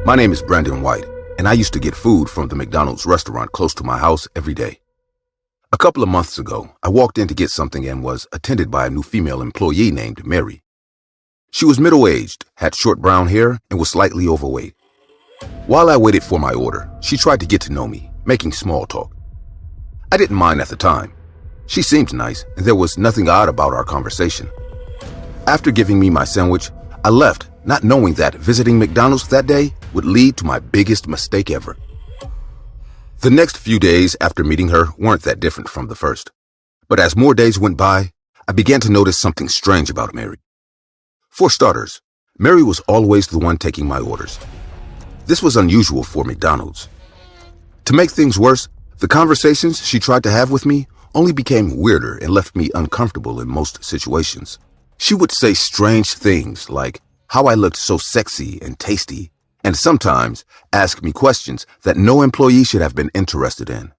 My name is Brandon White, and I used to get food from the McDonald's restaurant close to my house every day. A couple of months ago, I walked in to get something and was attended by a new female employee named Mary. She was middle-aged, had short brown hair, and was slightly overweight. While I waited for my order, she tried to get to know me, making small talk. I didn't mind at the time. She seemed nice, and there was nothing odd about our conversation. After giving me my sandwich, I left, not knowing that visiting McDonald's that day would lead to my biggest mistake ever. The next few days after meeting her weren't that different from the first. But as more days went by, I began to notice something strange about Mary. For starters, Mary was always the one taking my orders. This was unusual for McDonald's. To make things worse, the conversations she tried to have with me only became weirder and left me uncomfortable in most situations. She would say strange things like how I looked so sexy and tasty, and sometimes ask me questions that no employee should have been interested in.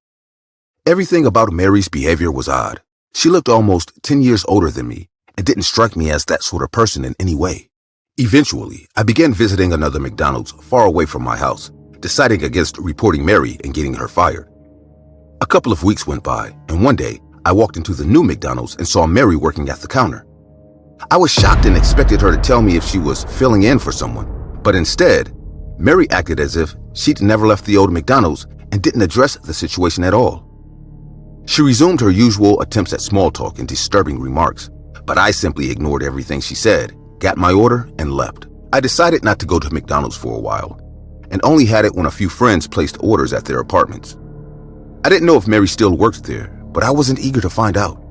Everything about Mary's behavior was odd. She looked almost 10 years older than me and didn't strike me as that sort of person in any way. Eventually, I began visiting another McDonald's far away from my house, deciding against reporting Mary and getting her fired. A couple of weeks went by, and one day, I walked into the new McDonald's and saw Mary working at the counter. I was shocked and expected her to tell me if she was filling in for someone, but instead, Mary acted as if she'd never left the old McDonald's and didn't address the situation at all. She resumed her usual attempts at small talk and disturbing remarks, but I simply ignored everything she said, got my order, and left. I decided not to go to McDonald's for a while, and only had it when a few friends placed orders at their apartments. I didn't know if Mary still worked there, but I wasn't eager to find out.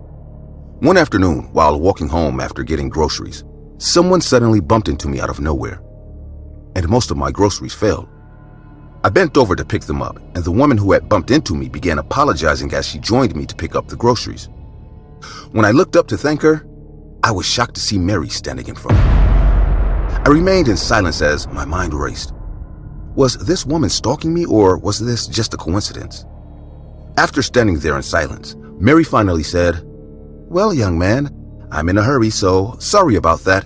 One afternoon, while walking home after getting groceries, someone suddenly bumped into me out of nowhere, and most of my groceries failed. I bent over to pick them up, and the woman who had bumped into me began apologizing as she joined me to pick up the groceries. When I looked up to thank her, I was shocked to see Mary standing in front of me. I remained in silence as my mind raced. Was this woman stalking me, or was this just a coincidence? After standing there in silence, Mary finally said, "Well, young man, I'm in a hurry, so sorry about that,"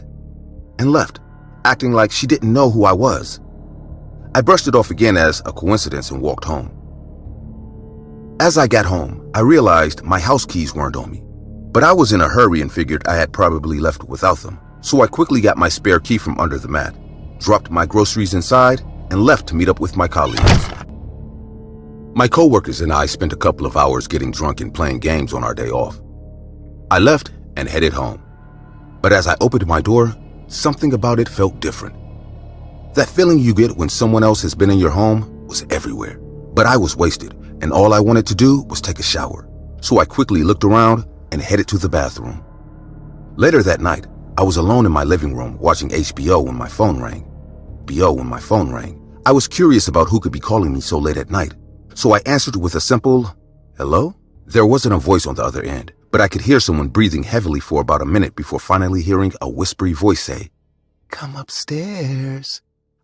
and left, acting like she didn't know who I was. I brushed it off again as a coincidence and walked home. As I got home, I realized my house keys weren't on me, but I was in a hurry and figured I had probably left without them, so I quickly got my spare key from under the mat, dropped my groceries inside, and left to meet up with my colleagues. My coworkers and I spent a couple of hours getting drunk and playing games on our day off. I left and headed home, but as I opened my door, something about it felt different. That feeling you get when someone else has been in your home was everywhere, but I was wasted, and all I wanted to do was take a shower, so I quickly looked around and headed to the bathroom. Later that night, I was alone in my living room watching HBO when my phone rang. I was curious about who could be calling me so late at night, so I answered with a simple, "Hello?" There wasn't a voice on the other end, but I could hear someone breathing heavily for about a minute before finally hearing a whispery voice say, "Come upstairs."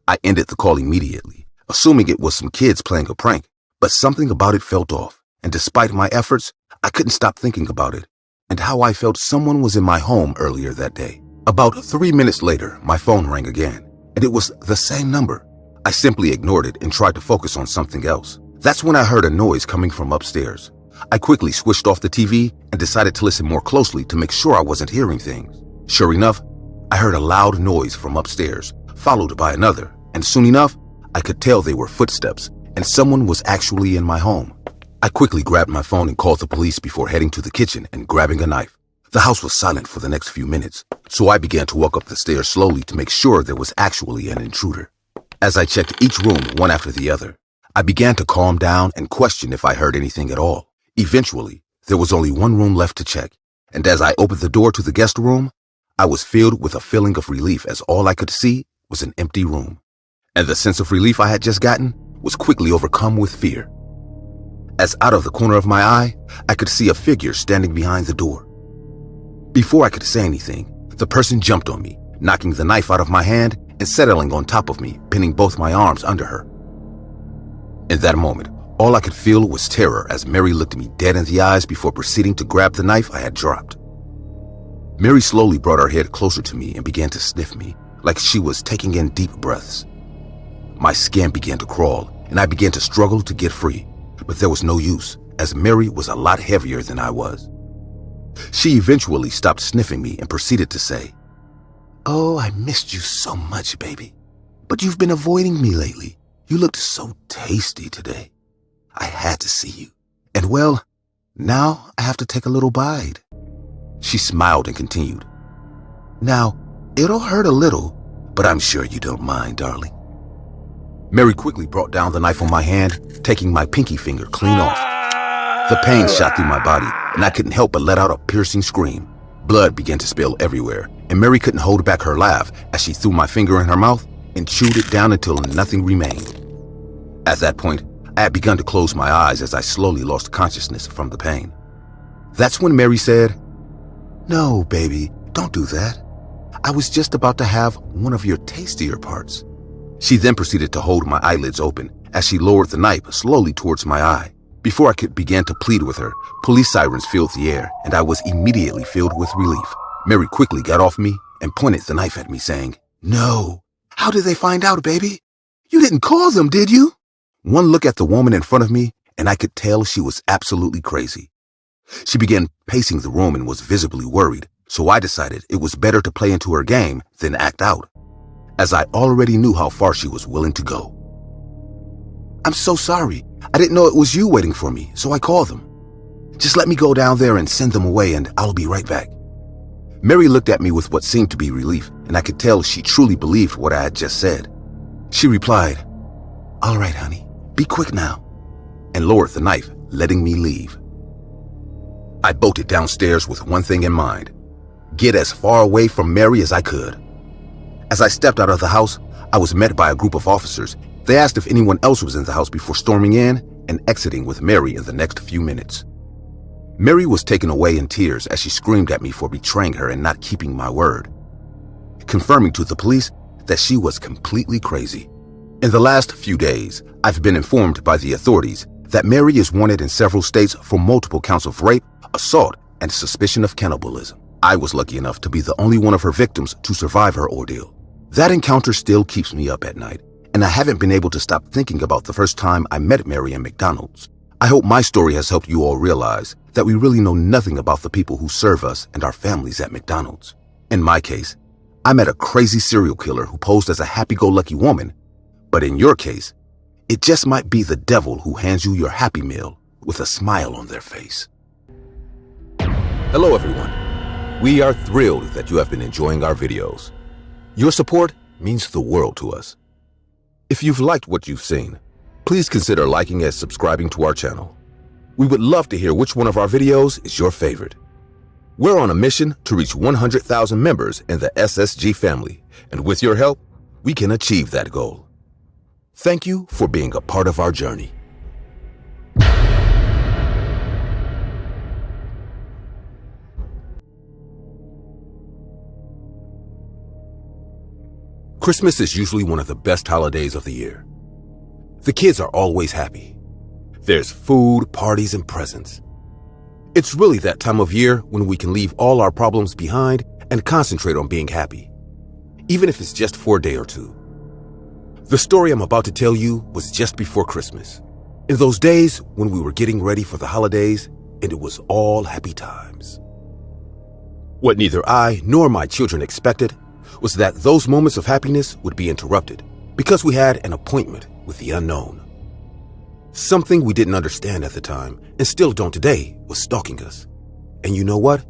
I ended the call immediately, assuming it was some kids playing a prank, but something about it felt off, and despite my efforts, I couldn't stop thinking about it, and how I felt someone was in my home earlier that day. About 3 minutes later, my phone rang again, and it was the same number. I simply ignored it and tried to focus on something else. That's when I heard a noise coming from upstairs. I quickly switched off the TV and decided to listen more closely to make sure I wasn't hearing things. Sure enough, I heard a loud noise from upstairs, followed by another, and soon enough, I could tell they were footsteps, and someone was actually in my home. I quickly grabbed my phone and called the police before heading to the kitchen and grabbing a knife. The house was silent for the next few minutes, so I began to walk up the stairs slowly to make sure there was actually an intruder. As I checked each room one after the other, I began to calm down and question if I heard anything at all. Eventually, there was only one room left to check, and as I opened the door to the guest room, I was filled with a feeling of relief as all I could see was an empty room. And the sense of relief I had just gotten was quickly overcome with fear. As out of the corner of my eye, I could see a figure standing behind the door. Before I could say anything, the person jumped on me, knocking the knife out of my hand and settling on top of me, pinning both my arms under her. In that moment, all I could feel was terror as Mary looked me dead in the eyes before proceeding to grab the knife I had dropped. Mary slowly brought her head closer to me and began to sniff me, like she was taking in deep breaths. My skin began to crawl, and I began to struggle to get free. But there was no use, as Mary was a lot heavier than I was. She eventually stopped sniffing me and proceeded to say, "Oh, I missed you so much, baby. But you've been avoiding me lately. You looked so tasty today. I had to see you. And well, now I have to take a little bite." She smiled and continued, "Now, it'll hurt a little, but I'm sure you don't mind, darling." Mary quickly brought down the knife on my hand, taking my pinky finger clean off. The pain shot through my body, and I couldn't help but let out a piercing scream. Blood began to spill everywhere, and Mary couldn't hold back her laugh as she threw my finger in her mouth and chewed it down until nothing remained. At that point, I had begun to close my eyes as I slowly lost consciousness from the pain. That's when Mary said, "No, baby, don't do that. I was just about to have one of your tastier parts." She then proceeded to hold my eyelids open as she lowered the knife slowly towards my eye. Before I could begin to plead with her, police sirens filled the air, and I was immediately filled with relief. Mary quickly got off me and pointed the knife at me, saying, "No. How did they find out, baby? You didn't call them, did you?" One look at the woman in front of me, and I could tell she was absolutely crazy. She began pacing the room and was visibly worried, so I decided it was better to play into her game than act out, as I already knew how far she was willing to go. "I'm so sorry. I didn't know it was you waiting for me, so I called them. Just let me go down there and send them away, and I'll be right back." Mary looked at me with what seemed to be relief, and I could tell she truly believed what I had just said. She replied, "All right, honey, be quick now," and lowered the knife, letting me leave. I bolted downstairs with one thing in mind: get as far away from Mary as I could. As I stepped out of the house, I was met by a group of officers. They asked if anyone else was in the house before storming in and exiting with Mary in the next few minutes. Mary was taken away in tears as she screamed at me for betraying her and not keeping my word, confirming to the police that she was completely crazy. In the last few days, I've been informed by the authorities that Mary is wanted in several states for multiple counts of rape, assault, and suspicion of cannibalism. I was lucky enough to be the only one of her victims to survive her ordeal. That encounter still keeps me up at night, and I haven't been able to stop thinking about the first time I met Mary in McDonald's. I hope my story has helped you all realize that we really know nothing about the people who serve us and our families at McDonald's. In my case, I met a crazy serial killer who posed as a happy-go-lucky woman, but in your case, it just might be the devil who hands you your Happy Meal with a smile on their face. Hello everyone. We are thrilled that you have been enjoying our videos. Your support means the world to us. If you've liked what you've seen, please consider liking and subscribing to our channel. We would love to hear which one of our videos is your favorite. We're on a mission to reach 100,000 members in the SSG family, and with your help, we can achieve that goal. Thank you for being a part of our journey. Christmas is usually one of the best holidays of the year. The kids are always happy. There's food, parties, and presents. It's really that time of year when we can leave all our problems behind and concentrate on being happy, even if it's just for a day or two. The story I'm about to tell you was just before Christmas, in those days when we were getting ready for the holidays and it was all happy times. What neither I nor my children expected was that those moments of happiness would be interrupted because we had an appointment with the unknown. Something we didn't understand at the time and still don't today was stalking us. And you know what?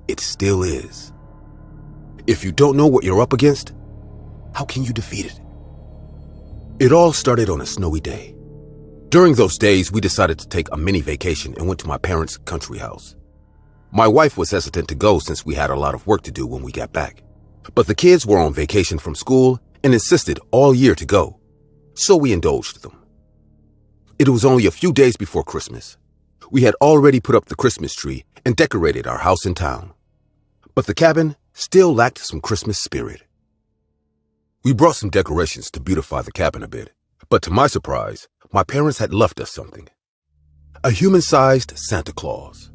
It still is. If you don't know what you're up against, how can you defeat it? It all started on a snowy day. During those days, we decided to take a mini vacation and went to my parents' country house. My wife was hesitant to go since we had a lot of work to do when we got back. But the kids were on vacation from school and insisted all year to go, so we indulged them. It was only a few days before Christmas. We had already put up the Christmas tree and decorated our house in town. But the cabin still lacked some Christmas spirit. We brought some decorations to beautify the cabin a bit, but to my surprise, my parents had left us something. A human-sized Santa Claus.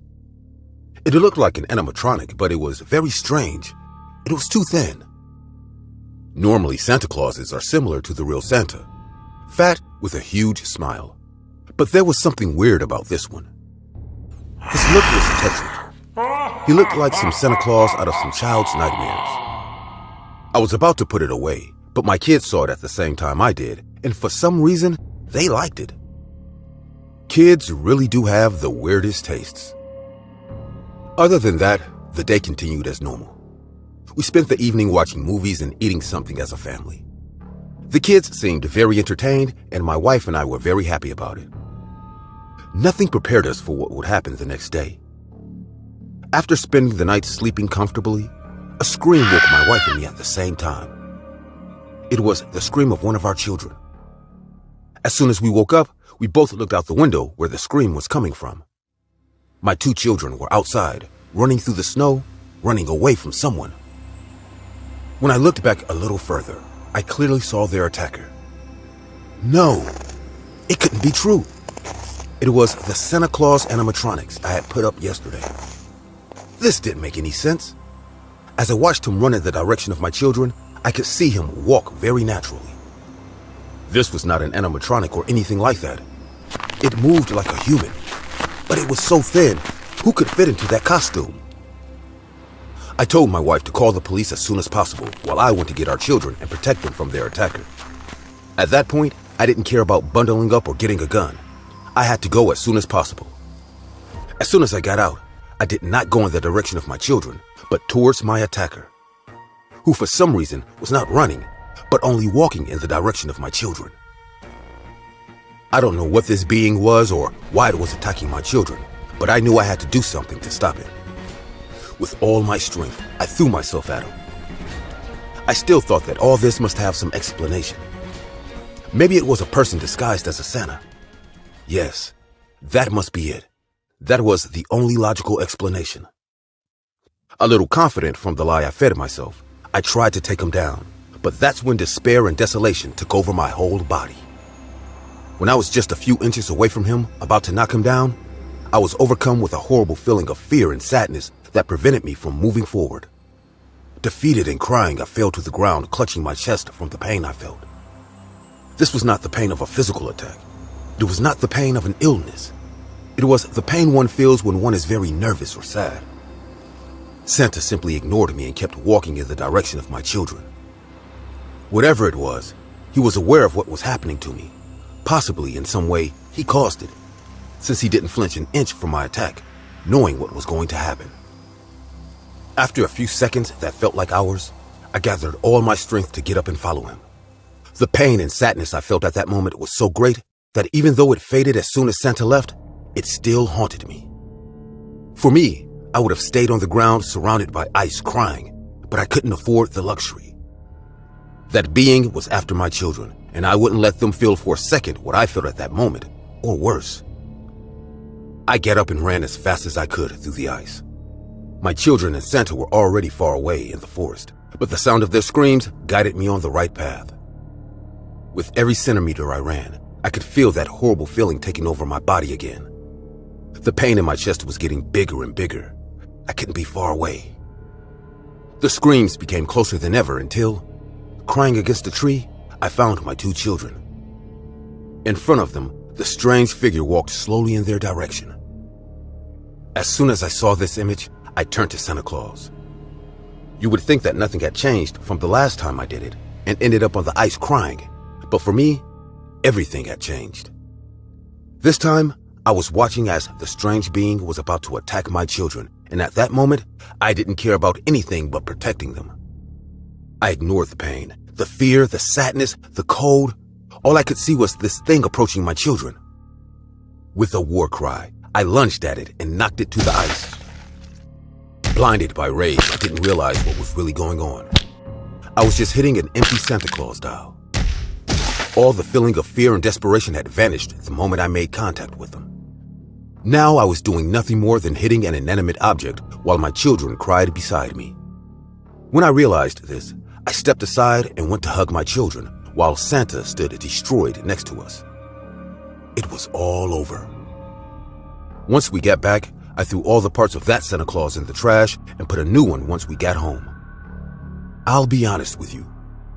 It looked like an animatronic, but it was very strange. It was too thin. Normally, Santa Clauses are similar to the real Santa, fat with a huge smile. But there was something weird about this one. His look was textured. He looked like some Santa Claus out of some child's nightmares. I was about to put it away, but my kids saw it at the same time I did, and for some reason, they liked it. Kids really do have the weirdest tastes. Other than that, the day continued as normal. We spent the evening watching movies and eating something as a family. The kids seemed very entertained, and my wife and I were very happy about it. Nothing prepared us for what would happen the next day. After spending the night sleeping comfortably, a scream woke my wife and me at the same time. It was the scream of one of our children. As soon as we woke up, we both looked out the window where the scream was coming from. My 2 children were outside, running through the snow, running away from someone. When I looked back a little further, I clearly saw their attacker. No, it couldn't be true. It was the Santa Claus animatronics I had put up yesterday. This didn't make any sense. As I watched him run in the direction of my children, I could see him walk very naturally. This was not an animatronic or anything like that. It moved like a human, but it was so thin, who could fit into that costume? I told my wife to call the police as soon as possible while I went to get our children and protect them from their attacker. At that point, I didn't care about bundling up or getting a gun. I had to go as soon as possible. As soon as I got out, I did not go in the direction of my children, but towards my attacker, who for some reason was not running, but only walking in the direction of my children. I don't know what this being was or why it was attacking my children, but I knew I had to do something to stop it. With all my strength, I threw myself at him. I still thought that all this must have some explanation. Maybe it was a person disguised as a Santa. Yes, that must be it. That was the only logical explanation. A little confident from the lie I fed myself, I tried to take him down, but that's when despair and desolation took over my whole body. When I was just a few inches away from him, about to knock him down, I was overcome with a horrible feeling of fear and sadness that prevented me from moving forward. Defeated and crying, I fell to the ground, clutching my chest from the pain I felt. This was not the pain of a physical attack. It was not the pain of an illness. It was the pain one feels when one is very nervous or sad. Santa simply ignored me and kept walking in the direction of my children. Whatever it was, he was aware of what was happening to me. Possibly in some way, he caused it, since he didn't flinch an inch from my attack, knowing what was going to happen. After a few seconds that felt like hours, I gathered all my strength to get up and follow him. The pain and sadness I felt at that moment was so great that even though it faded as soon as Santa left, it still haunted me. For me, I would have stayed on the ground surrounded by ice crying, but I couldn't afford the luxury. That being was after my children, and I wouldn't let them feel for a second what I felt at that moment, or worse. I got up and ran as fast as I could through the ice. My children and Santa were already far away in the forest, but the sound of their screams guided me on the right path. With every centimeter I ran, I could feel that horrible feeling taking over my body again. The pain in my chest was getting bigger and bigger. I couldn't be far away. The screams became closer than ever until, crying against a tree, I found my 2 children. In front of them, the strange figure walked slowly in their direction. As soon as I saw this image, I turned to Santa Claus. You would think that nothing had changed from the last time I did it and ended up on the ice crying, but for me, everything had changed. This time, I was watching as the strange being was about to attack my children, and at that moment, I didn't care about anything but protecting them. I ignored the pain, the fear, the sadness, the cold. All I could see was this thing approaching my children. With a war cry, I lunged at it and knocked it to the ice. Blinded by rage, I didn't realize what was really going on. I was just hitting an empty Santa Claus doll. All the feeling of fear and desperation had vanished the moment I made contact with them. Now I was doing nothing more than hitting an inanimate object while my children cried beside me. When I realized this, I stepped aside and went to hug my children while Santa stood destroyed next to us. It was all over. Once we got back, I threw all the parts of that Santa Claus in the trash and put a new one once we got home. I'll be honest with you,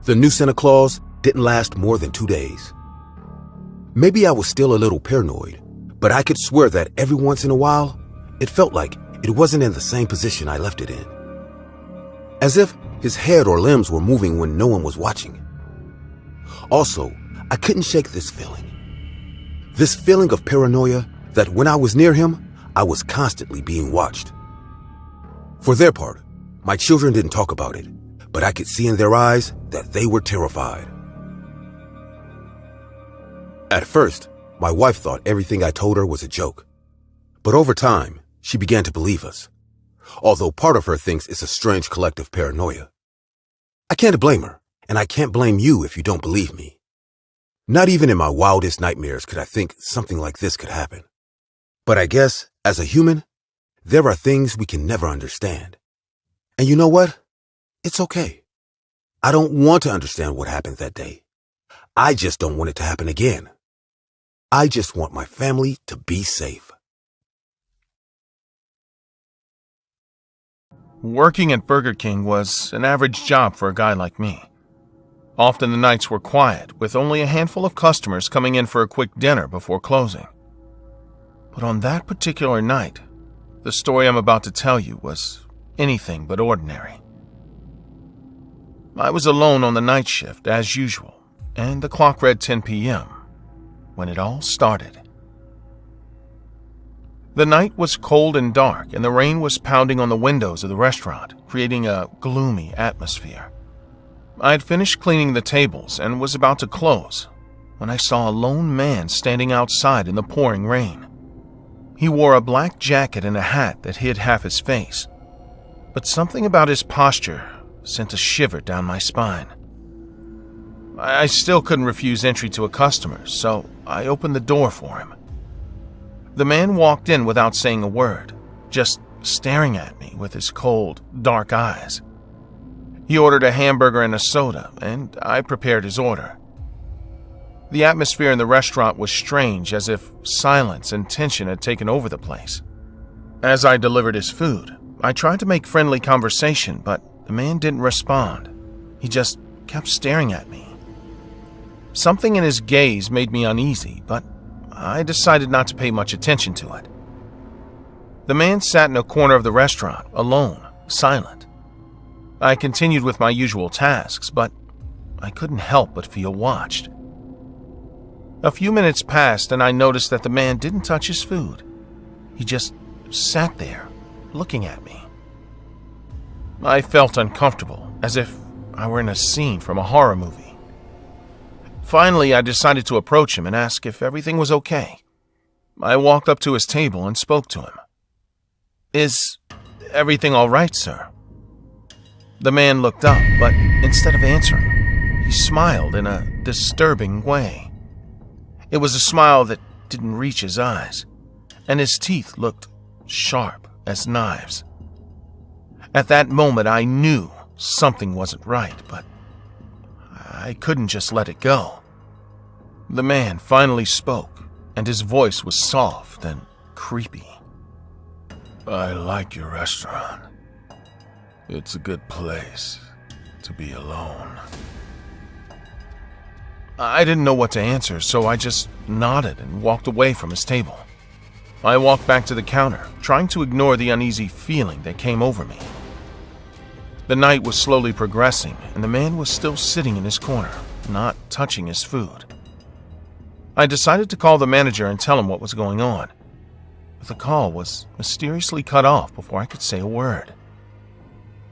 the new Santa Claus didn't last more than 2 days. Maybe I was still a little paranoid, but I could swear that every once in a while, it felt like it wasn't in the same position I left it in. As if his head or limbs were moving when no one was watching. Also, I couldn't shake this feeling. This feeling of paranoia that when I was near him, I was constantly being watched. For their part, my children didn't talk about it, but I could see in their eyes that they were terrified. At first, my wife thought everything I told her was a joke. But over time, she began to believe us. Although part of her thinks it's a strange collective paranoia. I can't blame her, and I can't blame you if you don't believe me. Not even in my wildest nightmares could I think something like this could happen. But I guess, as a human, there are things we can never understand. And you know what? It's okay. I don't want to understand what happened that day. I just don't want it to happen again. I just want my family to be safe. Working at Burger King was an average job for a guy like me. Often the nights were quiet, with only a handful of customers coming in for a quick dinner before closing. But on that particular night, the story I'm about to tell you was anything but ordinary. I was alone on the night shift, as usual, and the clock read 10 p.m. when it all started. The night was cold and dark, and the rain was pounding on the windows of the restaurant, creating a gloomy atmosphere. I had finished cleaning the tables and was about to close when I saw a lone man standing outside in the pouring rain. He wore a black jacket and a hat that hid half his face, but something about his posture sent a shiver down my spine. I still couldn't refuse entry to a customer, so I opened the door for him. The man walked in without saying a word, just staring at me with his cold, dark eyes. He ordered a hamburger and a soda, and I prepared his order. The atmosphere in the restaurant was strange, as if silence and tension had taken over the place. As I delivered his food, I tried to make friendly conversation, but the man didn't respond. He just kept staring at me. Something in his gaze made me uneasy, but I decided not to pay much attention to it. The man sat in a corner of the restaurant, alone, silent. I continued with my usual tasks, but I couldn't help but feel watched. A few minutes passed, and I noticed that the man didn't touch his food. He just sat there, looking at me. I felt uncomfortable, as if I were in a scene from a horror movie. Finally, I decided to approach him and ask if everything was okay. I walked up to his table and spoke to him. "Is everything all right, sir?" The man looked up, but instead of answering, he smiled in a disturbing way. It was a smile that didn't reach his eyes, and his teeth looked sharp as knives. At that moment, I knew something wasn't right, but I couldn't just let it go. The man finally spoke, and his voice was soft and creepy. "I like your restaurant. It's a good place to be alone." I didn't know what to answer, so I just nodded and walked away from his table. I walked back to the counter, trying to ignore the uneasy feeling that came over me. The night was slowly progressing, and the man was still sitting in his corner, not touching his food. I decided to call the manager and tell him what was going on, but the call was mysteriously cut off before I could say a word.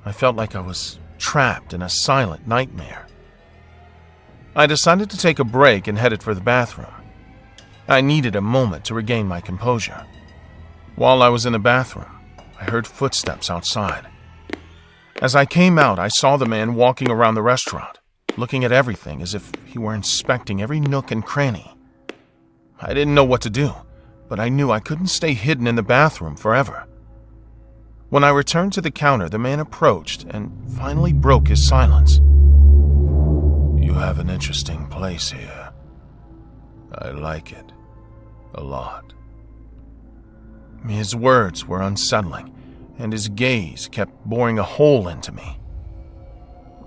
I felt like I was trapped in a silent nightmare. I decided to take a break and headed for the bathroom. I needed a moment to regain my composure. While I was in the bathroom, I heard footsteps outside. As I came out, I saw the man walking around the restaurant, looking at everything as if he were inspecting every nook and cranny. I didn't know what to do, but I knew I couldn't stay hidden in the bathroom forever. When I returned to the counter, the man approached and finally broke his silence. "You have an interesting place here. I like it a lot." His words were unsettling, and his gaze kept boring a hole into me.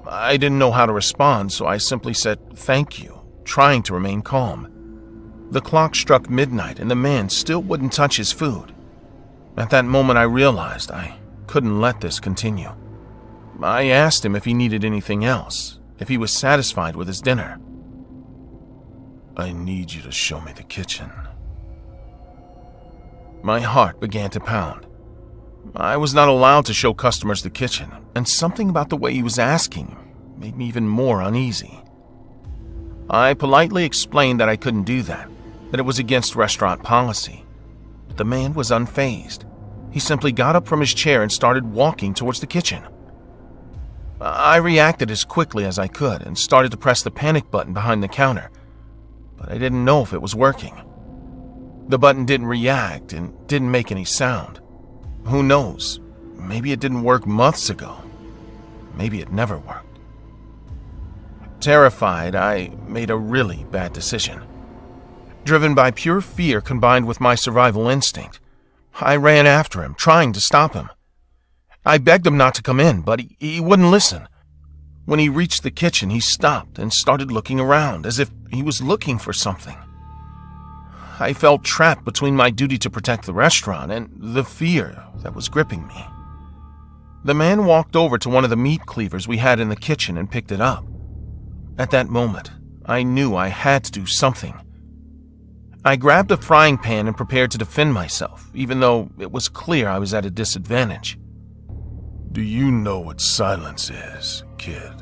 I didn't know how to respond, so I simply said, "Thank you," trying to remain calm. The clock struck midnight and the man still wouldn't touch his food. At that moment, I realized I couldn't let this continue. I asked him if he needed anything else, if he was satisfied with his dinner. "I need you to show me the kitchen." My heart began to pound. I was not allowed to show customers the kitchen, and something about the way he was asking made me even more uneasy. I politely explained that I couldn't do that it was against restaurant policy. But the man was unfazed. He simply got up from his chair and started walking towards the kitchen. I reacted as quickly as I could and started to press the panic button behind the counter, but I didn't know if it was working. The button didn't react and didn't make any sound. Who knows? Maybe it didn't work months ago. Maybe it never worked. Terrified, I made a really bad decision. Driven by pure fear combined with my survival instinct, I ran after him, trying to stop him. I begged him not to come in, but he wouldn't listen. When he reached the kitchen, he stopped and started looking around as if he was looking for something. I felt trapped between my duty to protect the restaurant and the fear that was gripping me. The man walked over to one of the meat cleavers we had in the kitchen and picked it up. At that moment, I knew I had to do something. I grabbed a frying pan and prepared to defend myself, even though it was clear I was at a disadvantage. "Do you know what silence is, kid?"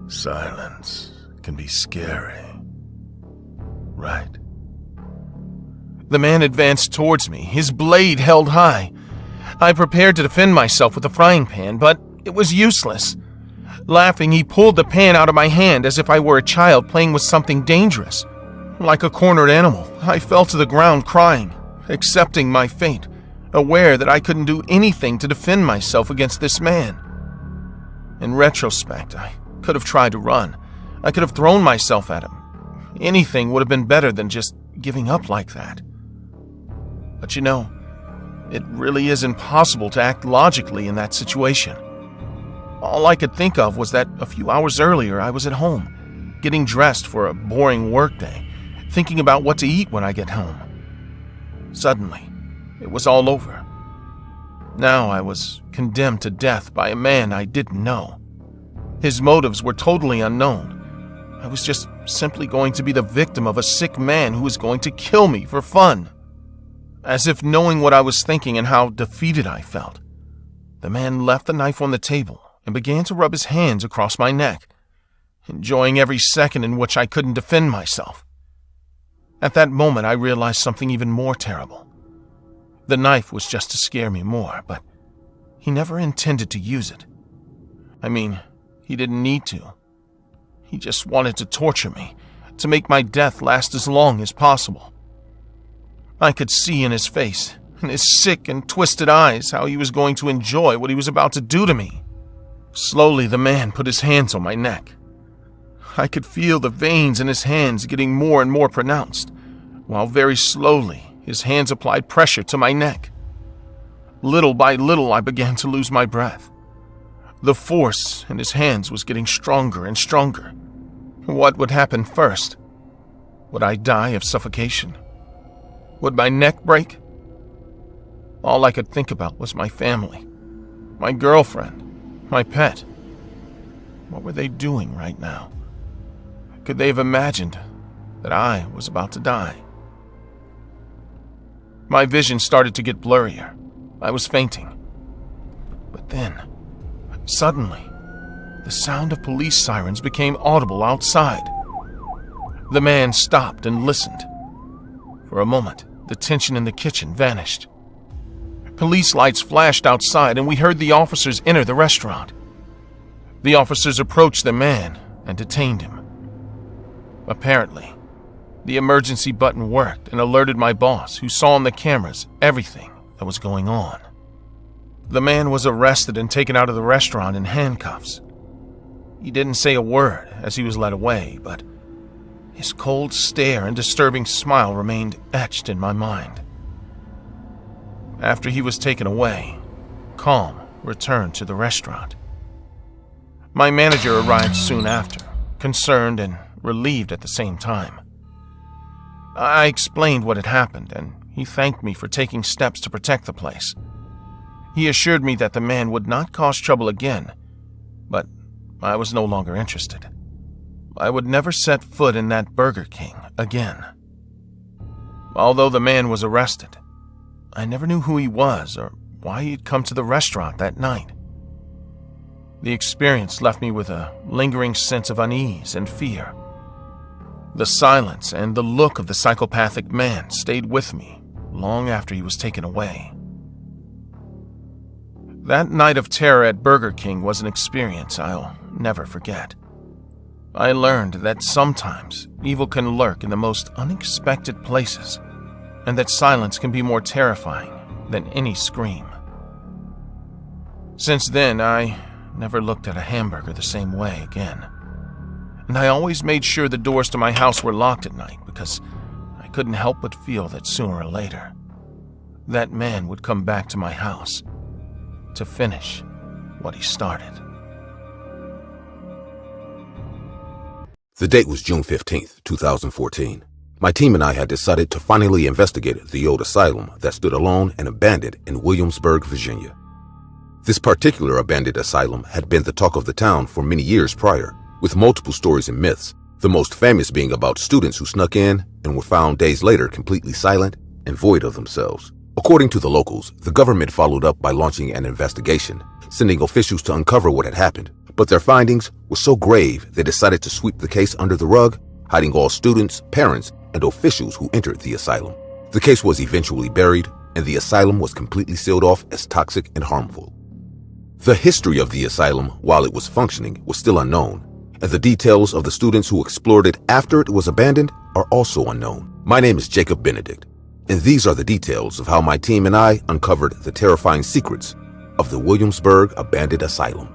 "Silence can be scary, right?" The man advanced towards me, his blade held high. I prepared to defend myself with the frying pan, but it was useless. Laughing, he pulled the pan out of my hand as if I were a child playing with something dangerous. Like a cornered animal, I fell to the ground crying, accepting my fate, aware that I couldn't do anything to defend myself against this man. In retrospect, I could have tried to run. I could have thrown myself at him. Anything would have been better than just giving up like that. But you know, it really is impossible to act logically in that situation. All I could think of was that a few hours earlier I was at home, getting dressed for a boring workday, thinking about what to eat when I get home. Suddenly, it was all over. Now I was condemned to death by a man I didn't know. His motives were totally unknown. I was just simply going to be the victim of a sick man who was going to kill me for fun. As if knowing what I was thinking and how defeated I felt, the man left the knife on the table and began to rub his hands across my neck, enjoying every second in which I couldn't defend myself. At that moment, I realized something even more terrible. The knife was just to scare me more, but he never intended to use it. I mean, he didn't need to. He just wanted to torture me, to make my death last as long as possible. I could see in his face, in his sick and twisted eyes, how he was going to enjoy what he was about to do to me. Slowly, the man put his hands on my neck. I could feel the veins in his hands getting more and more pronounced, while very slowly, his hands applied pressure to my neck. Little by little, I began to lose my breath. The force in his hands was getting stronger and stronger. What would happen first? Would I die of suffocation? Would my neck break? All I could think about was my family, my girlfriend, my pet. What were they doing right now? Could they have imagined that I was about to die? My vision started to get blurrier. I was fainting. But then, suddenly, the sound of police sirens became audible outside. The man stopped and listened. For a moment, the tension in the kitchen vanished. Police lights flashed outside, and we heard the officers enter the restaurant. The officers approached the man and detained him. Apparently, the emergency button worked and alerted my boss, who saw on the cameras everything that was going on. The man was arrested and taken out of the restaurant in handcuffs. He didn't say a word as he was led away, but his cold stare and disturbing smile remained etched in my mind. After he was taken away, calm returned to the restaurant. My manager arrived soon after, concerned and relieved at the same time. I explained what had happened, and he thanked me for taking steps to protect the place. He assured me that the man would not cause trouble again, but I was no longer interested. I would never set foot in that Burger King again. Although the man was arrested, I never knew who he was or why he had come to the restaurant that night. The experience left me with a lingering sense of unease and fear. The silence and the look of the psychopathic man stayed with me long after he was taken away. That night of terror at Burger King was an experience I'll never forget. I learned that sometimes evil can lurk in the most unexpected places, and that silence can be more terrifying than any scream. Since then, I never looked at a hamburger the same way again. And I always made sure the doors to my house were locked at night because I couldn't help but feel that sooner or later, that man would come back to my house to finish what he started. The date was June 15th, 2014. My team and I had decided to finally investigate the old asylum that stood alone and abandoned in Williamsburg, Virginia. This particular abandoned asylum had been the talk of the town for many years prior, with multiple stories and myths, the most famous being about students who snuck in and were found days later completely silent and void of themselves. According to the locals, the government followed up by launching an investigation, sending officials to uncover what had happened, but their findings were so grave they decided to sweep the case under the rug, hiding all students, parents, and officials who entered the asylum. The case was eventually buried, and the asylum was completely sealed off as toxic and harmful. The history of the asylum, while it was functioning, was still unknown, and the details of the students who explored it after it was abandoned are also unknown. My name is Jacob Benedict, and these are the details of how my team and I uncovered the terrifying secrets of the Williamsburg Abandoned Asylum.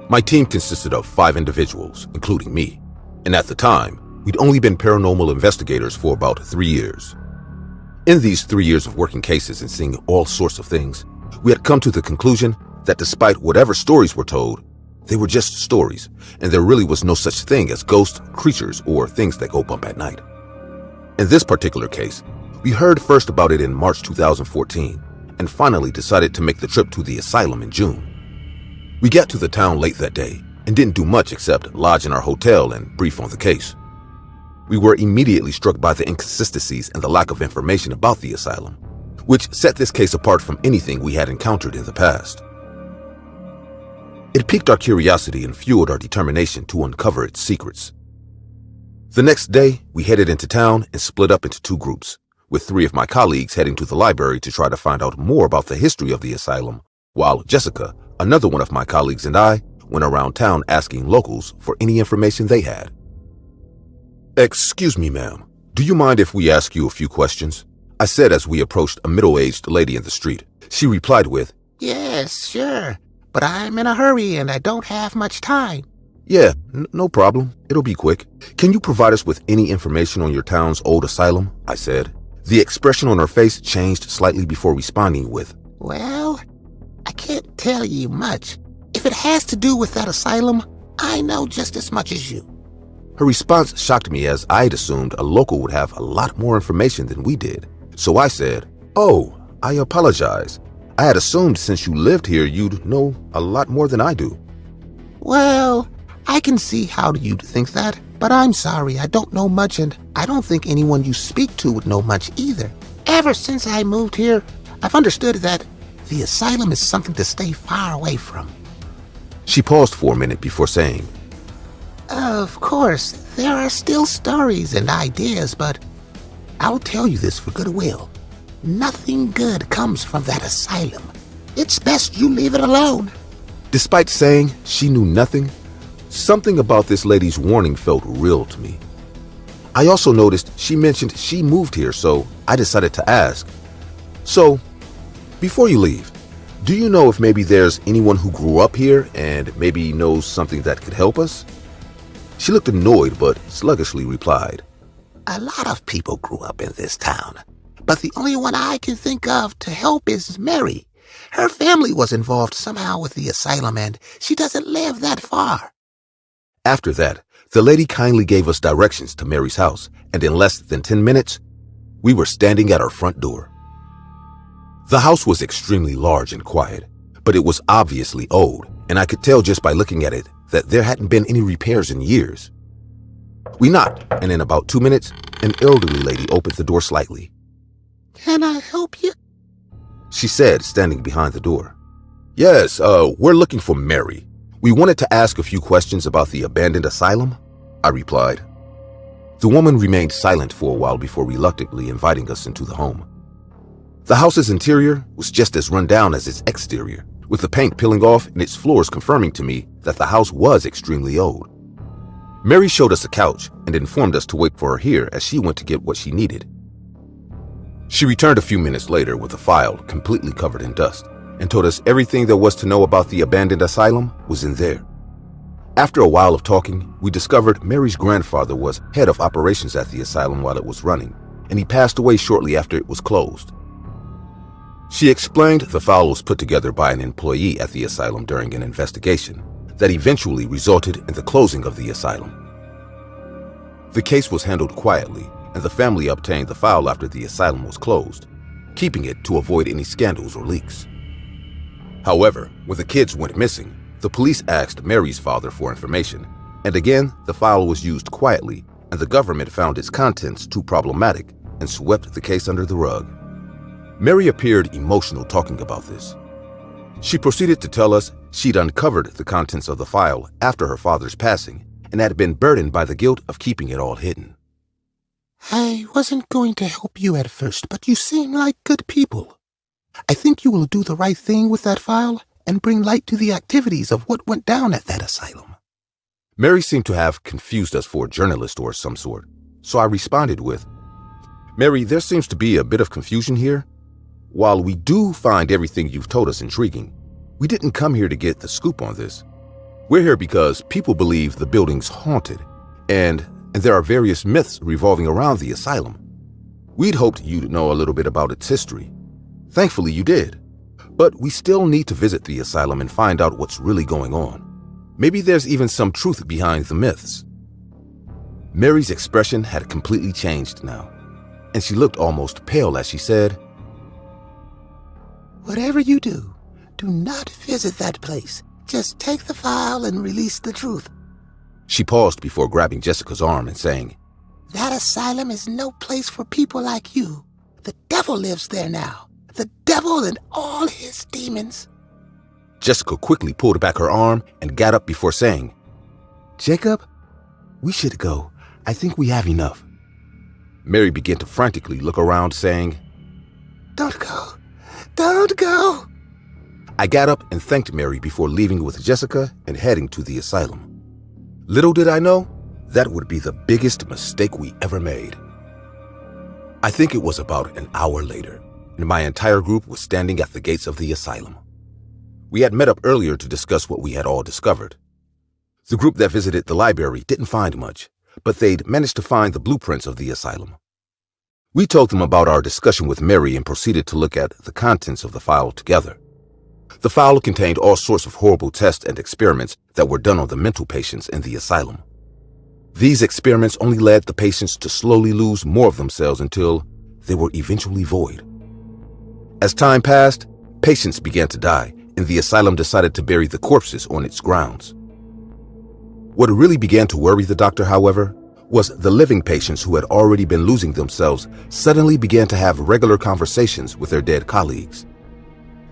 My team consisted of 5 individuals, including me, and at the time, we'd only been paranormal investigators for about 3 years. In these 3 years of working cases and seeing all sorts of things, we had come to the conclusion that despite whatever stories were told, they were just stories, and there really was no such thing as ghosts, creatures, or things that go bump at night. In this particular case, we heard first about it in March 2014, and finally decided to make the trip to the asylum in June. We got to the town late that day, and didn't do much except lodge in our hotel and brief on the case. We were immediately struck by the inconsistencies and the lack of information about the asylum, which set this case apart from anything we had encountered in the past. It piqued our curiosity and fueled our determination to uncover its secrets. The next day, we headed into town and split up into 2 groups, with 3 of my colleagues heading to the library to try to find out more about the history of the asylum, while Jessica, another one of my colleagues, and I went around town asking locals for any information they had. "Excuse me, ma'am. Do you mind if we ask you a few questions?" I said as we approached a middle-aged lady in the street. She replied with, "Yes, sure, but I'm in a hurry and I don't have much time." "Yeah, no problem. It'll be quick. Can you provide us with any information on your town's old asylum?" I said. The expression on her face changed slightly before responding with, "Well, I can't tell you much. If it has to do with that asylum, I know just as much as you." Her response shocked me as I'd assumed a local would have a lot more information than we did. So I said, "Oh, I apologize. I had assumed since you lived here you'd know a lot more than I do." "Well, I can see how you'd think that, but I'm sorry, I don't know much, and I don't think anyone you speak to would know much either. Ever since I moved here, I've understood that the asylum is something to stay far away from." She paused for a minute before saying, "Of course, there are still stories and ideas, but I'll tell you this for goodwill. Nothing good comes from that asylum. It's best you leave it alone." Despite saying she knew nothing, something about this lady's warning felt real to me. I also noticed she mentioned she moved here, so I decided to ask, "So, before you leave, do you know if maybe there's anyone who grew up here and maybe knows something that could help us?" She looked annoyed but sluggishly replied, "A lot of people grew up in this town, but the only one I can think of to help is Mary. Her family was involved somehow with the asylum, and she doesn't live that far." After that, The lady kindly gave us directions to Mary's house, and in less than 10 minutes, we were standing at our front door. The house was extremely large and quiet, but it was obviously old, and I could tell just by looking at it that there hadn't been any repairs in years. We knocked, and in about 2 minutes, an elderly lady opened the door slightly. Can I help you? She said, standing behind the door. Yes, we're looking for Mary. We wanted to ask a few questions about the abandoned asylum, I replied. The woman remained silent for a while before reluctantly inviting us into the home. The house's interior was just as run down as its exterior, with the paint peeling off and its floors confirming to me that the house was extremely old. Mary showed us a couch and informed us to wait for her here as she went to get what she needed. She returned a few minutes later with a file completely covered in dust and told us everything there was to know about the abandoned asylum was in there. After a while of talking, we discovered Mary's grandfather was head of operations at the asylum while it was running, and he passed away shortly after it was closed. She explained the file was put together by an employee at the asylum during an investigation that eventually resulted in the closing of the asylum. The case was handled quietly, and the family obtained the file after the asylum was closed, keeping it to avoid any scandals or leaks. However, when the kids went missing, the police asked Mary's father for information, and again, the file was used quietly, and the government found its contents too problematic and swept the case under the rug. Mary appeared emotional talking about this. She proceeded to tell us she'd uncovered the contents of the file after her father's passing and had been burdened by the guilt of keeping it all hidden. I wasn't going to help you at first, but you seem like good people. I think you will do the right thing with that file and bring light to the activities of what went down at that asylum. Mary seemed to have confused us for a journalist or some sort, so I responded with, Mary, there seems to be a bit of confusion here. While we do find everything you've told us intriguing, we didn't come here to get the scoop on this. We're here because people believe the building's haunted, and there are various myths revolving around the asylum. We'd hoped you'd know a little bit about its history. Thankfully, you did. But we still need to visit the asylum and find out what's really going on. Maybe there's even some truth behind the myths. Mary's expression had completely changed now, and she looked almost pale as she said, Whatever you do, do not visit that place. Just take the file and release the truth. She paused before grabbing Jessica's arm and saying, That asylum is no place for people like you. The devil lives there now. The devil and all his demons. Jessica quickly pulled back her arm and got up before saying, Jacob, we should go. I think we have enough. Mary began to frantically look around, saying, Don't go. Don't go. I got up and thanked Mary before leaving with Jessica and heading to the asylum. Little did I know, that would be the biggest mistake we ever made. I think it was about an hour later, and my entire group was standing at the gates of the asylum. We had met up earlier to discuss what we had all discovered. The group that visited the library didn't find much, but they'd managed to find the blueprints of the asylum. We told them about our discussion with Mary and proceeded to look at the contents of the file together. The file contained all sorts of horrible tests and experiments that were done on the mental patients in the asylum. These experiments only led the patients to slowly lose more of themselves until they were eventually void. As time passed, patients began to die, and the asylum decided to bury the corpses on its grounds. What really began to worry the doctor, however, was the living patients who had already been losing themselves suddenly began to have regular conversations with their dead colleagues.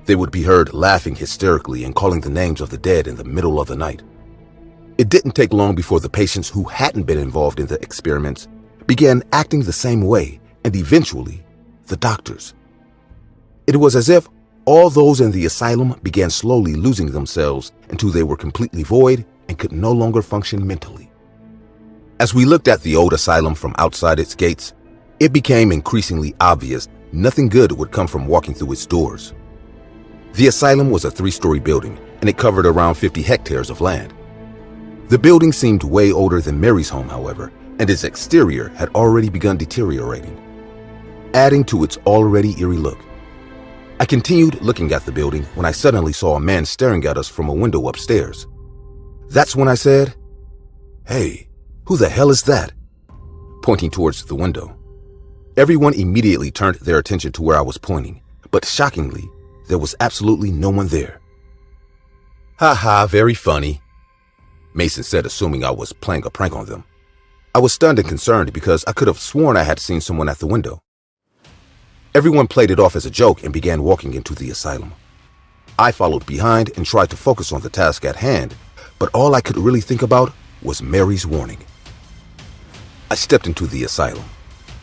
They would be heard laughing hysterically and calling the names of the dead in the middle of the night. It didn't take long before the patients who hadn't been involved in the experiments began acting the same way, and eventually, the doctors. It was as if all those in the asylum began slowly losing themselves until they were completely void and could no longer function mentally. As we looked at the old asylum from outside its gates, it became increasingly obvious nothing good would come from walking through its doors. The asylum was a 3-story building, and it covered around 50 hectares of land. The building seemed way older than Mary's home, however, and its exterior had already begun deteriorating, adding to its already eerie look. I continued looking at the building when I suddenly saw a man staring at us from a window upstairs. That's when I said, "Hey, Who the hell is that? Pointing towards the window. Everyone immediately turned their attention to where I was pointing, but shockingly, there was absolutely no one there. Ha ha, very funny, Mason said, assuming I was playing a prank on them. I was stunned and concerned because I could have sworn I had seen someone at the window. Everyone played it off as a joke and began walking into the asylum. I followed behind and tried to focus on the task at hand, but all I could really think about was Mary's warning. I stepped into the asylum.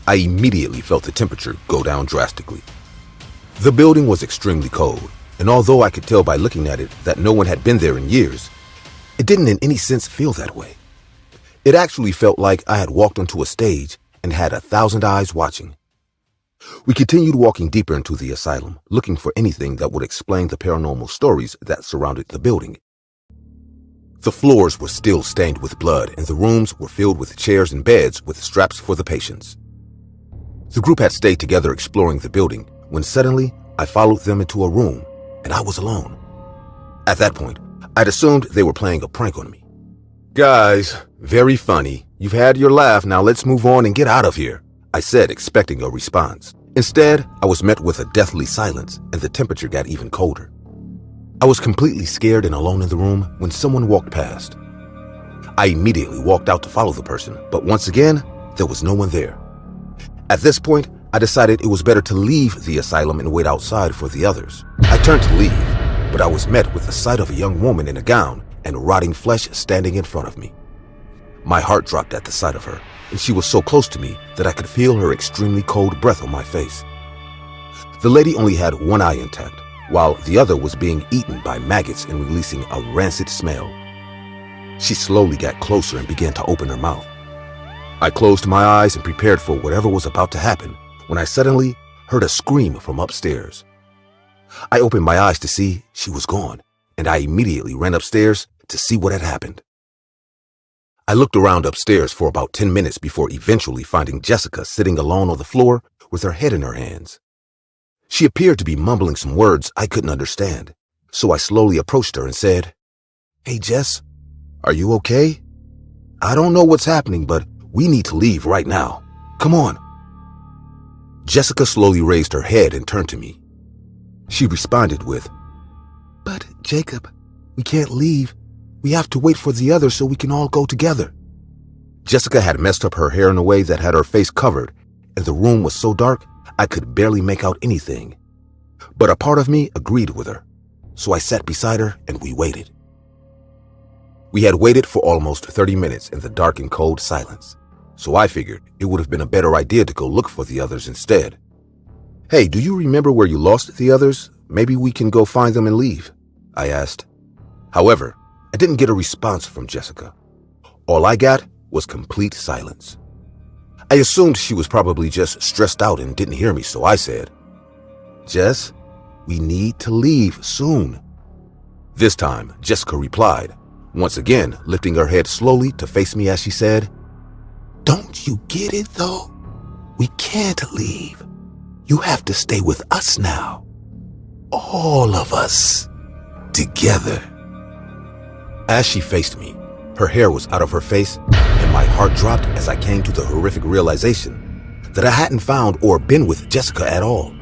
I immediately felt the temperature go down drastically. The building was extremely cold, and although I could tell by looking at it that no one had been there in years, it didn't in any sense feel that way. It actually felt like I had walked onto a stage and had 1,000 eyes watching. We continued walking deeper into the asylum, looking for anything that would explain the paranormal stories that surrounded the building. The floors were still stained with blood, and the rooms were filled with chairs and beds with straps for the patients. The group had stayed together exploring the building when suddenly I followed them into a room, and I was alone. At that point, I'd assumed they were playing a prank on me. Guys, very funny. You've had your laugh, now let's move on and get out of here, I said, expecting a response. Instead, I was met with a deathly silence, and the temperature got even colder. I was completely scared and alone in the room when someone walked past. I immediately walked out to follow the person, but once again, there was no one there. At this point, I decided it was better to leave the asylum and wait outside for the others. I turned to leave, but I was met with the sight of a young woman in a gown and rotting flesh standing in front of me. My heart dropped at the sight of her, and she was so close to me that I could feel her extremely cold breath on my face. The lady only had one eye intact, while the other was being eaten by maggots and releasing a rancid smell. She slowly got closer and began to open her mouth. I closed my eyes and prepared for whatever was about to happen when I suddenly heard a scream from upstairs. I opened my eyes to see she was gone, and I immediately ran upstairs to see what had happened. I looked around upstairs for about 10 minutes before eventually finding Jessica sitting alone on the floor with her head in her hands. She appeared to be mumbling some words I couldn't understand, so I slowly approached her and said, "Hey Jess, are you okay? I don't know what's happening, but we need to leave right now. Come on." Jessica slowly raised her head and turned to me. She responded with, "But Jacob, we can't leave. We have to wait for the others so we can all go together." Jessica had messed up her hair in a way that had her face covered, and the room was so dark I could barely make out anything. But a part of me agreed with her, so I sat beside her and we waited. We had waited for almost 30 minutes in the dark and cold silence, so I figured it would have been a better idea to go look for the others instead. "Hey, do you remember where you lost the others? Maybe we can go find them and leave," I asked. However, I didn't get a response from Jessica. All I got was complete silence. I assumed she was probably just stressed out and didn't hear me, so I said, "Jess, we need to leave soon." This time, Jessica replied, once again lifting her head slowly to face me as she said, "Don't you get it though? We can't leave. You have to stay with us now. All of us. Together." As she faced me, her hair was out of her face, and my heart dropped as I came to the horrific realization that I hadn't found or been with Jessica at all.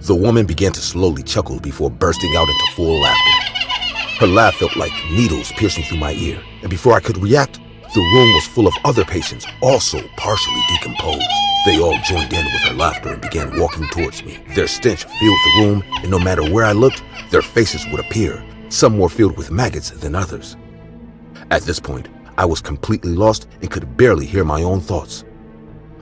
The woman began to slowly chuckle before bursting out into full laughter. Her laugh felt like needles piercing through my ear, and before I could react, the room was full of other patients, also partially decomposed. They all joined in with her laughter and began walking towards me. Their stench filled the room, and no matter where I looked, their faces would appear, some more filled with maggots than others. At this point, I was completely lost and could barely hear my own thoughts.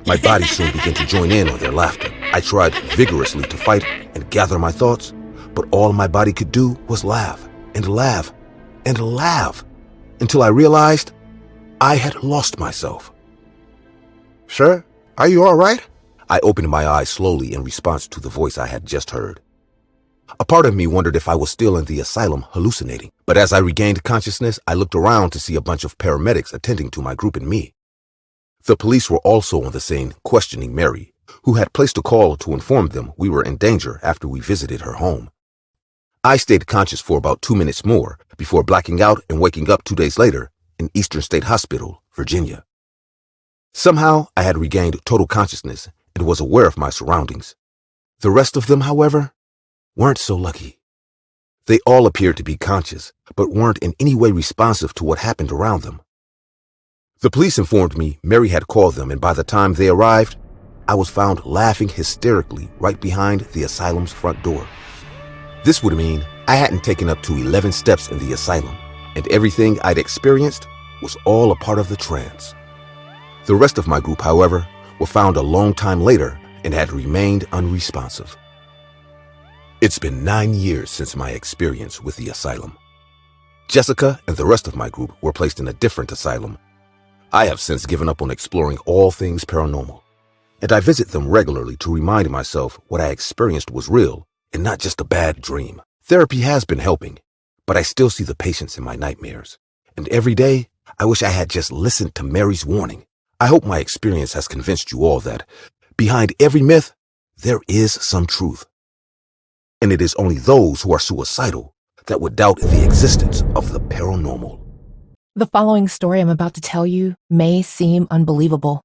My body soon began to join in on their laughter. I tried vigorously to fight and gather my thoughts, but all my body could do was laugh and laugh and laugh until I realized I had lost myself. "Sir, are you all right?" I opened my eyes slowly in response to the voice I had just heard. A part of me wondered if I was still in the asylum hallucinating, but as I regained consciousness, I looked around to see a bunch of paramedics attending to my group and me. The police were also on the scene questioning Mary, who had placed a call to inform them we were in danger after we visited her home. I stayed conscious for about 2 minutes more before blacking out and waking up 2 days later in Eastern State Hospital Virginia. Somehow, I had regained total consciousness and was aware of my surroundings. The rest of them, however, weren't so lucky. They all appeared to be conscious, but weren't in any way responsive to what happened around them. The police informed me Mary had called them, and by the time they arrived, I was found laughing hysterically right behind the asylum's front door. This would mean I hadn't taken up to 11 steps in the asylum, and everything I'd experienced was all a part of the trance. The rest of my group, however, were found a long time later and had remained unresponsive. It's been 9 years since my experience with the asylum. Jessica and the rest of my group were placed in a different asylum. I have since given up on exploring all things paranormal, and I visit them regularly to remind myself what I experienced was real and not just a bad dream. Therapy has been helping, but I still see the patients in my nightmares. And every day, I wish I had just listened to Mary's warning. I hope my experience has convinced you all that behind every myth, there is some truth. And it is only those who are suicidal that would doubt the existence of the paranormal. The following story I'm about to tell you may seem unbelievable.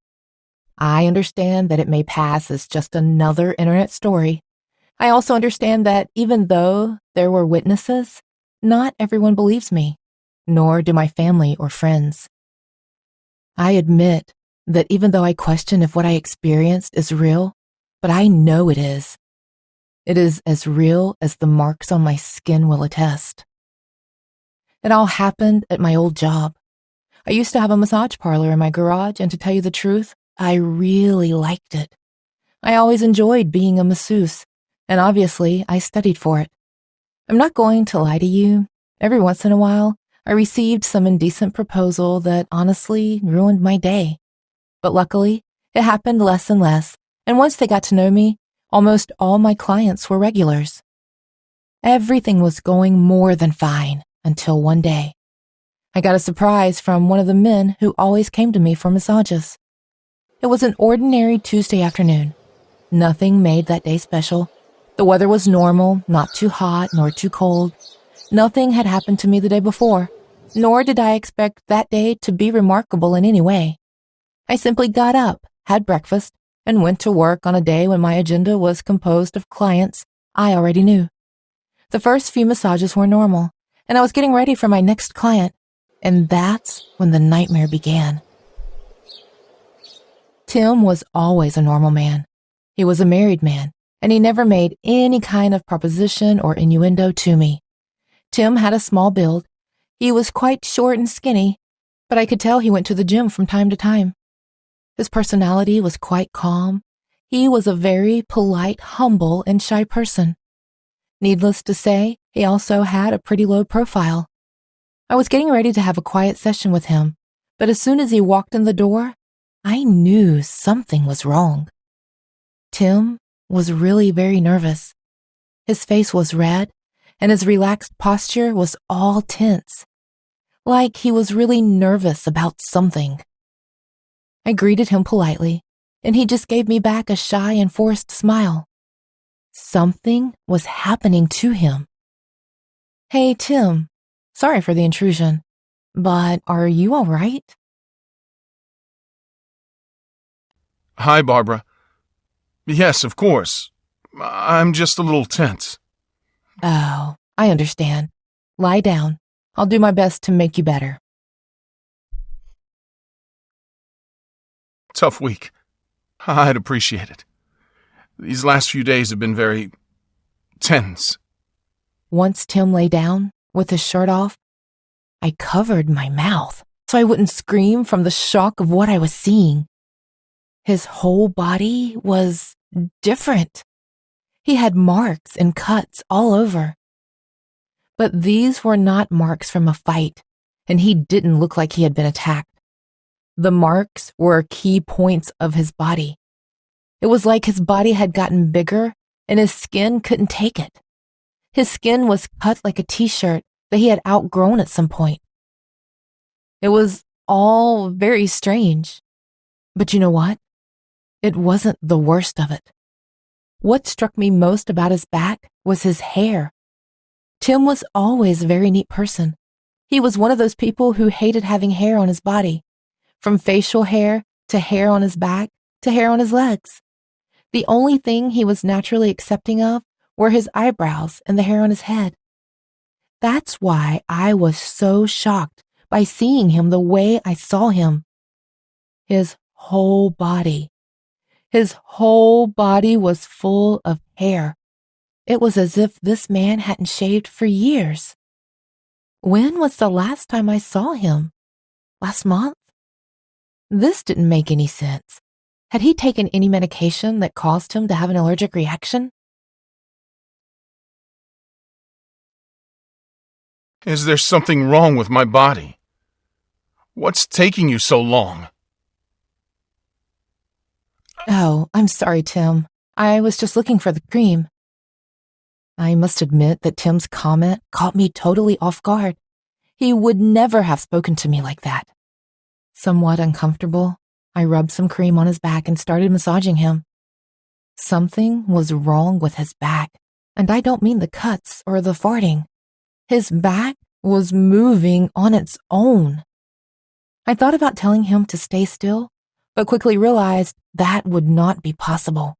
I understand that it may pass as just another internet story. I also understand that even though there were witnesses, not everyone believes me, nor do my family or friends. I admit that even though I question if what I experienced is real, but I know it is. It is as real as the marks on my skin will attest. It all happened at my old job. I used to have a massage parlor in my garage, and to tell you the truth, I really liked it. I always enjoyed being a masseuse, and obviously I studied for it. I'm not going to lie to you. Every once in a while, I received some indecent proposal that honestly ruined my day. But luckily, it happened less and less, and once they got to know me, almost all my clients were regulars. Everything was going more than fine until one day. I got a surprise from one of the men who always came to me for massages. It was an ordinary Tuesday afternoon. Nothing made that day special. The weather was normal, not too hot nor too cold. Nothing had happened to me the day before, nor did I expect that day to be remarkable in any way. I simply got up, had breakfast, and went to work on a day when my agenda was composed of clients I already knew. The first few massages were normal, and I was getting ready for my next client, and that's when the nightmare began. Tim was always a normal man. He was a married man, and he never made any kind of proposition or innuendo to me. Tim had a small build. He was quite short and skinny, but I could tell he went to the gym from time to time. His personality was quite calm. He was a very polite, humble, and shy person. Needless to say, he also had a pretty low profile. I was getting ready to have a quiet session with him, but as soon as he walked in the door, I knew something was wrong. Tim was really very nervous. His face was red, and his relaxed posture was all tense, like he was really nervous about something. I greeted him politely, and he just gave me back a shy and forced smile. Something was happening to him. "Hey, Tim, sorry for the intrusion, but are you all right?" Hi, Barbara. Yes, of course. I'm just a little tense. Oh, I understand. Lie down. I'll do my best to make you better. Tough week. I'd appreciate it. These last few days have been very tense. Once Tim lay down, with his shirt off, I covered my mouth so I wouldn't scream from the shock of what I was seeing. His whole body was different. He had marks and cuts all over. But these were not marks from a fight, and he didn't look like he had been attacked. The marks were key points of his body. It was like his body had gotten bigger and his skin couldn't take it. His skin was cut like a t-shirt that he had outgrown at some point. It was all very strange. But you know what? It wasn't the worst of it. What struck me most about his back was his hair. Tim was always a very neat person. He was one of those people who hated having hair on his body. from facial hair to hair on his back to hair on his legs. The only thing he was naturally accepting of were his eyebrows and the hair on his head. That's why I was so shocked by seeing him the way I saw him. His whole body was full of hair. It was as if this man hadn't shaved for years. When was the last time I saw him? Last month? This didn't make any sense. Had he taken any medication that caused him to have an allergic reaction? Is there something wrong with my body? What's taking you so long? Oh, I'm sorry, Tim. I was just looking for the cream. I must admit that Tim's comment caught me totally off guard. He would never have spoken to me like that. Somewhat uncomfortable, I rubbed some cream on his back and started massaging him. Something was wrong with his back, and I don't mean the cuts or the farting. His back was moving on its own. I thought about telling him to stay still, but quickly realized that would not be possible.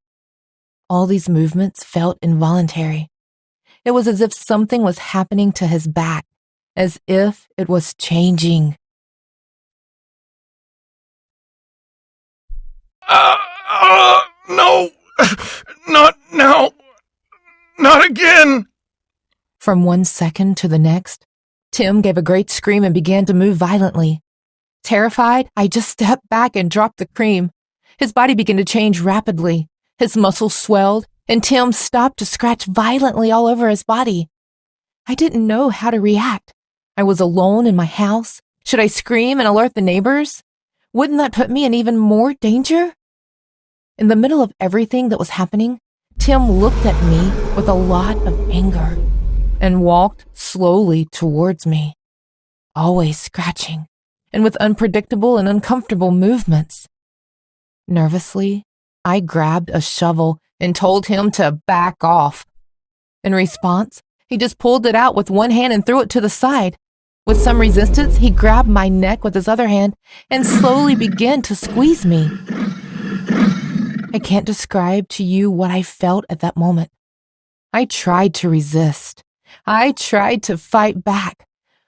All these movements felt involuntary. It was as if something was happening to his back, as if it was changing. No! Not now! Not again! From one second to the next, Tim gave a great scream and began to move violently. Terrified, I just stepped back and dropped the cream. His body began to change rapidly. His muscles swelled, and Tim stopped to scratch violently all over his body. I didn't know how to react. I was alone in my house. Should I scream and alert the neighbors? Wouldn't that put me in even more danger? In the middle of everything that was happening, Tim looked at me with a lot of anger and walked slowly towards me, always scratching and with unpredictable and uncomfortable movements. Nervously, I grabbed a shovel and told him to back off. In response, he just pulled it out with one hand and threw it to the side. With some resistance, he grabbed my neck with his other hand and slowly began to squeeze me. I can't describe to you what I felt at that moment. I tried to resist. I tried to fight back.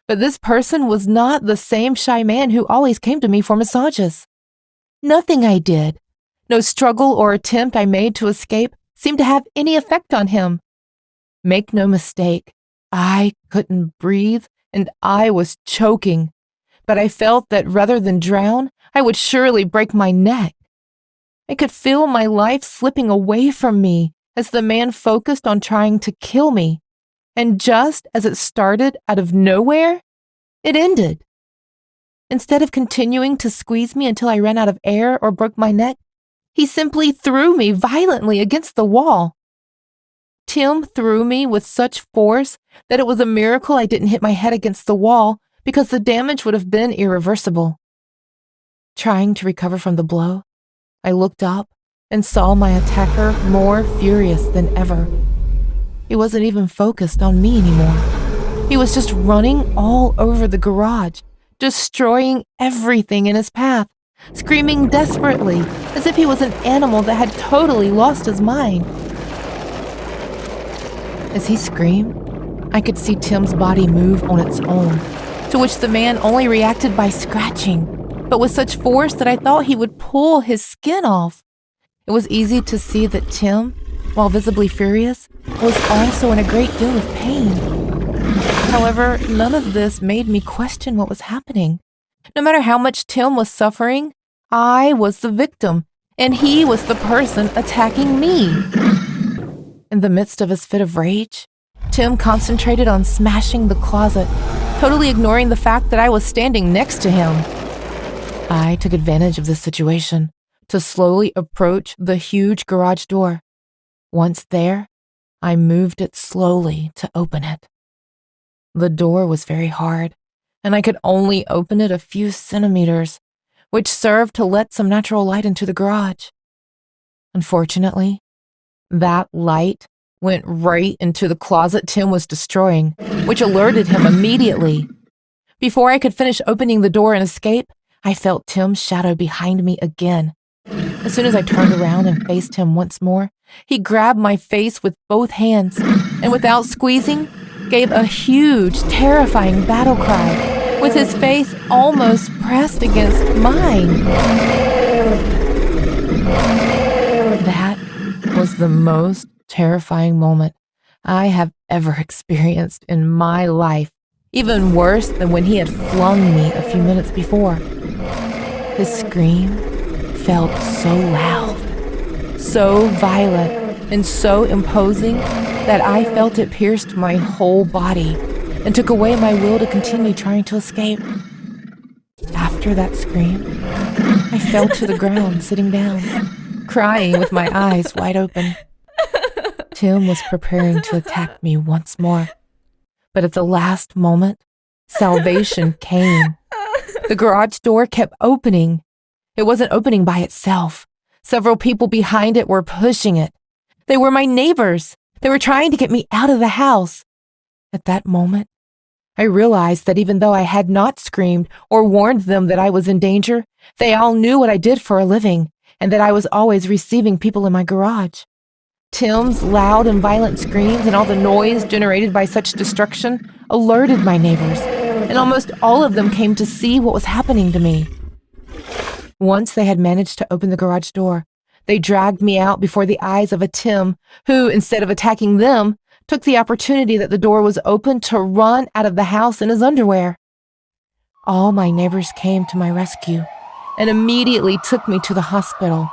But this person was not the same shy man who always came to me for massages. Nothing I did, no struggle or attempt I made to escape seemed to have any effect on him. Make no mistake, I couldn't breathe and I was choking, but I felt that rather than drown, I would surely break my neck. I could feel my life slipping away from me as the man focused on trying to kill me. And just as it started out of nowhere, it ended. Instead of continuing to squeeze me until I ran out of air or broke my neck, he simply threw me violently against the wall. Tim threw me with such force that it was a miracle I didn't hit my head against the wall because the damage would have been irreversible. Trying to recover from the blow, I looked up and saw my attacker more furious than ever. He wasn't even focused on me anymore. He was just running all over the garage, destroying everything in his path, screaming desperately as if he was an animal that had totally lost his mind. As he screamed, I could see Tim's body move on its own, to which the man only reacted by scratching, but with such force that I thought he would pull his skin off. It was easy to see that Tim, while visibly furious, was also in a great deal of pain. However, none of this made me question what was happening. No matter how much Tim was suffering, I was the victim, and he was the person attacking me. In the midst of his fit of rage, Tim concentrated on smashing the closet, totally ignoring the fact that I was standing next to him. I took advantage of this situation to slowly approach the huge garage door. Once there, I moved it slowly to open it. The door was very hard, and I could only open it a few centimeters, which served to let some natural light into the garage. Unfortunately, that light went right into the closet Tim was destroying, which alerted him immediately. Before I could finish opening the door and escape, I felt Tim's shadow behind me again. As soon as I turned around and faced him once more, he grabbed my face with both hands and without squeezing, gave a huge, terrifying battle cry with his face almost pressed against mine. That was the most terrifying moment I have ever experienced in my life, even worse than when he had flung me a few minutes before. His scream felt so loud, so violent, and so imposing that I felt it pierced my whole body and took away my will to continue trying to escape. After that scream, I fell to the ground, sitting down, crying with my eyes wide open. Tim was preparing to attack me once more, but at the last moment, salvation came. The garage door kept opening. It wasn't opening by itself. Several people behind it were pushing it. They were my neighbors. They were trying to get me out of the house. At that moment, I realized that even though I had not screamed or warned them that I was in danger, they all knew what I did for a living and that I was always receiving people in my garage. Tim's loud and violent screams and all the noise generated by such destruction alerted my neighbors, and almost all of them came to see what was happening to me. Once they had managed to open the garage door, they dragged me out before the eyes of a Tim who, instead of attacking them, took the opportunity that the door was open to run out of the house in his underwear. All my neighbors came to my rescue and immediately took me to the hospital.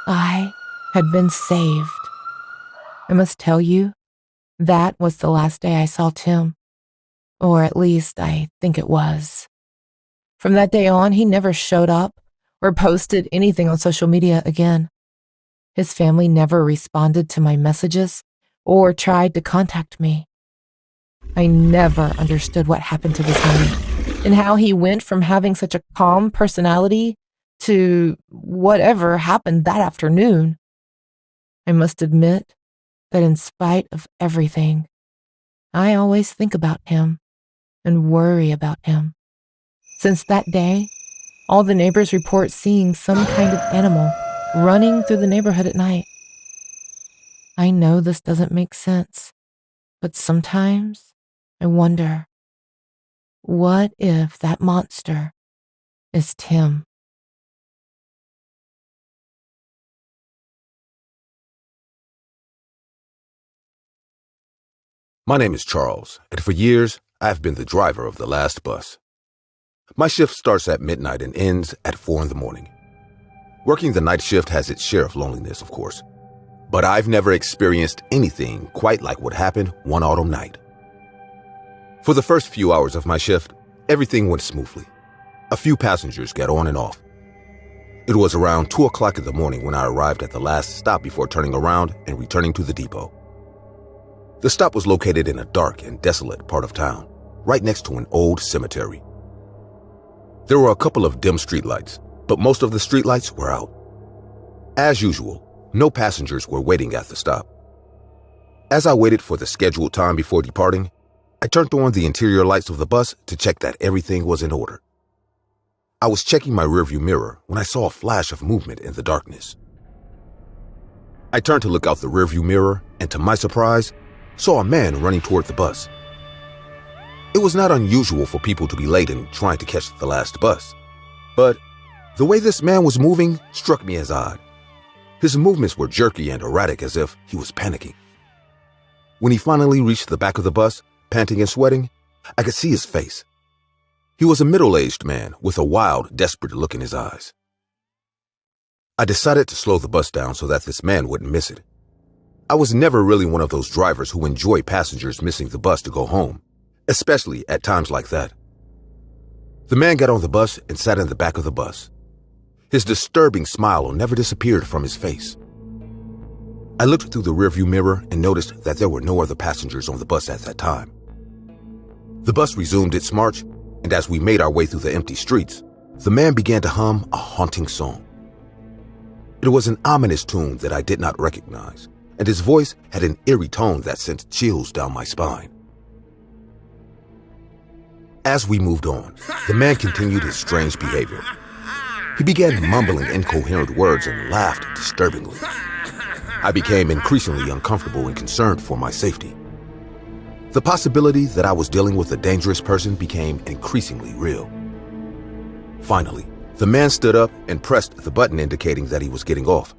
I had been saved. I must tell you, that was the last day I saw Tim. Or at least I think it was. From that day on, he never showed up or posted anything on social media again. His family never responded to my messages or tried to contact me. I never understood what happened to this man and how he went from having such a calm personality to whatever happened that afternoon. I must admit that in spite of everything, I always think about him and worry about him. Since that day, all the neighbors report seeing some kind of animal running through the neighborhood at night. I know this doesn't make sense, but sometimes I wonder, what if that monster is Tim? My name is Charles, and for years, I've been the driver of the last bus. My shift starts at midnight and ends at 4 in the morning. Working the night shift has its share of loneliness, of course, but I've never experienced anything quite like what happened one autumn night. For the first few hours of my shift, everything went smoothly. A few passengers got on and off. It was around 2 o'clock in the morning when I arrived at the last stop before turning around and returning to the depot. The stop was located in a dark and desolate part of town, right next to an old cemetery. There were a couple of dim streetlights, but most of the streetlights were out. As usual, no passengers were waiting at the stop. As I waited for the scheduled time before departing, I turned on the interior lights of the bus to check that everything was in order. I was checking my rearview mirror when I saw a flash of movement in the darkness. I turned to look out the rearview mirror and, to my surprise, saw a man running toward the bus. It was not unusual for people to be late and trying to catch the last bus, but the way this man was moving struck me as odd. His movements were jerky and erratic, as if he was panicking. When he finally reached the back of the bus, panting and sweating, I could see his face. He was a middle-aged man with a wild, desperate look in his eyes. I decided to slow the bus down so that this man wouldn't miss it. I was never really one of those drivers who enjoy passengers missing the bus to go home, especially at times like that. The man got on the bus and sat in the back of the bus. His disturbing smile never disappeared from his face. I looked through the rearview mirror and noticed that there were no other passengers on the bus at that time. The bus resumed its march, and as we made our way through the empty streets, the man began to hum a haunting song. It was an ominous tune that I did not recognize, and his voice had an eerie tone that sent chills down my spine. As we moved on, the man continued his strange behavior. He began mumbling incoherent words and laughed disturbingly. I became increasingly uncomfortable and concerned for my safety. The possibility that I was dealing with a dangerous person became increasingly real. Finally, the man stood up and pressed the button indicating that he was getting off.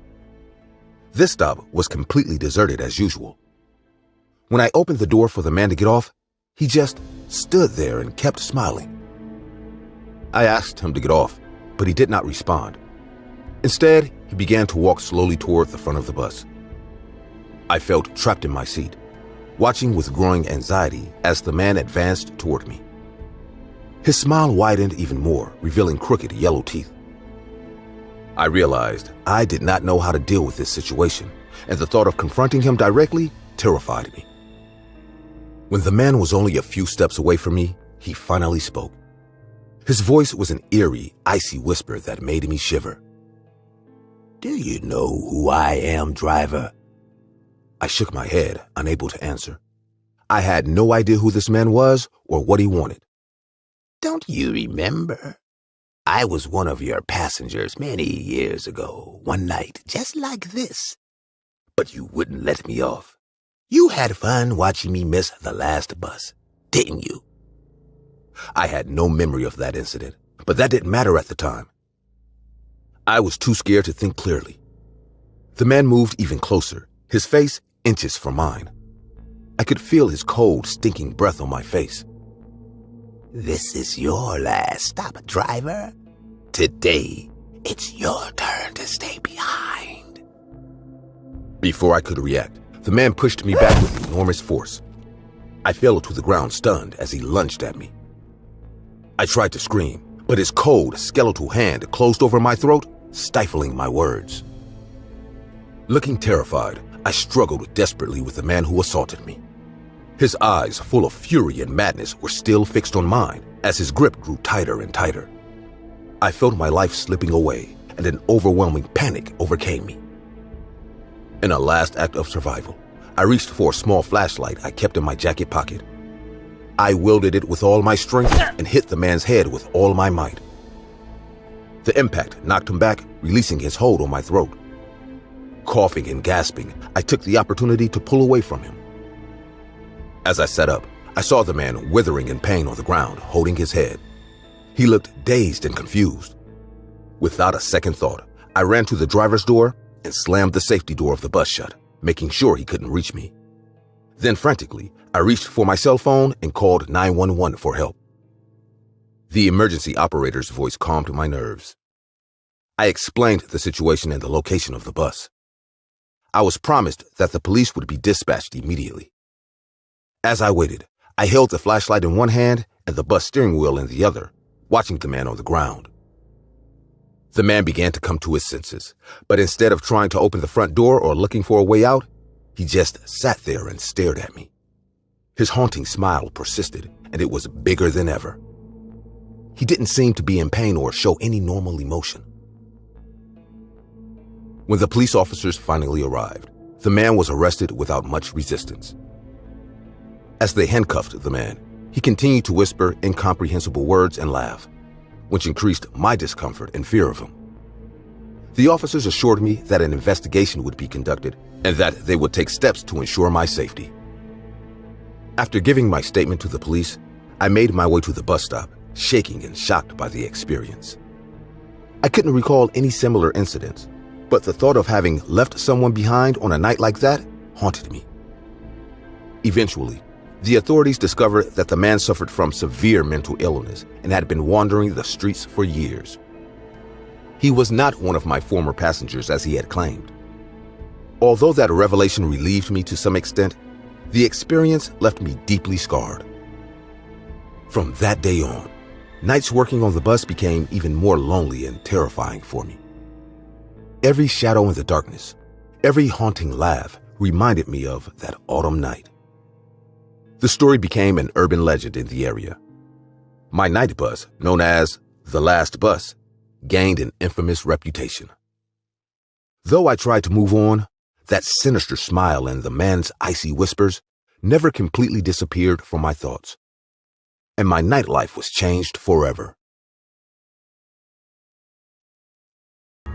This stop was completely deserted as usual. When I opened the door for the man to get off, he just stood there and kept smiling. I asked him to get off, but he did not respond. Instead, he began to walk slowly toward the front of the bus. I felt trapped in my seat, watching with growing anxiety as the man advanced toward me. His smile widened even more, revealing crooked yellow teeth. I realized I did not know how to deal with this situation, and the thought of confronting him directly terrified me. When the man was only a few steps away from me, he finally spoke. His voice was an eerie, icy whisper that made me shiver. "Do you know who I am, driver?" I shook my head, unable to answer. I had no idea who this man was or what he wanted. "Don't you remember? I was one of your passengers many years ago, one night just like this. But you wouldn't let me off. You had fun watching me miss the last bus, didn't you?" I had no memory of that incident, but that didn't matter at the time. I was too scared to think clearly. The man moved even closer, his face inches from mine. I could feel his cold, stinking breath on my face. "This is your last stop, driver. Today, it's your turn to stay behind." Before I could react, the man pushed me back with enormous force. I fell to the ground stunned as he lunged at me. I tried to scream, but his cold, skeletal hand closed over my throat, stifling my words. Looking terrified, I struggled desperately with the man who assaulted me. His eyes, full of fury and madness, were still fixed on mine as his grip grew tighter and tighter. I felt my life slipping away, and an overwhelming panic overcame me. In a last act of survival, I reached for a small flashlight I kept in my jacket pocket. I wielded it with all my strength and hit the man's head with all my might. The impact knocked him back, releasing his hold on my throat. Coughing and gasping, I took the opportunity to pull away from him. As I sat up, I saw the man withering in pain on the ground, holding his head. He looked dazed and confused. Without a second thought, I ran to the driver's door and slammed the safety door of the bus shut, making sure he couldn't reach me. Then frantically, I reached for my cell phone and called 911 for help. The emergency operator's voice calmed my nerves. I explained the situation and the location of the bus. I was promised that the police would be dispatched immediately. As I waited, I held the flashlight in one hand and the bus steering wheel in the other, watching the man on the ground. The man began to come to his senses, but instead of trying to open the front door or looking for a way out, he just sat there and stared at me. His haunting smile persisted, and it was bigger than ever. He didn't seem to be in pain or show any normal emotion. When the police officers finally arrived, the man was arrested without much resistance. As they handcuffed the man, he continued to whisper incomprehensible words and laugh, which increased my discomfort and fear of him. The officers assured me that an investigation would be conducted and that they would take steps to ensure my safety. After giving my statement to the police, I made my way to the bus stop, shaking and shocked by the experience. I couldn't recall any similar incidents, but the thought of having left someone behind on a night like that haunted me. Eventually, the authorities discovered that the man suffered from severe mental illness and had been wandering the streets for years. He was not one of my former passengers as he had claimed. Although that revelation relieved me to some extent, the experience left me deeply scarred. From that day on, nights working on the bus became even more lonely and terrifying for me. Every shadow in the darkness, every haunting laugh reminded me of that autumn night. The story became an urban legend in the area. My night bus, known as the Last Bus, gained an infamous reputation. Though I tried to move on, that sinister smile and the man's icy whispers never completely disappeared from my thoughts. and my nightlife was changed forever.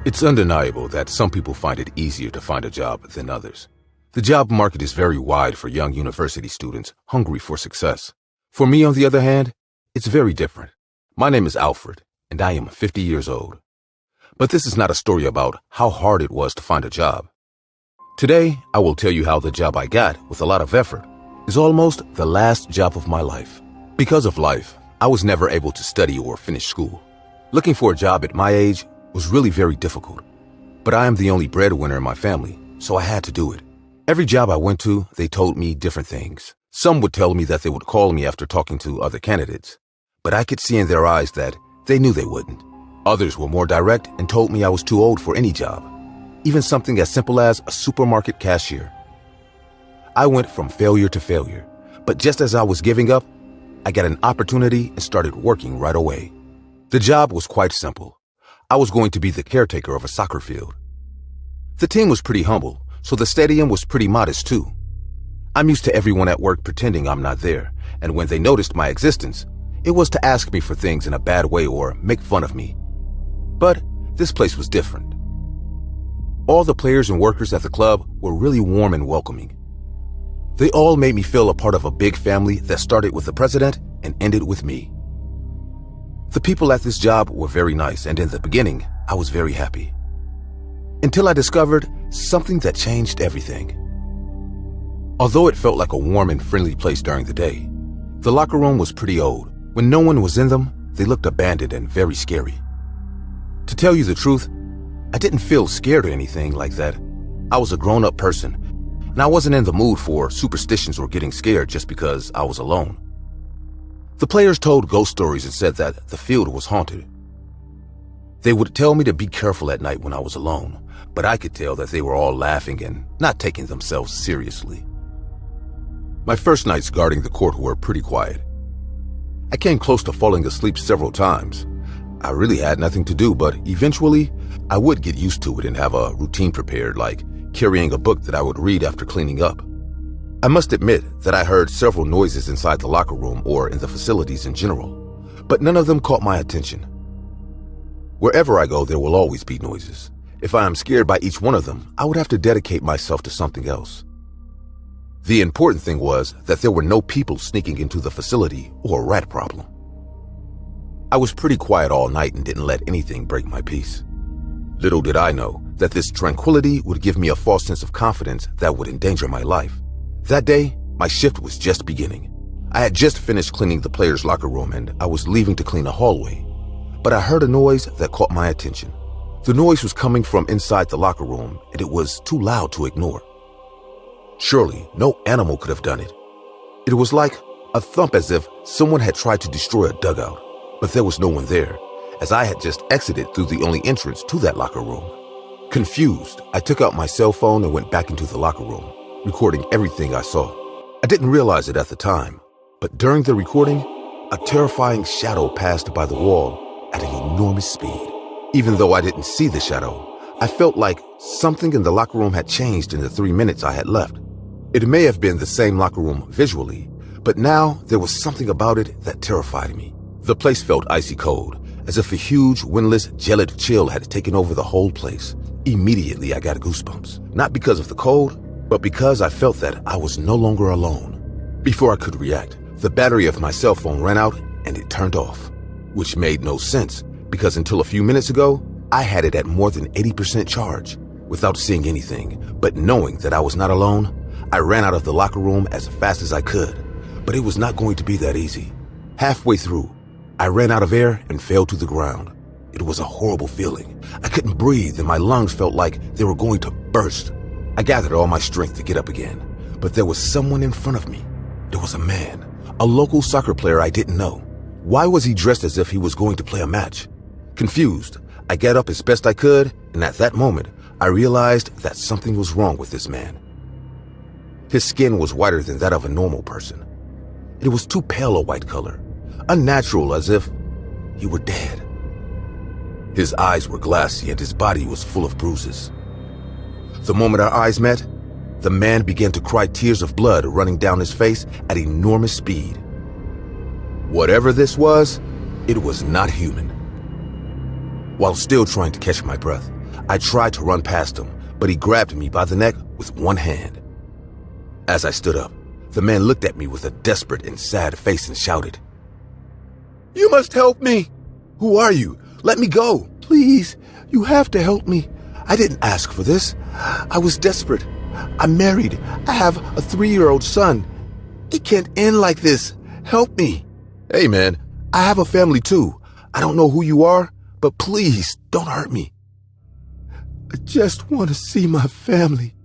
It's undeniable that some people find it easier to find a job than others. The job market is very wide for young university students hungry for success. For me, on the other hand, it's very different. My name is Alfred, and I am 50 years old. But this is not a story about how hard it was to find a job. Today, I will tell you how the job I got, with a lot of effort, is almost the last job of my life. Because of life, I was never able to study or finish school. Looking for a job at my age was really very difficult. But I am the only breadwinner in my family, so I had to do it. Every job I went to, they told me different things. Some would tell me that they would call me after talking to other candidates, but I could see in their eyes that they knew they wouldn't. Others were more direct and told me I was too old for any job, even something as simple as a supermarket cashier. I went from failure to failure, but just as I was giving up, I got an opportunity and started working right away. The job was quite simple. I was going to be the caretaker of a soccer field. The team was pretty humble, so the stadium was pretty modest too. I'm used to everyone at work pretending I'm not there, and when they noticed my existence, it was to ask me for things in a bad way or make fun of me. But this place was different. All the players and workers at the club were really warm and welcoming. They all made me feel a part of a big family that started with the president and ended with me. The people at this job were very nice, and in the beginning, I was very happy. Until I discovered something that changed everything. Although it felt like a warm and friendly place during the day, the locker room was pretty old. When no one was in them, they looked abandoned and very scary. To tell you the truth, I didn't feel scared or anything like that. I was a grown-up person, and I wasn't in the mood for superstitions or getting scared just because I was alone. The players told ghost stories and said that the field was haunted. They would tell me to be careful at night when I was alone, but I could tell that they were all laughing and not taking themselves seriously. My first nights guarding the court were pretty quiet. I came close to falling asleep several times. I really had nothing to do, but eventually I would get used to it and have a routine prepared, like carrying a book that I would read after cleaning up. I must admit that I heard several noises inside the locker room or in the facilities in general, but none of them caught my attention. Wherever I go, there will always be noises. If I am scared by each one of them, I would have to dedicate myself to something else. The important thing was that there were no people sneaking into the facility or a rat problem. I was pretty quiet all night and didn't let anything break my peace. Little did I know that this tranquility would give me a false sense of confidence that would endanger my life. That day, my shift was just beginning. I had just finished cleaning the players' locker room and I was leaving to clean a hallway, but I heard a noise that caught my attention. The noise was coming from inside the locker room and it was too loud to ignore. Surely, no animal could have done it. It was like a thump as if someone had tried to destroy a dugout, but there was no one there, as I had just exited through the only entrance to that locker room. Confused, I took out my cell phone and went back into the locker room, recording everything I saw. I didn't realize it at the time, but during the recording, a terrifying shadow passed by the wall at an enormous speed. Even though I didn't see the shadow, I felt like something in the locker room had changed in the 3 minutes I had left. It may have been the same locker room visually, but now there was something about it that terrified me. The place felt icy cold, as if a huge, windless, gelid chill had taken over the whole place. Immediately, I got goosebumps, not because of the cold, but because I felt that I was no longer alone. Before I could react, the battery of my cell phone ran out and it turned off, which made no sense because until a few minutes ago, I had it at more than 80% charge. Without seeing anything, but knowing that I was not alone, I ran out of the locker room as fast as I could, but it was not going to be that easy. Halfway through, I ran out of air and fell to the ground. It was a horrible feeling. I couldn't breathe and my lungs felt like they were going to burst. I gathered all my strength to get up again, but there was someone in front of me. There was a man, a local soccer player I didn't know. Why was he dressed as if he was going to play a match? Confused, I got up as best I could, and at that moment, I realized that something was wrong with this man. His skin was whiter than that of a normal person. It was too pale a white color, unnatural, as if he were dead. His eyes were glassy and his body was full of bruises. The moment our eyes met, the man began to cry, tears of blood running down his face at enormous speed. Whatever this was, it was not human. While still trying to catch my breath, I tried to run past him, but he grabbed me by the neck with one hand. As I stood up, the man looked at me with a desperate and sad face and shouted, "You must help me! Who are you? Let me go! Please, you have to help me. I didn't ask for this. I was desperate. I'm married. I have a 3-year-old son. It can't end like this. Help me." "Hey man, I have a family too. I don't know who you are, but please don't hurt me." "I just want to see my family.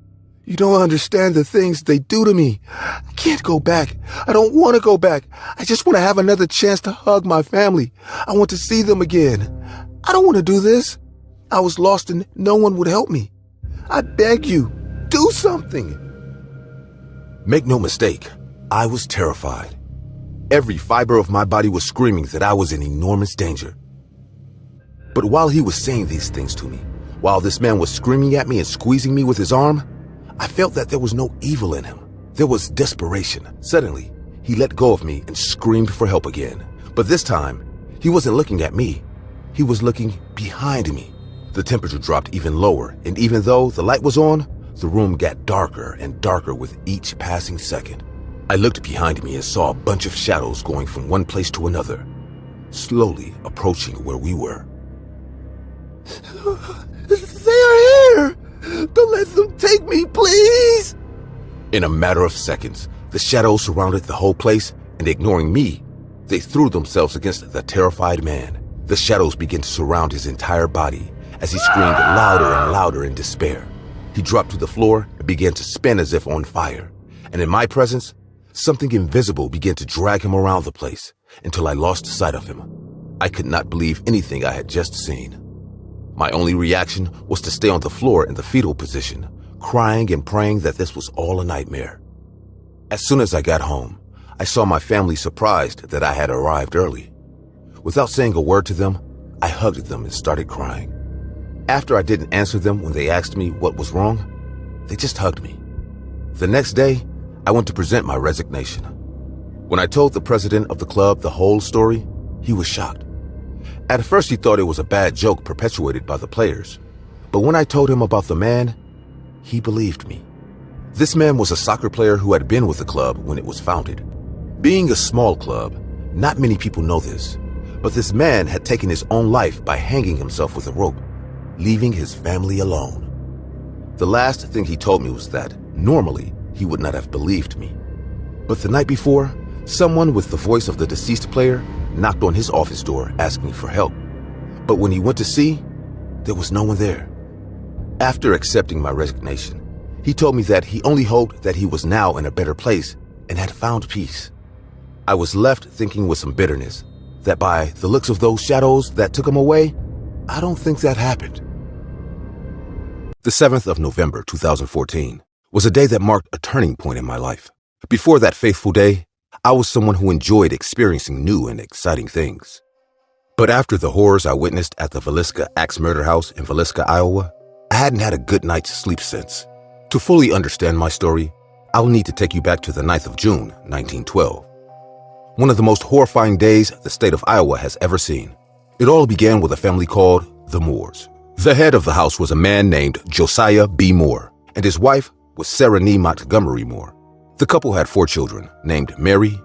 You don't understand the things they do to me. I can't go back. I don't want to go back. I just want to have another chance to hug my family. I want to see them again. I don't want to do this. I was lost and no one would help me. I beg you, do something." Make no mistake, I was terrified. Every fiber of my body was screaming that I was in enormous danger. But while he was saying these things to me, while this man was screaming at me and squeezing me with his arm, I felt that there was no evil in him. There was desperation. Suddenly, he let go of me and screamed for help again. But this time, he wasn't looking at me. He was looking behind me. The temperature dropped even lower, and even though the light was on, the room got darker and darker with each passing second. I looked behind me and saw a bunch of shadows going from one place to another, slowly approaching where we were. "They are here! Don't let them take me, please!" In a matter of seconds, the shadows surrounded the whole place, and ignoring me, they threw themselves against the terrified man. The shadows began to surround his entire body as he screamed louder and louder in despair. He dropped to the floor and began to spin as if on fire, and in my presence, something invisible began to drag him around the place until I lost sight of him. I could not believe anything I had just seen. My only reaction was to stay on the floor in the fetal position, crying and praying that this was all a nightmare. As soon as I got home, I saw my family surprised that I had arrived early. Without saying a word to them, I hugged them and started crying. After I didn't answer them when they asked me what was wrong, they just hugged me. The next day, I went to present my resignation. When I told the president of the club the whole story, he was shocked. At first, he thought it was a bad joke perpetuated by the players. But when I told him about the man, he believed me. This man was a soccer player who had been with the club when it was founded. Being a small club, not many people know this, but this man had taken his own life by hanging himself with a rope, leaving his family alone. The last thing he told me was that, normally, he would not have believed me. But the night before, someone with the voice of the deceased player knocked on his office door asking for help. But when he went to see, there was no one there. After accepting my resignation, he told me that he only hoped that he was now in a better place and had found peace. I was left thinking with some bitterness that by the looks of those shadows that took him away, I don't think that happened. The 7th of November, 2014, was a day that marked a turning point in my life. Before that faithful day, I was someone who enjoyed experiencing new and exciting things. But after the horrors I witnessed at the Villisca axe murder house in Villisca, Iowa, I hadn't had a good night's sleep since. To fully understand my story, I'll need to take you back to the 9th of June, 1912. One of the most horrifying days the state of Iowa has ever seen. It all began with a family called the Moores. The head of the house was a man named Josiah B. Moore, and his wife was Sarah Nee Montgomery Moore. The couple had 4 children named Mary,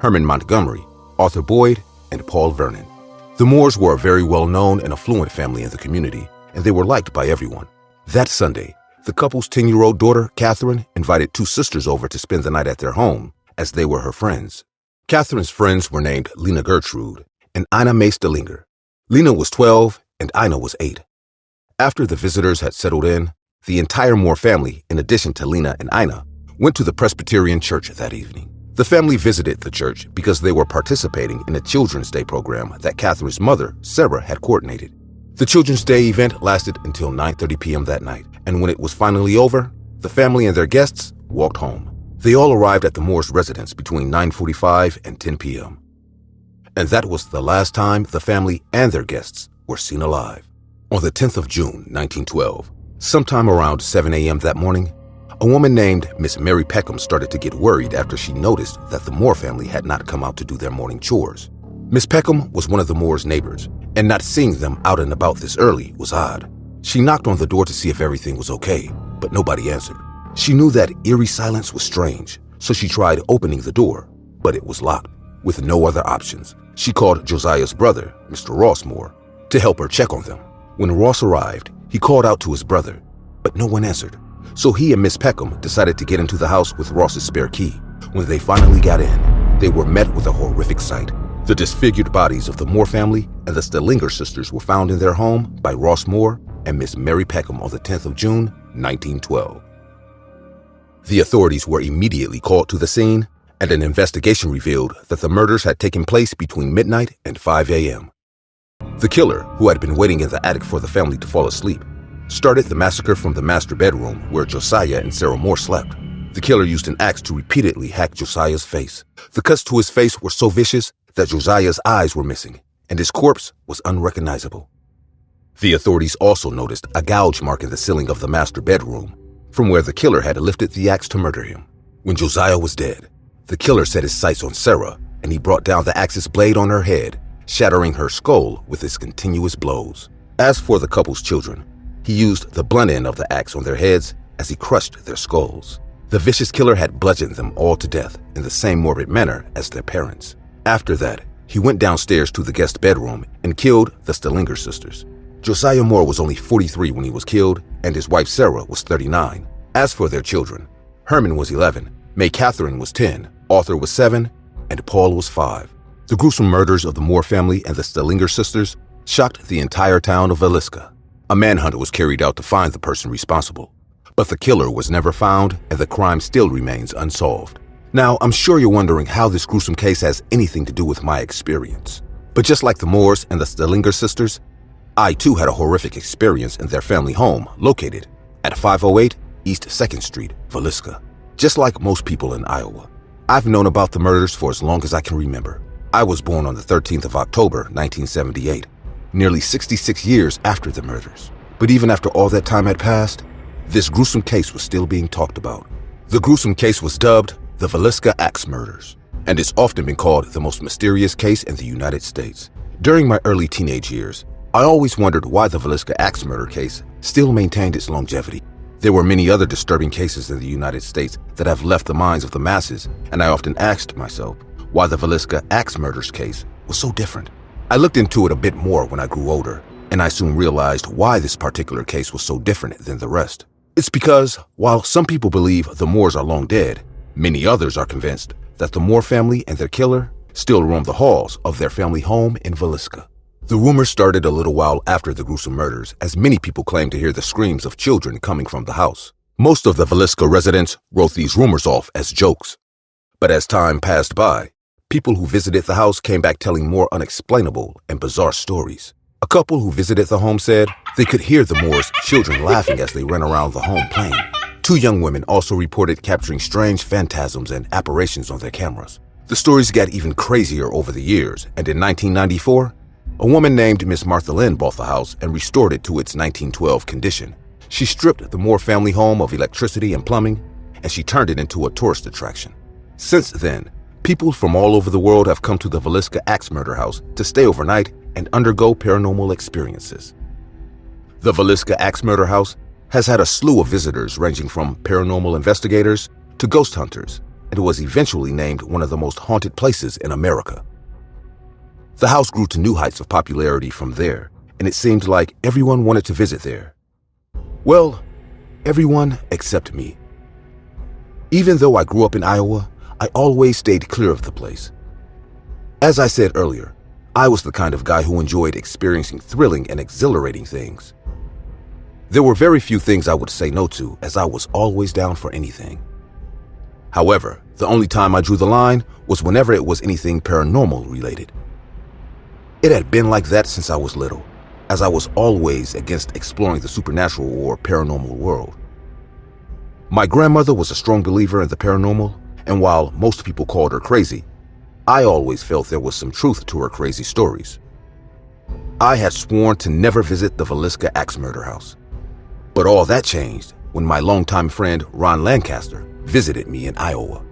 Herman Montgomery, Arthur Boyd, and Paul Vernon. The Moores were a very well-known and affluent family in the community, and they were liked by everyone. That Sunday, the couple's 10-year-old daughter, Catherine, invited 2 sisters over to spend the night at their home, as they were her friends. Catherine's friends were named Lena Gertrude and Ina May Stillinger. Lena was 12 and Ina was 8. After the visitors had settled in, the entire Moore family, in addition to Lena and Ina, went to the Presbyterian church that evening. The family visited the church because they were participating in a Children's Day program that Catherine's mother, Sarah, had coordinated. The Children's Day event lasted until 9:30 p.m. that night, and when it was finally over, the family and their guests walked home. They all arrived at the Moore's residence between 9:45 and 10 p.m. And that was the last time the family and their guests were seen alive. On the 10th of June, 1912, sometime around 7 a.m. that morning, A woman named Miss Mary Peckham started to get worried after she noticed that the Moore family had not come out to do their morning chores. Miss Peckham was one of the Moore's neighbors, and not seeing them out and about this early was odd. She knocked on the door to see if everything was okay, but nobody answered. She knew that eerie silence was strange, so she tried opening the door, but it was locked. With no other options, she called Josiah's brother, Mr. Ross Moore, to help her check on them. When Ross arrived, he called out to his brother, but no one answered. So he and Miss Peckham decided to get into the house with Ross's spare key. When they finally got in, they were met with a horrific sight. The disfigured bodies of the Moore family and the Stalking sisters were found in their home by Ross Moore and Miss Mary Peckham on the 10th of June, 1912. The authorities were immediately called to the scene, and an investigation revealed that the murders had taken place between midnight and 5 a.m. The killer, who had been waiting in the attic for the family to fall asleep, started the massacre from the master bedroom where Josiah and Sarah Moore slept. The killer used an axe to repeatedly hack Josiah's face. The cuts to his face were so vicious that Josiah's eyes were missing, and his corpse was unrecognizable. The authorities also noticed a gouge mark in the ceiling of the master bedroom, from where the killer had lifted the axe to murder him. When Josiah was dead, the killer set his sights on Sarah, and he brought down the axe's blade on her head, shattering her skull with his continuous blows. As for the couple's children, he used the blunt end of the axe on their heads as he crushed their skulls. The vicious killer had bludgeoned them all to death in the same morbid manner as their parents. After that, he went downstairs to the guest bedroom and killed the Stalking sisters. Josiah Moore was only 43 when he was killed, and his wife Sarah was 39. As for their children, Herman was 11, May Catherine was 10, Arthur was 7, and Paul was 5. The gruesome murders of the Moore family and the Stalking sisters shocked the entire town of Villisca. A manhunt was carried out to find the person responsible, but the killer was never found, and the crime still remains unsolved. Now, I'm sure you're wondering how this gruesome case has anything to do with my experience. But just like the Moores and the Stalking sisters, I too had a horrific experience in their family home located at 508 East 2nd Street, Villisca. Just like most people in Iowa, I've known about the murders for as long as I can remember. I was born on the 13th of October, 1978, nearly 66 years after the murders. But even after all that time had passed, this gruesome case was still being talked about. The gruesome case was dubbed the Villisca Axe Murders, and it's often been called the most mysterious case in the United States. During my early teenage years, I always wondered why the Villisca Axe Murder case still maintained its longevity. There were many other disturbing cases in the United States that have left the minds of the masses, and I often asked myself why the Villisca Axe Murders case was so different. I looked into it a bit more when I grew older, and I soon realized why this particular case was so different than the rest. It's because, while some people believe the Moores are long dead, many others are convinced that the Moore family and their killer still roam the halls of their family home in Villisca. The rumors started a little while after the gruesome murders, as many people claimed to hear the screams of children coming from the house. Most of the Villisca residents wrote these rumors off as jokes. But as time passed by, people who visited the house came back telling more unexplainable and bizarre stories. A couple who visited the home said they could hear the Moores' children laughing as they ran around the home playing. 2 young women also reported capturing strange phantasms and apparitions on their cameras. The stories got even crazier over the years, and in 1994, a woman named Miss Martha Lynn bought the house and restored it to its 1912 condition. She stripped the Moore family home of electricity and plumbing, and she turned it into a tourist attraction. Since then, people from all over the world have come to the Villisca Axe Murder House to stay overnight and undergo paranormal experiences. The Villisca Axe Murder House has had a slew of visitors ranging from paranormal investigators to ghost hunters, and was eventually named one of the most haunted places in America. The house grew to new heights of popularity from there, and it seemed like everyone wanted to visit there. Well, everyone except me. Even though I grew up in Iowa, I always stayed clear of the place. As I said earlier, I was the kind of guy who enjoyed experiencing thrilling and exhilarating things. There were very few things I would say no to, as I was always down for anything. However, the only time I drew the line was whenever it was anything paranormal related. It had been like that since I was little, as I was always against exploring the supernatural or paranormal world. My grandmother was a strong believer in the paranormal, and while most people called her crazy, I always felt there was some truth to her crazy stories. I had sworn to never visit the Villisca Axe Murder House. But all that changed when my longtime friend Ron Lancaster visited me in Iowa.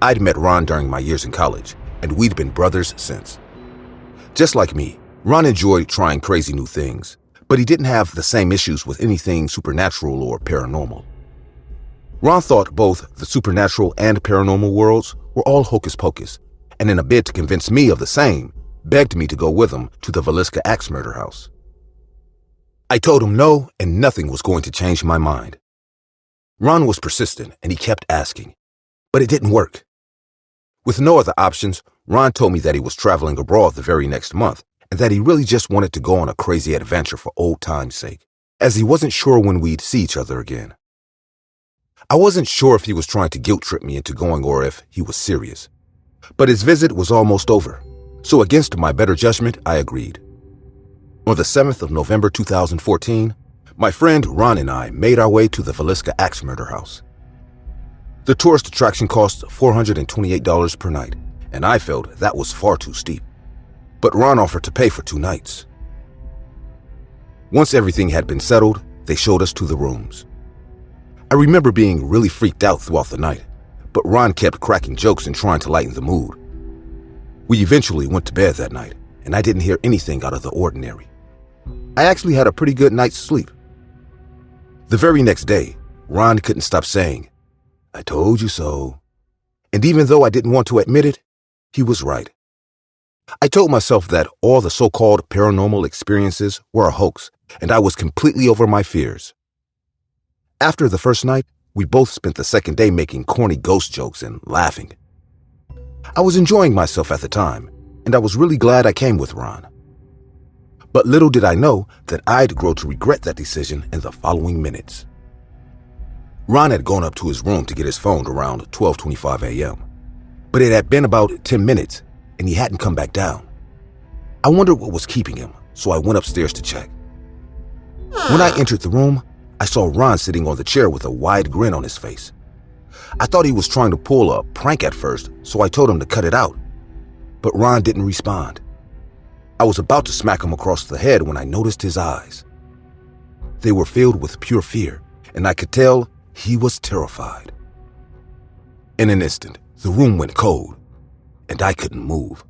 I'd met Ron during my years in college, and we'd been brothers since. Just like me, Ron enjoyed trying crazy new things, but he didn't have the same issues with anything supernatural or paranormal. Ron thought both the supernatural and paranormal worlds were all hocus pocus, and in a bid to convince me of the same, begged me to go with him to the Villisca axe murder house. I told him no, and nothing was going to change my mind. Ron was persistent, and he kept asking, but it didn't work. With no other options, Ron told me that he was traveling abroad the very next month, and that he really just wanted to go on a crazy adventure for old time's sake, as he wasn't sure when we'd see each other again. I wasn't sure if he was trying to guilt-trip me into going or if he was serious. But his visit was almost over, so against my better judgment, I agreed. On the 7th of November 2014, my friend Ron and I made our way to the Villisca axe murder house. The tourist attraction cost $428 per night, and I felt that was far too steep. But Ron offered to pay for 2 nights. Once everything had been settled, they showed us to the rooms. I remember being really freaked out throughout the night, but Ron kept cracking jokes and trying to lighten the mood. We eventually went to bed that night, and I didn't hear anything out of the ordinary. I actually had a pretty good night's sleep. The very next day, Ron couldn't stop saying, "I told you so." And even though I didn't want to admit it, he was right. I told myself that all the so-called paranormal experiences were a hoax, and I was completely over my fears. After the first night, we both spent the second day making corny ghost jokes and laughing. I was enjoying myself at the time, and I was really glad I came with Ron. But little did I know that I'd grow to regret that decision in the following minutes. Ron had gone up to his room to get his phone around 12:25 a.m., but it had been about 10 minutes, and he hadn't come back down. I wondered what was keeping him, so I went upstairs to check. When I entered the room, I saw Ron sitting on the chair with a wide grin on his face. I thought he was trying to pull a prank at first, so I told him to cut it out. But Ron didn't respond. I was about to smack him across the head when I noticed his eyes. They were filled with pure fear, and I could tell he was terrified. In an instant, the room went cold, and I couldn't move.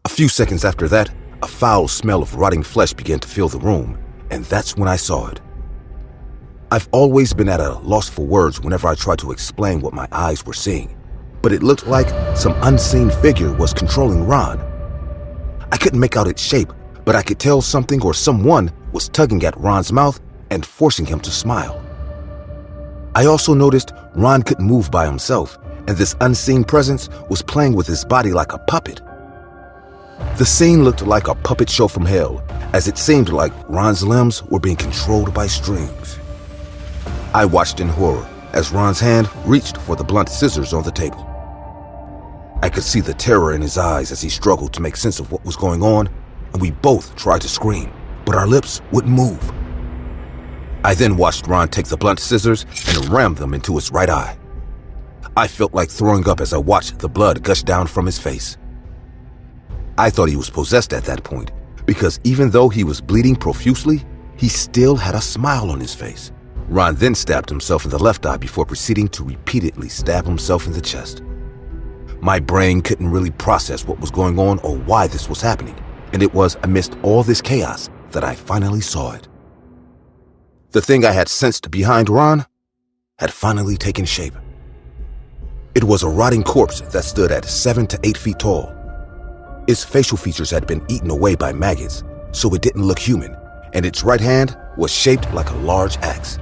A few seconds after that, a foul smell of rotting flesh began to fill the room, and that's when I saw it. I've always been at a loss for words whenever I tried to explain what my eyes were seeing, but it looked like some unseen figure was controlling Ron. I couldn't make out its shape, but I could tell something or someone was tugging at Ron's mouth and forcing him to smile. I also noticed Ron couldn't move by himself, and this unseen presence was playing with his body like a puppet. The scene looked like a puppet show from hell, as it seemed like Ron's limbs were being controlled by strings. I watched in horror as Ron's hand reached for the blunt scissors on the table. I could see the terror in his eyes as he struggled to make sense of what was going on, and we both tried to scream, but our lips wouldn't move. I then watched Ron take the blunt scissors and ram them into his right eye. I felt like throwing up as I watched the blood gush down from his face. I thought he was possessed at that point, because even though he was bleeding profusely, he still had a smile on his face. Ron then stabbed himself in the left eye before proceeding to repeatedly stab himself in the chest. My brain couldn't really process what was going on or why this was happening, and it was amidst all this chaos that I finally saw it. The thing I had sensed behind Ron had finally taken shape. It was a rotting corpse that stood at 7 to 8 feet tall. Its facial features had been eaten away by maggots, so it didn't look human, and its right hand was shaped like a large axe.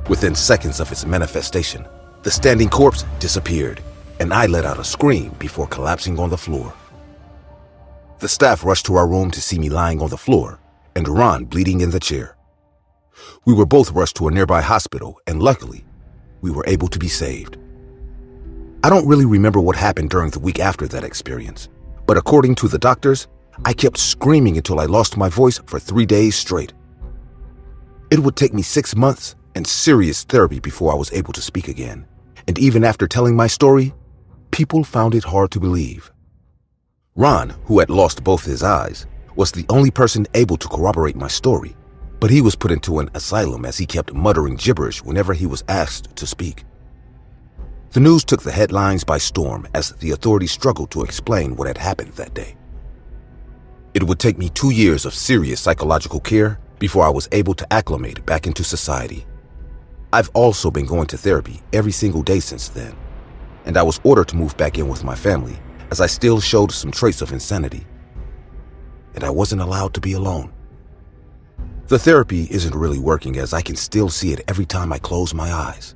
Within seconds of its manifestation, the standing corpse disappeared, and I let out a scream before collapsing on the floor. The staff rushed to our room to see me lying on the floor and Ron bleeding in the chair. We were both rushed to a nearby hospital, and luckily, we were able to be saved. I don't really remember what happened during the week after that experience, but according to the doctors, I kept screaming until I lost my voice for 3 days straight. It would take me 6 months and serious therapy before I was able to speak again, and even after telling my story, people found it hard to believe. Ron, who had lost both his eyes, was the only person able to corroborate my story, but he was put into an asylum as he kept muttering gibberish whenever he was asked to speak. The news took the headlines by storm as the authorities struggled to explain what had happened that day. It would take me 2 years of serious psychological care before I was able to acclimate back into society. I've also been going to therapy every single day since then, and I was ordered to move back in with my family as I still showed some trace of insanity. And I wasn't allowed to be alone. The therapy isn't really working as I can still see it every time I close my eyes.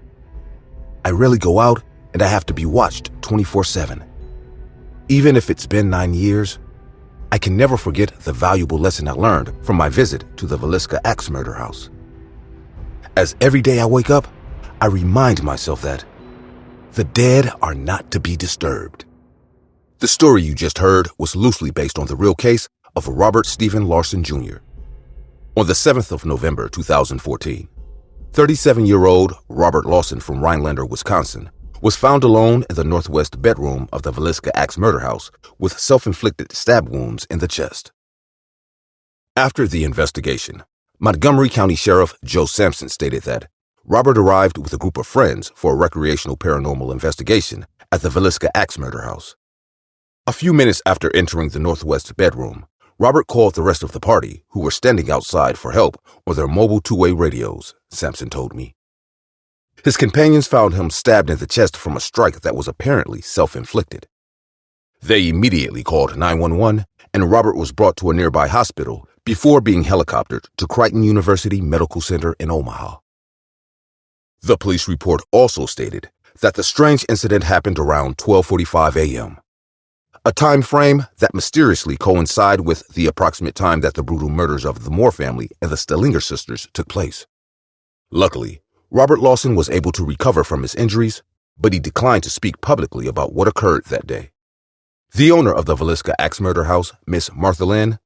I rarely go out and I have to be watched 24/7. Even if it's been 9 years, I can never forget the valuable lesson I learned from my visit to the Villisca axe murder house. As every day I wake up, I remind myself that the dead are not to be disturbed. The story you just heard was loosely based on the real case of Robert Stephen Larson Jr. On the 7th of November 2014, 37-year-old Robert Lawson from Rhinelander, Wisconsin, was found alone in the northwest bedroom of the Villisca axe murder house with self-inflicted stab wounds in the chest. After the investigation, Montgomery County Sheriff Joe Sampson stated that Robert arrived with a group of friends for a recreational paranormal investigation at the Villisca axe murder house. A few minutes after entering the northwest bedroom, Robert called the rest of the party, who were standing outside, for help on their mobile two-way radios, Sampson told me. His companions found him stabbed in the chest from a strike that was apparently self-inflicted. They immediately called 911, and Robert was brought to a nearby hospital before being helicoptered to Creighton University Medical Center in Omaha. The police report also stated that the strange incident happened around 12:45 a.m., a time frame that mysteriously coincided with the approximate time that the brutal murders of the Moore family and the Stallinger sisters took place. Luckily, Robert Lawson was able to recover from his injuries, but he declined to speak publicly about what occurred that day. The owner of the Villisca axe murder house, Miss Martha Lynn,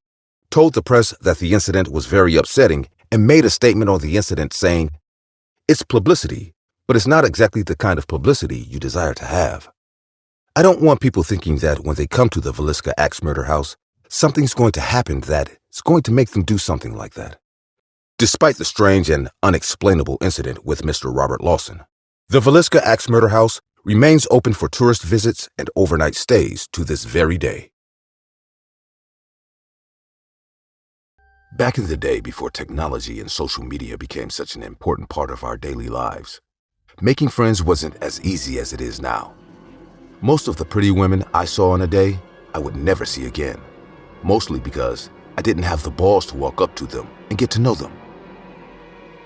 told the press that the incident was very upsetting and made a statement on the incident saying, "It's publicity, but it's not exactly the kind of publicity you desire to have. I don't want people thinking that when they come to the Villisca axe murder house, something's going to happen that's going to make them do something like that." Despite the strange and unexplainable incident with Mr. Robert Lawson, the Villisca axe murder house remains open for tourist visits and overnight stays to this very day. Back in the day before technology and social media became such an important part of our daily lives, making friends wasn't as easy as it is now. Most of the pretty women I saw in a day, I would never see again, mostly because I didn't have the balls to walk up to them and get to know them.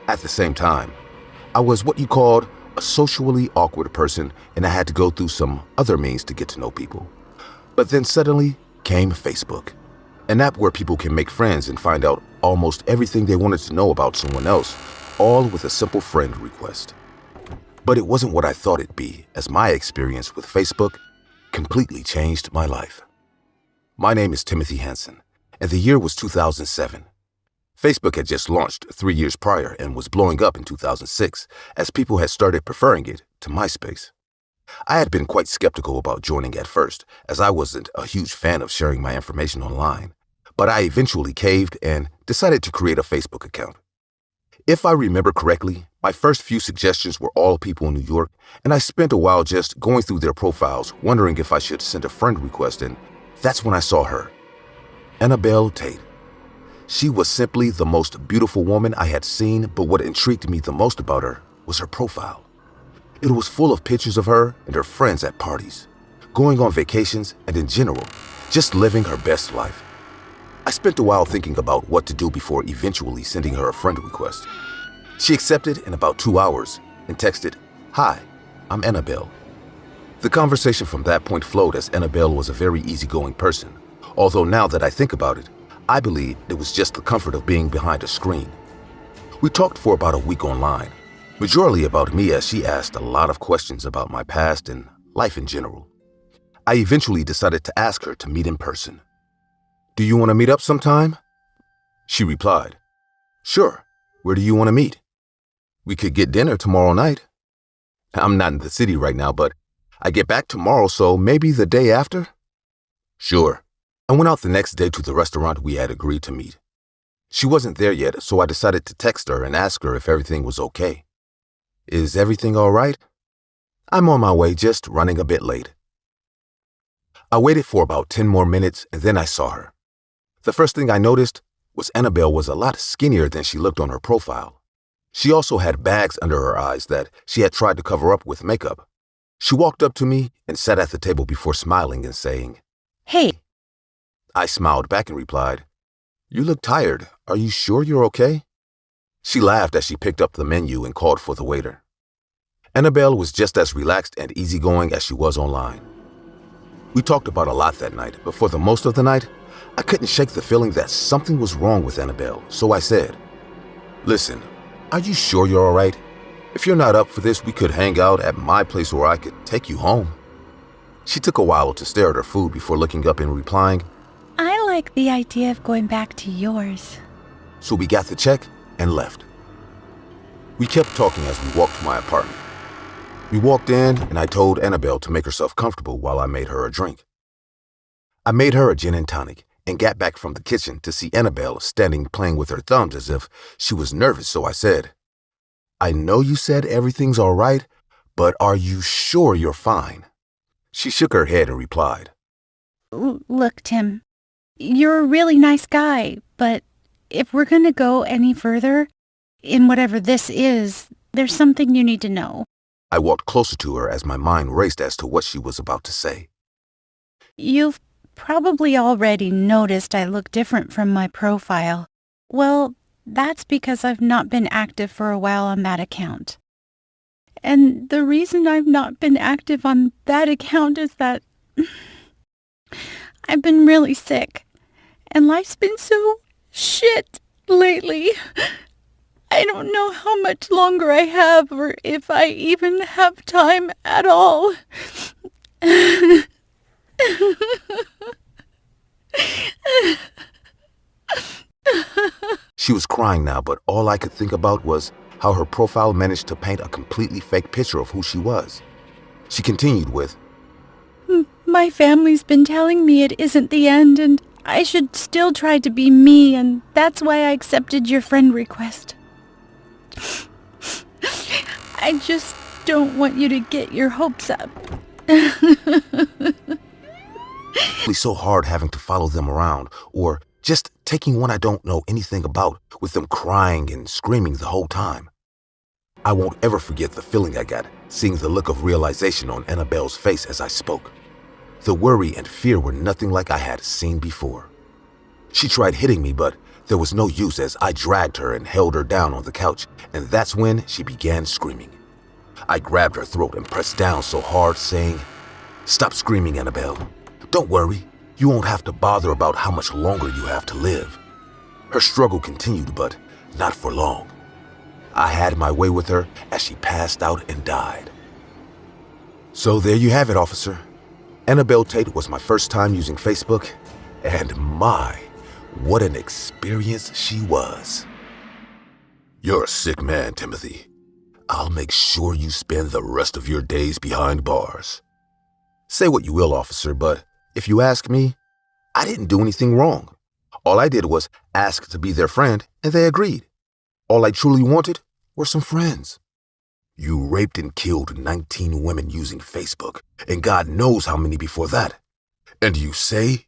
At the same time, I was what you called a socially awkward person, and I had to go through some other means to get to know people. But then suddenly came Facebook, an app where people can make friends and find out almost everything they wanted to know about someone else, all with a simple friend request. But it wasn't what I thought it'd be, as my experience with Facebook completely changed my life. My name is Timothy Hansen, and the year was 2007. Facebook had just launched 3 years prior and was blowing up in 2006 as people had started preferring it to MySpace. I had been quite skeptical about joining at first, as I wasn't a huge fan of sharing my information online, but I eventually caved and decided to create a Facebook account. If I remember correctly, my first few suggestions were all people in New York, and I spent a while just going through their profiles, wondering if I should send a friend request, and that's when I saw her, Annabelle Tate. She was simply the most beautiful woman I had seen, but what intrigued me the most about her was her profile. It was full of pictures of her and her friends at parties, going on vacations, and in general, just living her best life. I spent a while thinking about what to do before eventually sending her a friend request. She accepted in about 2 hours and texted, "Hi, I'm Annabelle." The conversation from that point flowed as Annabelle was a very easygoing person, although now that I think about it, I believe it was just the comfort of being behind a screen. We talked for about a week online, majorly about me as she asked a lot of questions about my past and life in general. I eventually decided to ask her to meet in person. "Do you want to meet up sometime?" She replied, "Sure, where do you want to meet?" "We could get dinner tomorrow night." "I'm not in the city right now, but I get back tomorrow, so maybe the day after?" "Sure." I went out the next day to the restaurant we had agreed to meet. She wasn't there yet, so I decided to text her and ask her if everything was okay. Is everything all right? I'm on my way, just running a bit late. I waited for about 10 more minutes and then I saw her. The first thing I noticed was Annabelle was a lot skinnier than she looked on her profile. She also had bags under her eyes that she had tried to cover up with makeup. She walked up to me and sat at the table before smiling and saying, "Hey." I smiled back and replied, "You look tired. Are you sure you're okay?" She laughed as she picked up the menu and called for the waiter. Annabelle was just as relaxed and easygoing as she was online. We talked about a lot that night, but for the most of the night, I couldn't shake the feeling that something was wrong with Annabelle, so I said, "Listen, are you sure you're all right? If you're not up for this, we could hang out at my place where I could take you home." She took a while to stare at her food before looking up and replying, "I like the idea of going back to yours." So we got the check and left. We kept talking as we walked to my apartment. We walked in and I told Annabelle to make herself comfortable while I made her a drink. I made her a gin and tonic and got back from the kitchen to see Annabelle standing playing with her thumbs as if she was nervous, so I said, "I know you said everything's all right, but are you sure you're fine?" She shook her head and replied, Look, Tim, you're a really nice guy, but if we're going to go any further in whatever this is, there's something you need to know. I walked closer to her as my mind raced as to what she was about to say. You've probably already noticed I look different from my profile. Well, that's because I've not been active for a while on that account. And the reason I've not been active on that account is that I've been really sick, and life's been so shit lately. I don't know how much longer I have or if I even have time at all. She was crying now, but all I could think about was how her profile managed to paint a completely fake picture of who she was. She continued with, My family's been telling me it isn't the end and I should still try to be me, and that's why I accepted your friend request. I just don't want you to get your hopes up. It's so hard having to follow them around, or just taking one I don't know anything about with them crying and screaming the whole time. I won't ever forget the feeling I got seeing the look of realization on Annabelle's face as I spoke. The worry and fear were nothing like I had seen before. She tried hitting me, but there was no use as I dragged her and held her down on the couch, and that's when she began screaming. I grabbed her throat and pressed down so hard, saying, "Stop screaming, Annabelle. Don't worry, you won't have to bother about how much longer you have to live." Her struggle continued, but not for long. I had my way with her as she passed out and died. So there you have it, officer. Annabelle Tate was my first time using Facebook, and my, what an experience she was. You're a sick man, Timothy. I'll make sure you spend the rest of your days behind bars. Say what you will, officer, but if you ask me, I didn't do anything wrong. All I did was ask to be their friend, and they agreed. All I truly wanted were some friends. You raped and killed 19 women using Facebook, and God knows how many before that. And you say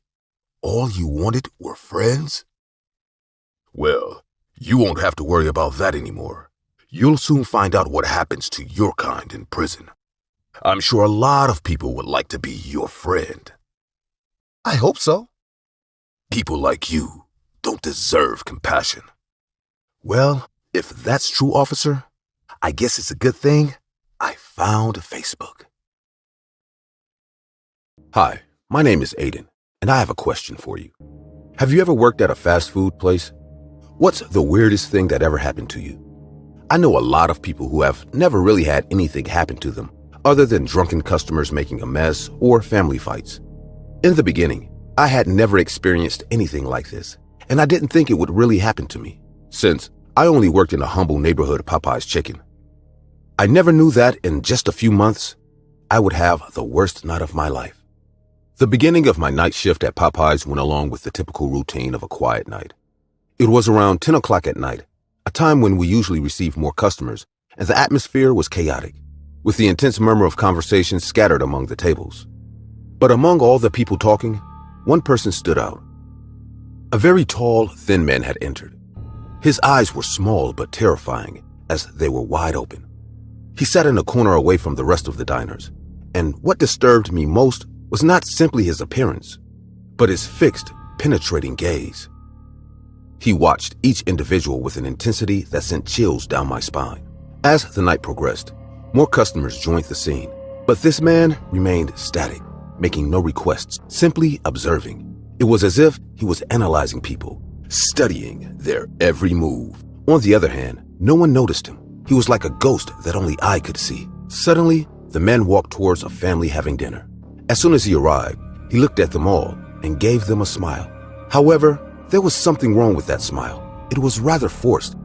all you wanted were friends? Well, you won't have to worry about that anymore. You'll soon find out what happens to your kind in prison. I'm sure a lot of people would like to be your friend. I hope so. People like you don't deserve compassion. Well, if that's true, officer, I guess it's a good thing I found Facebook. Hi, my name is Aiden, and I have a question for you. Have you ever worked at a fast food place? What's the weirdest thing that ever happened to you? I know a lot of people who have never really had anything happen to them other than drunken customers making a mess or family fights. In the beginning, I had never experienced anything like this, and I didn't think it would really happen to me, since I only worked in a humble neighborhood Popeyes chicken. I never knew that in just a few months, I would have the worst night of my life. The beginning of my night shift at Popeyes went along with the typical routine of a quiet night. It was around 10 o'clock at night, a time when we usually receive more customers, and the atmosphere was chaotic, with the intense murmur of conversation scattered among the tables. But among all the people talking, one person stood out. A very tall, thin man had entered. His eyes were small but terrifying, as they were wide open. He sat in a corner away from the rest of the diners, and what disturbed me most was not simply his appearance, but his fixed, penetrating gaze. He watched each individual with an intensity that sent chills down my spine. As the night progressed, more customers joined the scene, but this man remained static, making no requests, simply observing. It was as if he was analyzing people, studying their every move. On the other hand, no one noticed him. He was like a ghost that only I could see. Suddenly, the man walked towards a family having dinner. As soon as he arrived, he looked at them all and gave them a smile. However, there was something wrong with that smile. It was rather forced,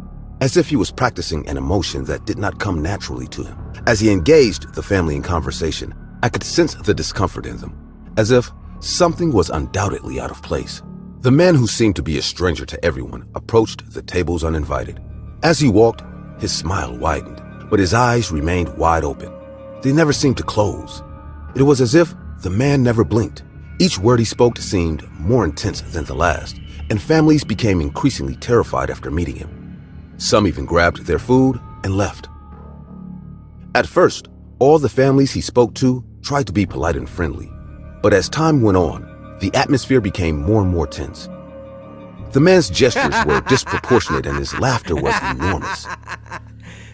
as if he was practicing an emotion that did not come naturally to him. As he engaged the family in conversation, I could sense the discomfort in them, as if something was undoubtedly out of place. The man, who seemed to be a stranger to everyone, approached the tables uninvited. As he walked, his smile widened, but his eyes remained wide open. They never seemed to close. It was as if the man never blinked. Each word he spoke seemed more intense than the last, and families became increasingly terrified after meeting him. Some even grabbed their food and left. At first, all the families he spoke to tried to be polite and friendly, but as time went on, the atmosphere became more and more tense. The man's gestures were disproportionate and his laughter was enormous.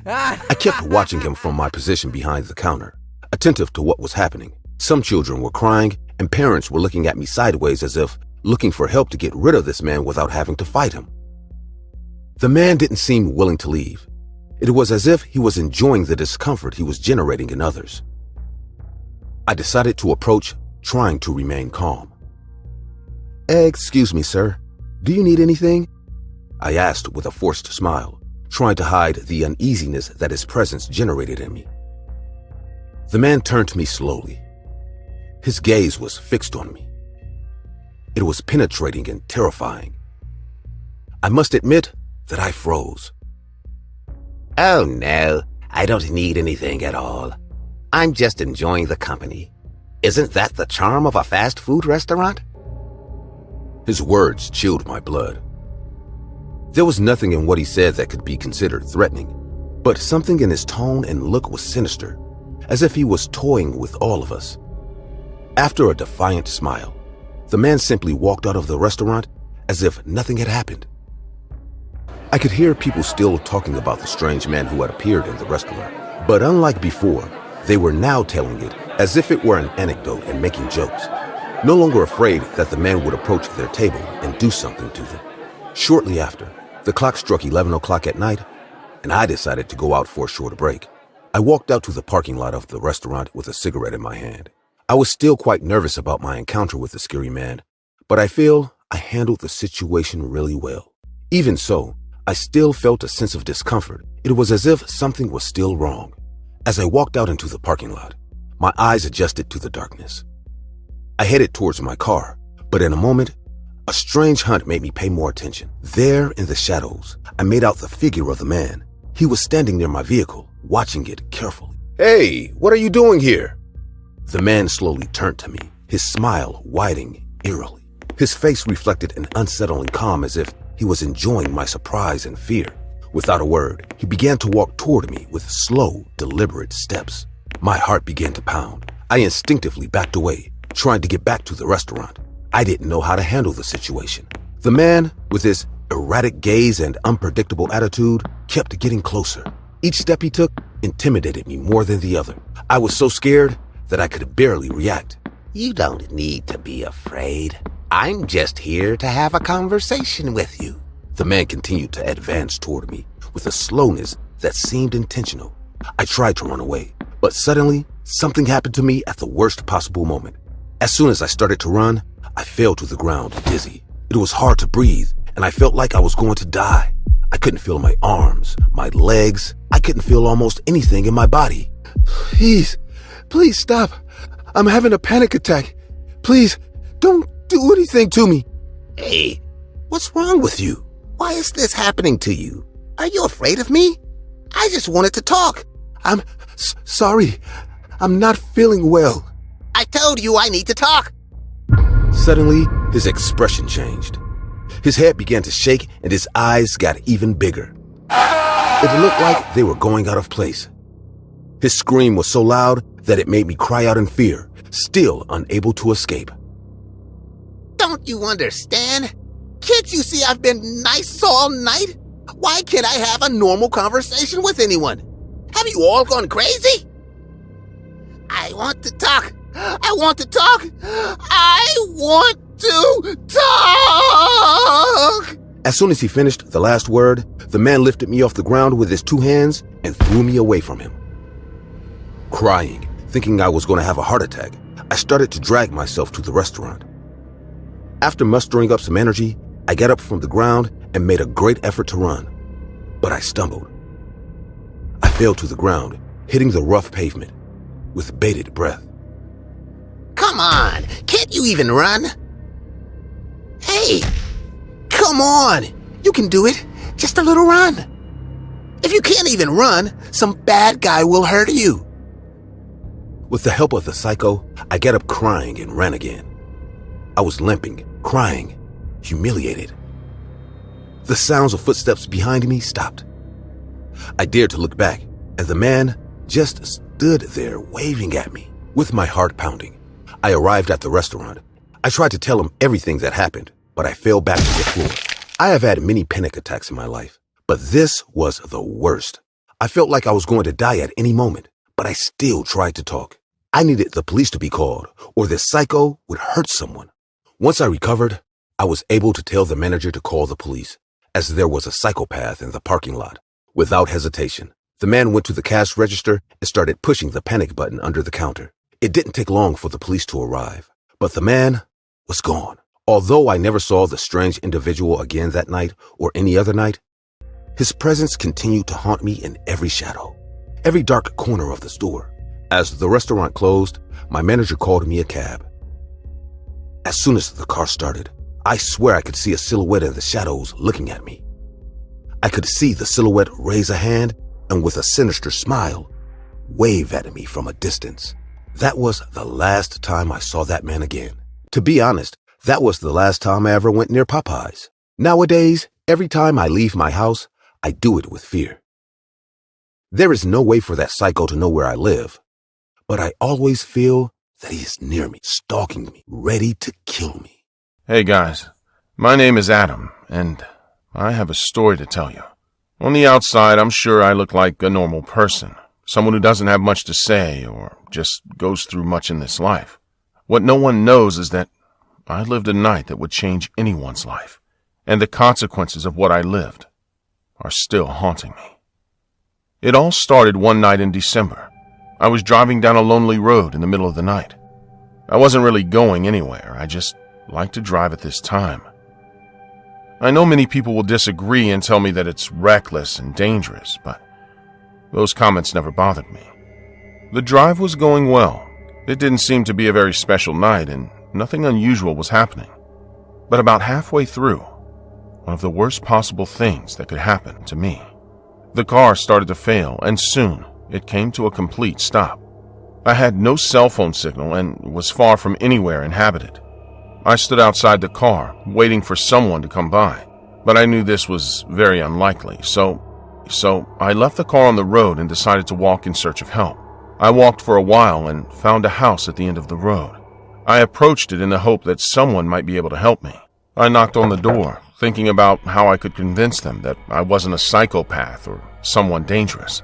I kept watching him from my position behind the counter, attentive to what was happening. Some children were crying, and parents were looking at me sideways as if looking for help to get rid of this man without having to fight him. The man didn't seem willing to leave. It was as if he was enjoying the discomfort he was generating in others. I decided to approach, trying to remain calm. "Excuse me, sir. Do you need anything?" I asked with a forced smile, trying to hide the uneasiness that his presence generated in me. The man turned to me slowly. His gaze was fixed on me. It was penetrating and terrifying. I must admit that I froze. "Oh no, I don't need anything at all. I'm just enjoying the company. Isn't that the charm of a fast food restaurant?" His words chilled my blood. There was nothing in what he said that could be considered threatening, but something in his tone and look was sinister, as if he was toying with all of us. After a defiant smile, the man simply walked out of the restaurant as if nothing had happened. I could hear people still talking about the strange man who had appeared in the restaurant, but unlike before, they were now telling it as if it were an anecdote and making jokes, no longer afraid that the man would approach their table and do something to them. Shortly after, the clock struck 11 o'clock at night, and I decided to go out for a short break. I walked out to the parking lot of the restaurant with a cigarette in my hand. I was still quite nervous about my encounter with the scary man, but I feel I handled the situation really well. Even so, I still felt a sense of discomfort. It was as if something was still wrong. As I walked out into the parking lot, my eyes adjusted to the darkness. I headed towards my car, but in a moment, a strange hunt made me pay more attention. There in the shadows, I made out the figure of the man. He was standing near my vehicle, watching it carefully. "Hey, what are you doing here?" The man slowly turned to me, his smile widening eerily. His face reflected an unsettling calm as if he was enjoying my surprise and fear. Without a word, he began to walk toward me with slow, deliberate steps. My heart began to pound. I instinctively backed away, trying to get back to the restaurant. I didn't know how to handle the situation. The man, with his erratic gaze and unpredictable attitude, kept getting closer. Each step he took intimidated me more than the other. I was so scared that I could barely react. "You don't need to be afraid. I'm just here to have a conversation with you." The man continued to advance toward me with a slowness that seemed intentional. I tried to run away, but suddenly something happened to me at the worst possible moment. As soon as I started to run, I fell to the ground dizzy. It was hard to breathe, and I felt like I was going to die. I couldn't feel my arms, my legs. I couldn't feel almost anything in my body. Please stop. I'm having a panic attack. Please, don't do anything to me." "Hey, what's wrong with you? Why is this happening to you? Are you afraid of me? I just wanted to talk. I'm sorry. I'm not feeling well. I told you I need to talk. Suddenly, his expression changed. His head began to shake and his eyes got even bigger. It looked like they were going out of place. His scream was so loud that it made me cry out in fear, still unable to escape. Don't you understand? Can't you see I've been nice all night? Why can't I have a normal conversation with anyone? Have you all gone crazy? I want to talk. I want to talk. I want to talk. As soon as he finished the last word, the man lifted me off the ground with his two hands and threw me away from him. Crying, thinking I was going to have a heart attack, I started to drag myself to the restaurant. After mustering up some energy, I got up from the ground and made a great effort to run, but I stumbled. I fell to the ground, hitting the rough pavement with bated breath. Come on, can't you even run? Hey, come on, you can do it. Just a little run. If you can't even run, some bad guy will hurt you. With the help of the psycho, I got up crying and ran again. I was limping, crying, humiliated. The sounds of footsteps behind me stopped. I dared to look back, and the man just stood there waving at me. With my heart pounding, I arrived at the restaurant. I tried to tell him everything that happened, but I fell back to the floor. I have had many panic attacks in my life, but this was the worst. I felt like I was going to die at any moment, but I still tried to talk. I needed the police to be called, or this psycho would hurt someone. Once I recovered, I was able to tell the manager to call the police, as there was a psychopath in the parking lot. Without hesitation, the man went to the cash register and started pushing the panic button under the counter. It didn't take long for the police to arrive, but the man was gone. Although I never saw the strange individual again that night or any other night, his presence continued to haunt me in every shadow, every dark corner of the store. As the restaurant closed, my manager called me a cab. As soon as the car started, I swear I could see a silhouette in the shadows looking at me. I could see the silhouette raise a hand and with a sinister smile, wave at me from a distance. That was the last time I saw that man again. To be honest, that was the last time I ever went near Popeyes. Nowadays, every time I leave my house, I do it with fear. There is no way for that psycho to know where I live, but I always feel that he is near me, stalking me, ready to kill me. Hey guys, my name is Adam, and I have a story to tell you. On the outside, I'm sure I look like a normal person, someone who doesn't have much to say or just goes through much in this life. What no one knows is that I lived a night that would change anyone's life, and the consequences of what I lived are still haunting me. It all started one night in December. I was driving down a lonely road in the middle of the night. I wasn't really going anywhere. I just like to drive at this time. I know many people will disagree and tell me that it's reckless and dangerous, but those comments never bothered me. The drive was going well. It didn't seem to be a very special night, and nothing unusual was happening. But about halfway through, one of the worst possible things that could happen to me. The car started to fail, and soon it came to a complete stop. I had no cell phone signal and was far from anywhere inhabited. I stood outside the car, waiting for someone to come by, but I knew this was very unlikely, so I left the car on the road and decided to walk in search of help. I walked for a while and found a house at the end of the road. I approached it in the hope that someone might be able to help me. I knocked on the door, thinking about how I could convince them that I wasn't a psychopath or someone dangerous.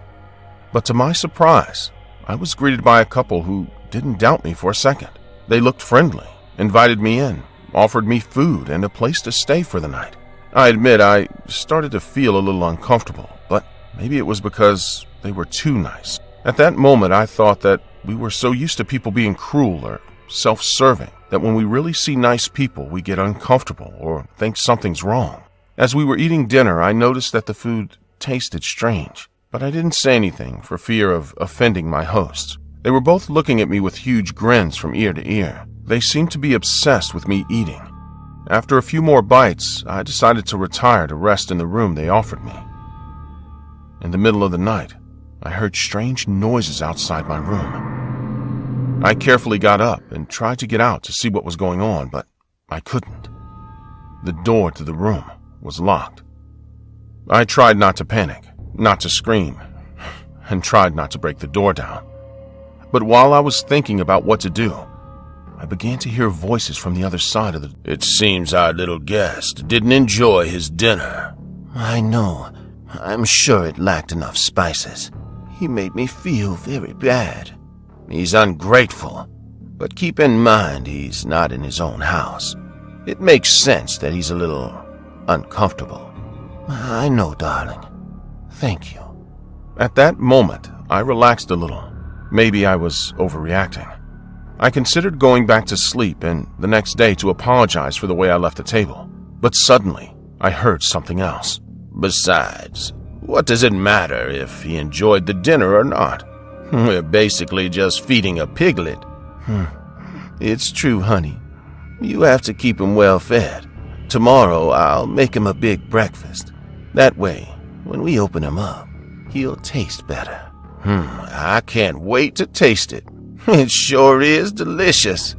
But to my surprise, I was greeted by a couple who didn't doubt me for a second. They looked friendly, invited me in, offered me food and a place to stay for the night. I admit I started to feel a little uncomfortable, but maybe it was because they were too nice. At that moment, I thought that we were so used to people being cruel or self-serving that when we really see nice people, we get uncomfortable or think something's wrong. As we were eating dinner, I noticed that the food tasted strange, but I didn't say anything for fear of offending my hosts. They were both looking at me with huge grins from ear to ear. They seemed to be obsessed with me eating. After a few more bites, I decided to retire to rest in the room they offered me. In the middle of the night, I heard strange noises outside my room. I carefully got up and tried to get out to see what was going on, but I couldn't. The door to the room was locked. I tried not to panic, not to scream, and tried not to break the door down. But while I was thinking about what to do, I began to hear voices from the other side of the... It seems our little guest didn't enjoy his dinner. I know. I'm sure it lacked enough spices. He made me feel very bad. He's ungrateful, but keep in mind he's not in his own house. It makes sense that he's a little uncomfortable. I know, darling. Thank you. At that moment, I relaxed a little. Maybe I was overreacting. I considered going back to sleep and the next day to apologize for the way I left the table. But suddenly, I heard something else. Besides, what does it matter if he enjoyed the dinner or not? We're basically just feeding a piglet. It's true, honey. You have to keep him well fed. Tomorrow, I'll make him a big breakfast. That way, when we open him up, he'll taste better. I can't wait to taste it. It sure is delicious.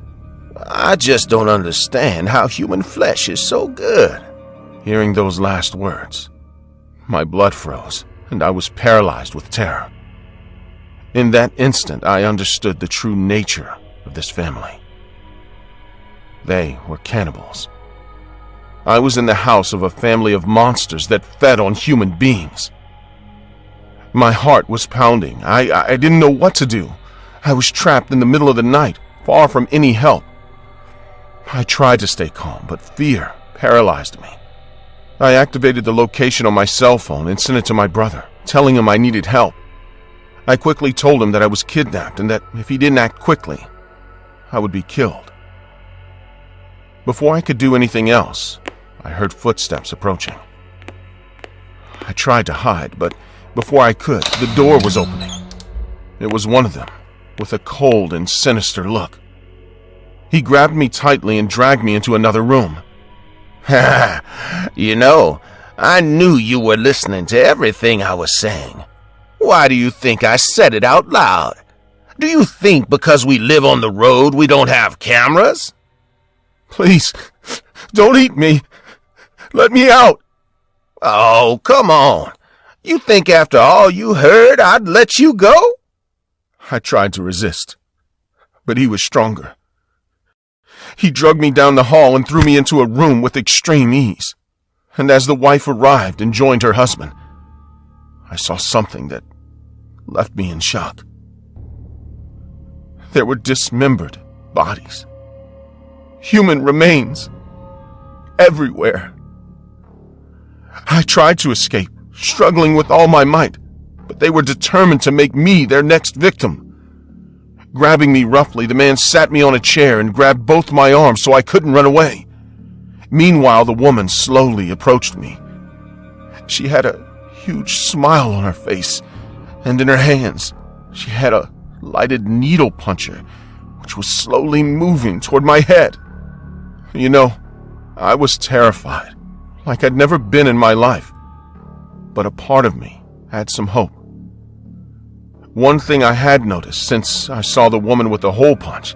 I just don't understand how human flesh is so good. Hearing those last words, my blood froze and I was paralyzed with terror. In that instant, I understood the true nature of this family. They were cannibals. I was in the house of a family of monsters that fed on human beings. My heart was pounding. I didn't know what to do. I was trapped in the middle of the night, far from any help. I tried to stay calm, but fear paralyzed me. I activated the location on my cell phone and sent it to my brother, telling him I needed help. I quickly told him that I was kidnapped and that if he didn't act quickly, I would be killed. Before I could do anything else, I heard footsteps approaching. I tried to hide, but before I could, the door was opening. It was one of them, with a cold and sinister look. He grabbed me tightly and dragged me into another room. You know, I knew you were listening to everything I was saying. Why do you think I said it out loud? Do you think because we live on the road we don't have cameras? Please, don't eat me. Let me out. Oh, come on. You think after all you heard I'd let you go? I tried to resist, but he was stronger. He dragged me down the hall and threw me into a room with extreme ease. And as the wife arrived and joined her husband, I saw something that left me in shock. There were dismembered bodies. Human remains everywhere. I tried to escape, struggling with all my might, but they were determined to make me their next victim. Grabbing me roughly, the man sat me on a chair and grabbed both my arms so I couldn't run away. Meanwhile, the woman slowly approached me. She had a huge smile on her face, and in her hands, she had a lighted needle puncher, which was slowly moving toward my head. You know, I was terrified, like I'd never been in my life. But a part of me had some hope. One thing I had noticed since I saw the woman with the hole punch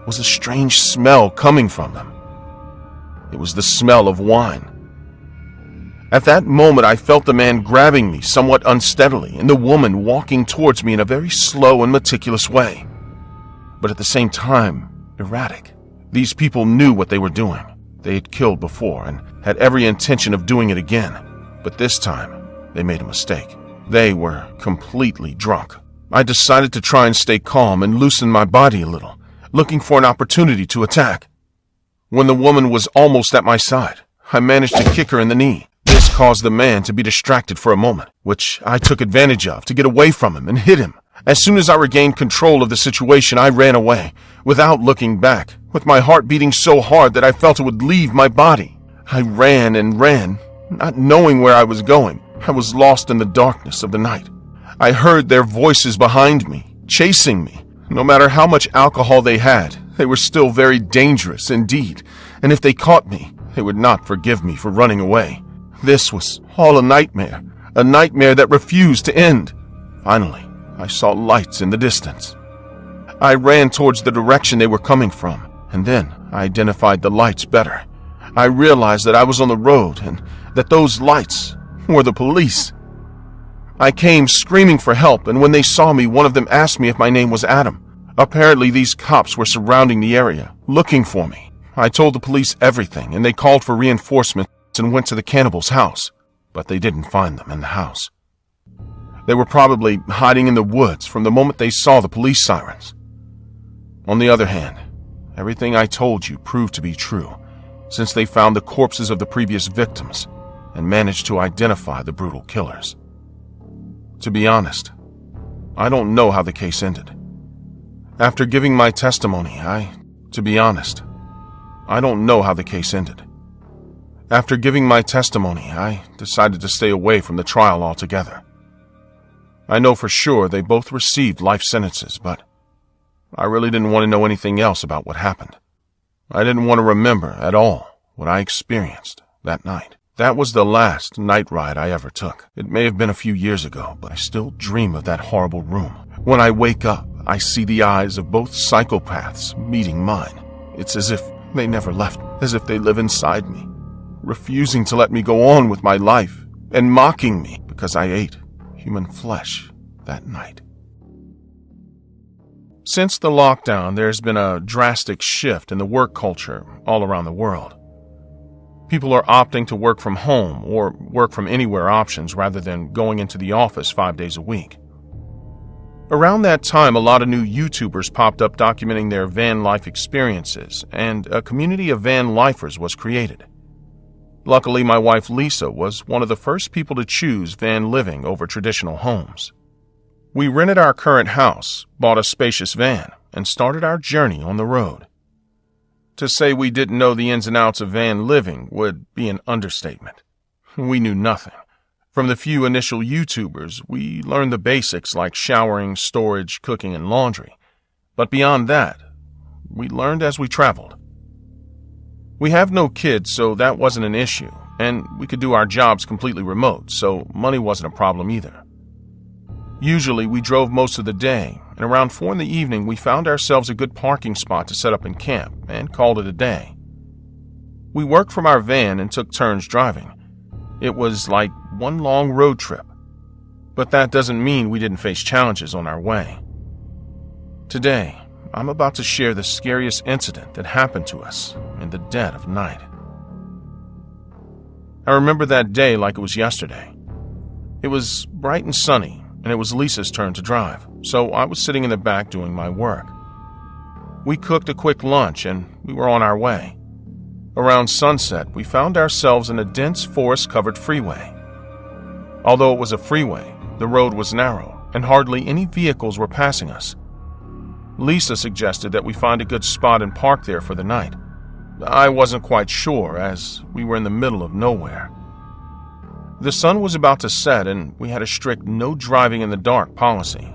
was a strange smell coming from them. It was the smell of wine. At that moment, I felt the man grabbing me somewhat unsteadily and the woman walking towards me in a very slow and meticulous way, but at the same time, erratic. These people knew what they were doing. They had killed before and had every intention of doing it again, but this time, they made a mistake. They were completely drunk. I decided to try and stay calm and loosen my body a little, looking for an opportunity to attack. When the woman was almost at my side, I managed to kick her in the knee. This caused the man to be distracted for a moment, which I took advantage of to get away from him and hit him. As soon as I regained control of the situation, I ran away, without looking back, with my heart beating so hard that I felt it would leave my body. I ran and ran, not knowing where I was going. I was lost in the darkness of the night. I heard their voices behind me, chasing me. No matter how much alcohol they had, they were still very dangerous indeed, and if they caught me, They would not forgive me for running away. This was all a nightmare that refused to end. Finally, I saw lights in the distance. I ran towards the direction they were coming from, and then I identified the lights better. I realized that I was on the road and that those lights were the police. I came screaming for help, and when they saw me, one of them asked me if my name was Adam. Apparently, these cops were surrounding the area, looking for me. I told the police everything, and they called for reinforcements and went to the cannibal's house, but they didn't find them in the house. They were probably hiding in the woods from the moment they saw the police sirens. On the other hand, everything I told you proved to be true, since they found the corpses of the previous victims and managed to identify the brutal killers. To be honest, I don't know how the case ended. After giving my testimony, I decided to stay away from the trial altogether. I know for sure they both received life sentences, but I really didn't want to know anything else about what happened. I didn't want to remember at all what I experienced that night. That was the last night ride I ever took. It may have been a few years ago, but I still dream of that horrible room. When I wake up, I see the eyes of both psychopaths meeting mine. It's as if they never left, as if they live inside me, refusing to let me go on with my life and mocking me because I ate human flesh that night. Since the lockdown, there's been a drastic shift in the work culture all around the world. People are opting to work from home or work from anywhere options rather than going into the office 5 days a week. Around that time, a lot of new YouTubers popped up documenting their van life experiences, and a community of van lifers was created. Luckily, my wife Lisa was one of the first people to choose van living over traditional homes. We rented our current house, bought a spacious van, and started our journey on the road. To say we didn't know the ins and outs of van living would be an understatement. We knew nothing. From the few initial YouTubers, we learned the basics like showering, storage, cooking, and laundry. But beyond that, we learned as we traveled. We have no kids, so that wasn't an issue, and we could do our jobs completely remote, so money wasn't a problem either. Usually, we drove most of the day, and around 4 in the evening, we found ourselves a good parking spot to set up in camp and called it a day. We worked from our van and took turns driving. It was like one long road trip, but that doesn't mean we didn't face challenges on our way. Today, I'm about to share the scariest incident that happened to us in the dead of night. I remember that day like it was yesterday. It was bright and sunny, and it was Lisa's turn to drive, so I was sitting in the back doing my work. We cooked a quick lunch, and we were on our way. Around sunset, we found ourselves in a dense forest-covered freeway. Although it was a freeway, the road was narrow, and hardly any vehicles were passing us. Lisa suggested that we find a good spot and park there for the night. I wasn't quite sure, as we were in the middle of nowhere. The sun was about to set, and we had a strict no driving in the dark policy.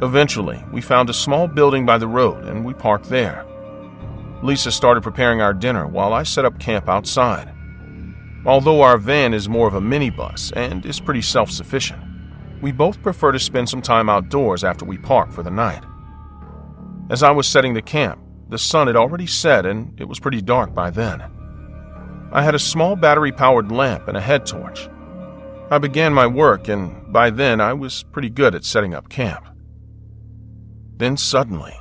Eventually, we found a small building by the road, and we parked there. Lisa started preparing our dinner while I set up camp outside. Although our van is more of a minibus and is pretty self-sufficient, we both prefer to spend some time outdoors after we park for the night. As I was setting the camp, the sun had already set and it was pretty dark by then. I had a small battery-powered lamp and a head torch. I began my work, and by then I was pretty good at setting up camp. Then suddenly,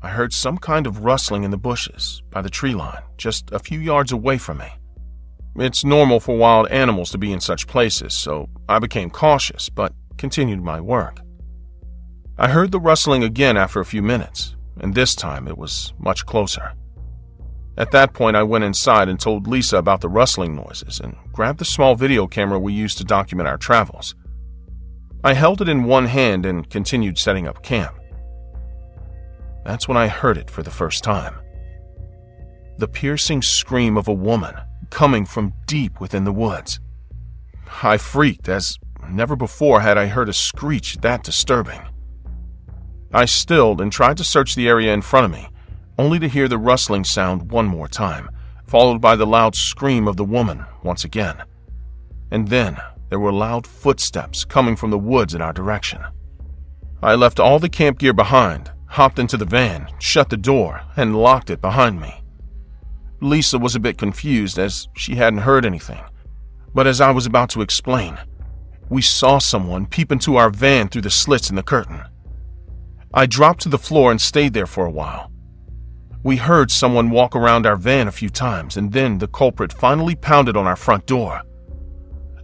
I heard some kind of rustling in the bushes by the tree line, just a few yards away from me. It's normal for wild animals to be in such places, so I became cautious, but continued my work. I heard the rustling again after a few minutes, and this time it was much closer. At that point, I went inside and told Lisa about the rustling noises and grabbed the small video camera we used to document our travels. I held it in one hand and continued setting up camp. That's when I heard it for the first time. The piercing scream of a woman coming from deep within the woods. I freaked, as never before had I heard a screech that disturbing. I stilled and tried to search the area in front of me, only to hear the rustling sound one more time, followed by the loud scream of the woman once again. And then there were loud footsteps coming from the woods in our direction. I left all the camp gear behind, hopped into the van, shut the door, and locked it behind me. Lisa was a bit confused as she hadn't heard anything, but as I was about to explain, we saw someone peep into our van through the slits in the curtain. I dropped to the floor and stayed there for a while. We heard someone walk around our van a few times, and then the culprit finally pounded on our front door.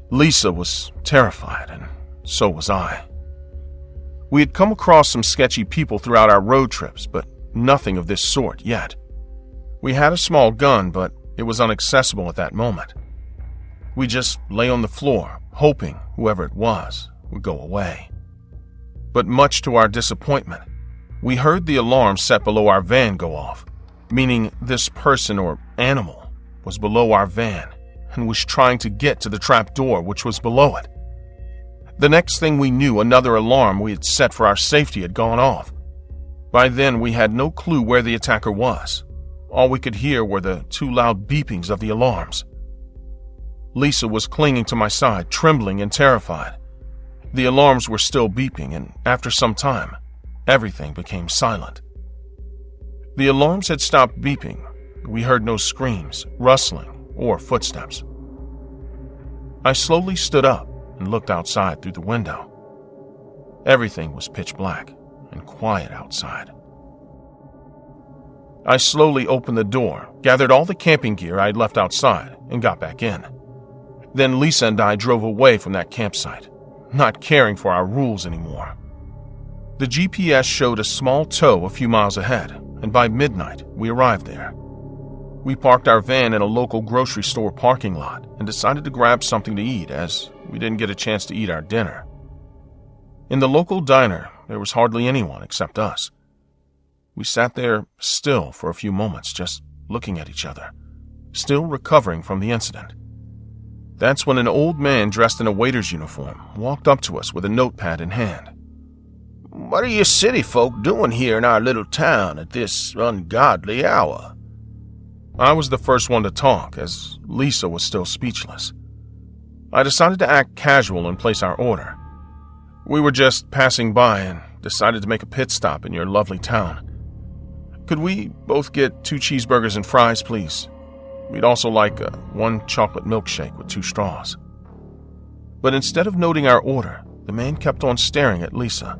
Lisa was terrified, and so was I. We had come across some sketchy people throughout our road trips, but nothing of this sort yet. We had a small gun, but it was inaccessible at that moment. We just lay on the floor, hoping whoever it was would go away. But much to our disappointment, we heard the alarm set below our van go off, meaning this person or animal was below our van and was trying to get to the trap door which was below it. The next thing we knew, another alarm we had set for our safety had gone off. By then, we had no clue where the attacker was. All we could hear were the two loud beepings of the alarms. Lisa was clinging to my side, trembling and terrified. The alarms were still beeping, and after some time, everything became silent. The alarms had stopped beeping. We heard no screams, rustling, or footsteps. I slowly stood up and looked outside through the window. Everything was pitch black and quiet outside. I slowly opened the door, gathered all the camping gear I had left outside, and got back in. Then Lisa and I drove away from that campsite, not caring for our rules anymore. The GPS showed a small tow a few miles ahead, and by midnight, we arrived there. We parked our van in a local grocery store parking lot and decided to grab something to eat as we didn't get a chance to eat our dinner. In the local diner, there was hardly anyone except us. We sat there still for a few moments, just looking at each other, still recovering from the incident. That's when an old man dressed in a waiter's uniform walked up to us with a notepad in hand. "What are you city folk doing here in our little town at this ungodly hour?" I was the first one to talk, as Lisa was still speechless. I decided to act casual and place our order. We were just passing by and decided to make a pit stop in your lovely town. Could we both get 2 cheeseburgers and fries, please? We'd also like 1 chocolate milkshake with 2 straws. But instead of noting our order, the man kept on staring at Lisa.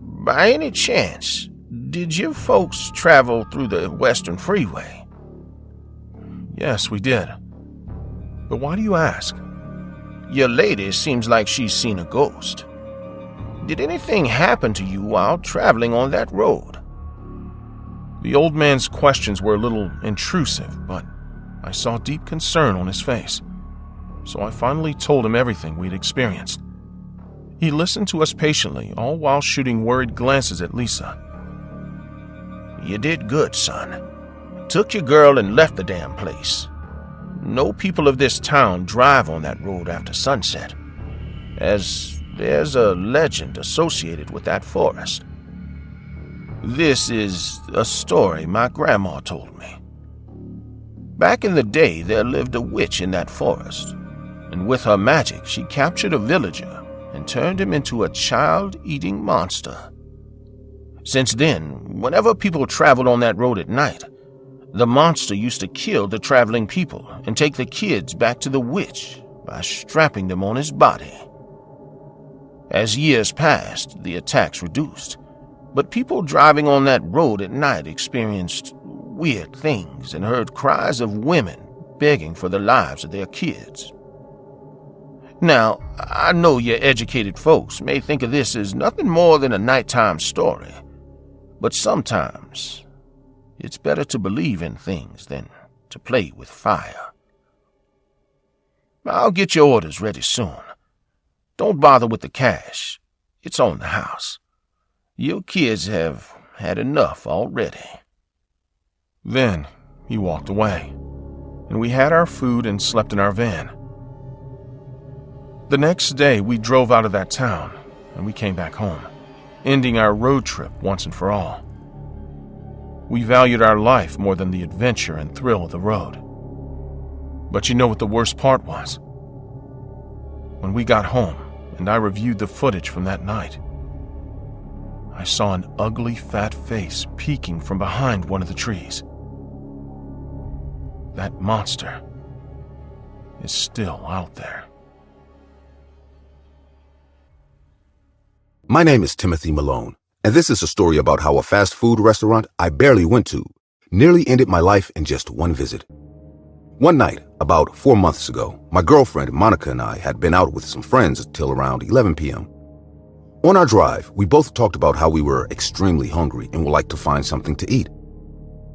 "By any chance, did you folks travel through the Western Freeway?" Yes, we did. But why do you ask? "Your lady seems like she's seen a ghost. Did anything happen to you while traveling on that road?" The old man's questions were a little intrusive, but I saw deep concern on his face, so I finally told him everything we'd experienced. He listened to us patiently, all while shooting worried glances at Lisa. "You did good, son. Took your girl and left the damn place. No people of this town drive on that road after sunset, as there's a legend associated with that forest. This is a story my grandma told me. Back in the day, there lived a witch in that forest, and with her magic, she captured a villager and turned him into a child-eating monster. Since then, whenever people traveled on that road at night, the monster used to kill the traveling people and take the kids back to the witch by strapping them on his body. As years passed, the attacks reduced, but people driving on that road at night experienced weird things and heard cries of women begging for the lives of their kids. Now, I know you educated folks may think of this as nothing more than a nighttime story, but sometimes it's better to believe in things than to play with fire. I'll get your orders ready soon. Don't bother with the cash. It's on the house. Your kids have had enough already." Then he walked away, and we had our food and slept in our van. The next day, we drove out of that town, and we came back home, ending our road trip once and for all. We valued our life more than the adventure and thrill of the road. But you know what the worst part was? When we got home and I reviewed the footage from that night, I saw an ugly fat face peeking from behind one of the trees. That monster is still out there. My name is Timothy Malone, and this is a story about how a fast food restaurant I barely went to nearly ended my life in just one visit. One night, about 4 months ago, my girlfriend Monica and I had been out with some friends until around 11 p.m. On our drive, we both talked about how we were extremely hungry and would like to find something to eat.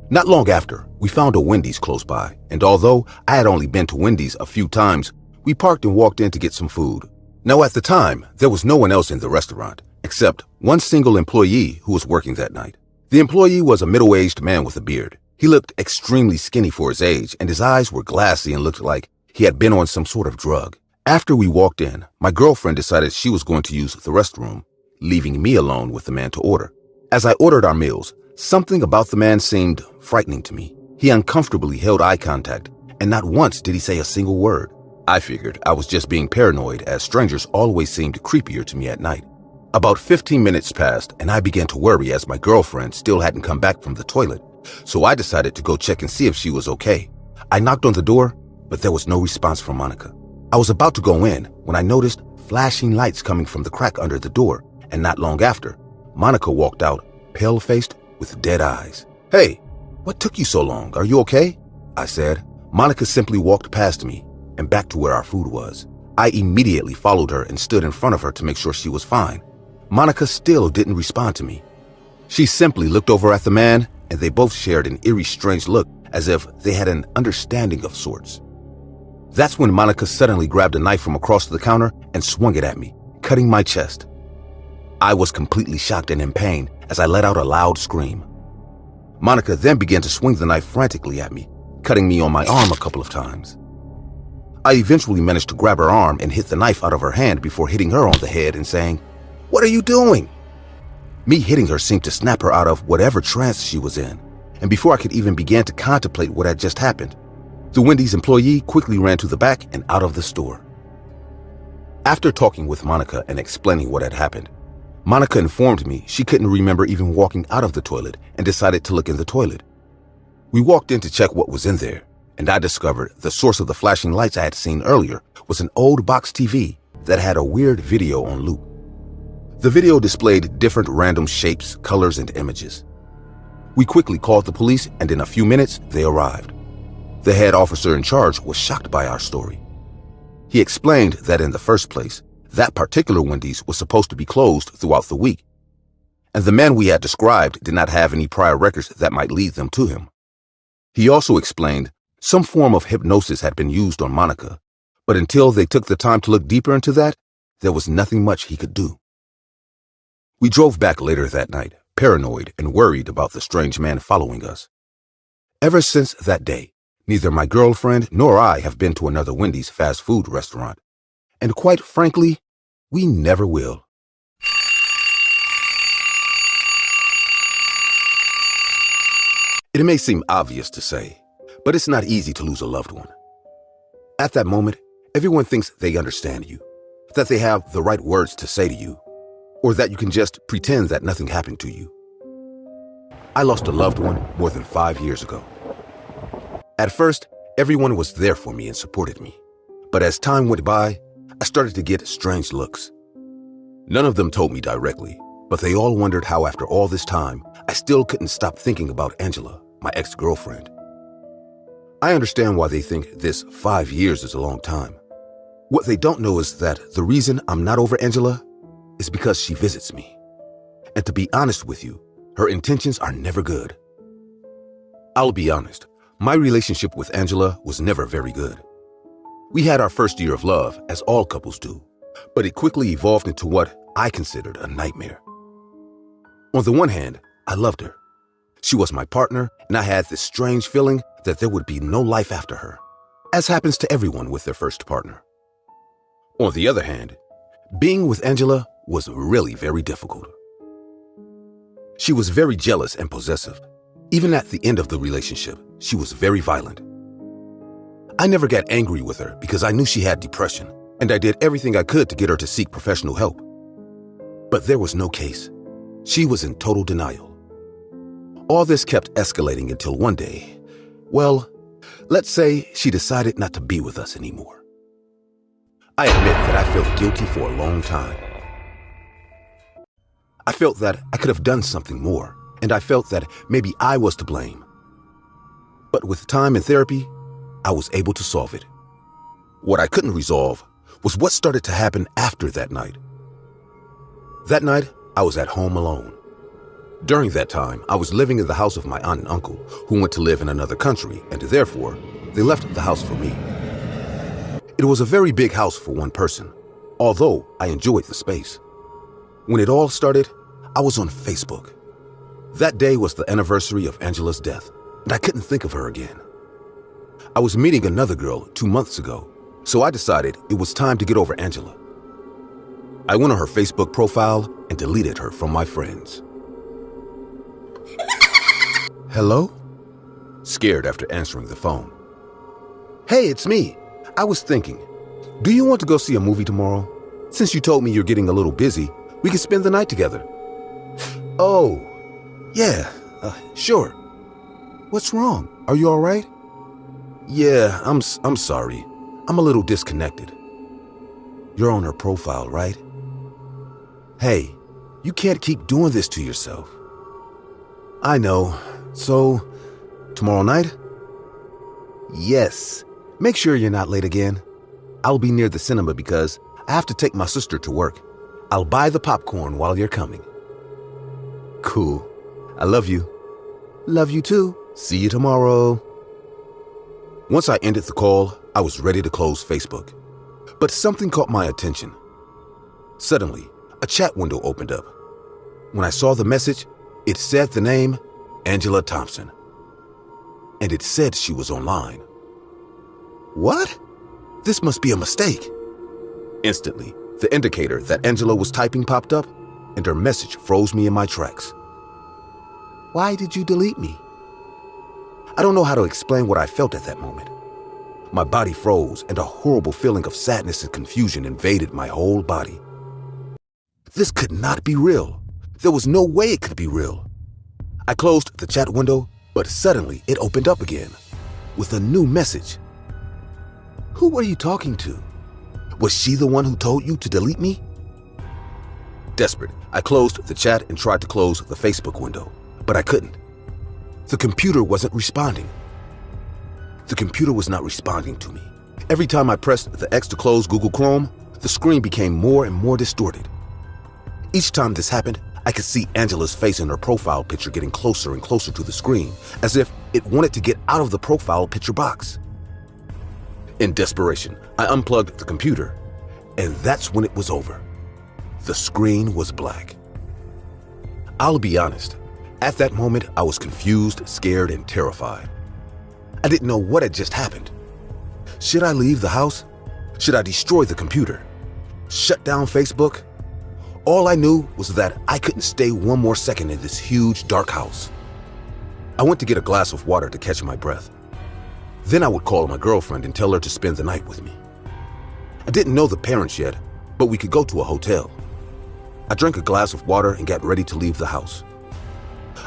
Not long after, we found a Wendy's close by, and although I had only been to Wendy's a few times, we parked and walked in to get some food. Now at the time, there was no one else in the restaurant, except one single employee who was working that night. The employee was a middle-aged man with a beard. He looked extremely skinny for his age, and his eyes were glassy and looked like he had been on some sort of drug. After we walked in, my girlfriend decided she was going to use the restroom, leaving me alone with the man to order. As I ordered our meals, something about the man seemed frightening to me. He uncomfortably held eye contact, and not once did he say a single word. I figured I was just being paranoid, as strangers always seemed creepier to me at night. About 15 minutes passed, and I began to worry as my girlfriend still hadn't come back from the toilet. So I decided to go check and see if she was okay. I knocked on the door, but there was no response from Monica. I was about to go in when I noticed flashing lights coming from the crack under the door, and not long after, Monica walked out, pale-faced with dead eyes. "Hey, what took you so long? Are you okay?" I said. Monica simply walked past me and back to where our food was. I immediately followed her and stood in front of her to make sure she was fine. Monica still didn't respond to me. She simply looked over at the man, and they both shared an eerie, strange look, as if they had an understanding of sorts. That's when Monica suddenly grabbed a knife from across the counter and swung it at me, cutting my chest. I was completely shocked and in pain as I let out a loud scream. Monica then began to swing the knife frantically at me, cutting me on my arm a couple of times. I eventually managed to grab her arm and hit the knife out of her hand before hitting her on the head and saying, "What are you doing?" Me hitting her seemed to snap her out of whatever trance she was in, and before I could even begin to contemplate what had just happened, the Wendy's employee quickly ran to the back and out of the store. After talking with Monica and explaining what had happened, Monica informed me she couldn't remember even walking out of the toilet and decided to look in the toilet. We walked in to check what was in there, and I discovered the source of the flashing lights I had seen earlier was an old box TV that had a weird video on loop. The video displayed different random shapes, colors, and images. We quickly called the police, and in a few minutes, they arrived. The head officer in charge was shocked by our story. He explained that in the first place, that particular Wendy's was supposed to be closed throughout the week, and the man we had described did not have any prior records that might lead them to him. He also explained some form of hypnosis had been used on Monica, but until they took the time to look deeper into that, there was nothing much he could do. We drove back later that night, paranoid and worried about the strange man following us. Ever since that day, neither my girlfriend nor I have been to another Wendy's fast food restaurant, and quite frankly, we never will. It may seem obvious to say, but it's not easy to lose a loved one. At that moment, everyone thinks they understand you, that they have the right words to say to you, or that you can just pretend that nothing happened to you. I lost a loved one more than 5 years ago. At first, everyone was there for me and supported me, but as time went by, I started to get strange looks. None of them told me directly, but they all wondered how after all this time, I still couldn't stop thinking about Angela, my ex-girlfriend. I understand why they think this 5 years is a long time. What they don't know is that the reason I'm not over Angela is because she visits me. And to be honest with you, her intentions are never good. I'll be honest, my relationship with Angela was never very good. We had our first year of love, as all couples do, but it quickly evolved into what I considered a nightmare. On the one hand, I loved her. She was my partner, and I had this strange feeling that there would be no life after her, as happens to everyone with their first partner. On the other hand, being with Angela was really very difficult. She was very jealous and possessive. Even at the end of the relationship, she was very violent. I never got angry with her because I knew she had depression, and I did everything I could to get her to seek professional help. But there was no case. She was in total denial. All this kept escalating until one day, well, let's say she decided not to be with us anymore. I admit that I felt guilty for a long time. I felt that I could have done something more, and I felt that maybe I was to blame. But with time and therapy, I was able to solve it. What I couldn't resolve was what started to happen after that night. That night, I was at home alone. During that time, I was living in the house of my aunt and uncle, who went to live in another country, and therefore, they left the house for me. It was a very big house for one person, although I enjoyed the space. When it all started, I was on Facebook. That day was the anniversary of Angela's death, and I couldn't think of her again. I was meeting another girl 2 months ago, so I decided it was time to get over Angela. I went on her Facebook profile and deleted her from my friends. Hello? Scared after answering the phone. Hey, it's me. I was thinking, do you want to go see a movie tomorrow? Since you told me you're getting a little busy, we could spend the night together. Oh, yeah, sure. What's wrong? Are you all right? Yeah, I'm sorry. I'm a little disconnected. You're on her profile, right? Hey, you can't keep doing this to yourself. I know. So, tomorrow night? Yes. Make sure you're not late again. I'll be near the cinema because I have to take my sister to work. I'll buy the popcorn while you're coming. Cool. I love you. Love you too. See you tomorrow. Once I ended the call, I was ready to close Facebook. But something caught my attention. Suddenly, a chat window opened up. When I saw the message, it said the name Angela Thompson. And it said she was online. What? This must be a mistake. Instantly, the indicator that Angela was typing popped up, and her message froze me in my tracks. Why did you delete me? I don't know how to explain what I felt at that moment. My body froze, and a horrible feeling of sadness and confusion invaded my whole body. This could not be real. There was no way it could be real. I closed the chat window, but suddenly it opened up again with a new message. Who were you talking to? Was she the one who told you to delete me? Desperate, I closed the chat and tried to close the Facebook window, but I couldn't. The computer wasn't responding. The computer was not responding to me. Every time I pressed the X to close Google Chrome, the screen became more and more distorted. Each time this happened, I could see Angela's face in her profile picture getting closer and closer to the screen, as if it wanted to get out of the profile picture box. In desperation, I unplugged the computer, and that's when it was over. The screen was black. I'll be honest, at that moment I was confused, scared, and terrified. I didn't know what had just happened. Should I leave the house? Should I destroy the computer? Shut down Facebook? All I knew was that I couldn't stay one more second in this huge, dark house. I went to get a glass of water to catch my breath. Then I would call my girlfriend and tell her to spend the night with me. I didn't know the parents yet, but we could go to a hotel. I drank a glass of water and got ready to leave the house.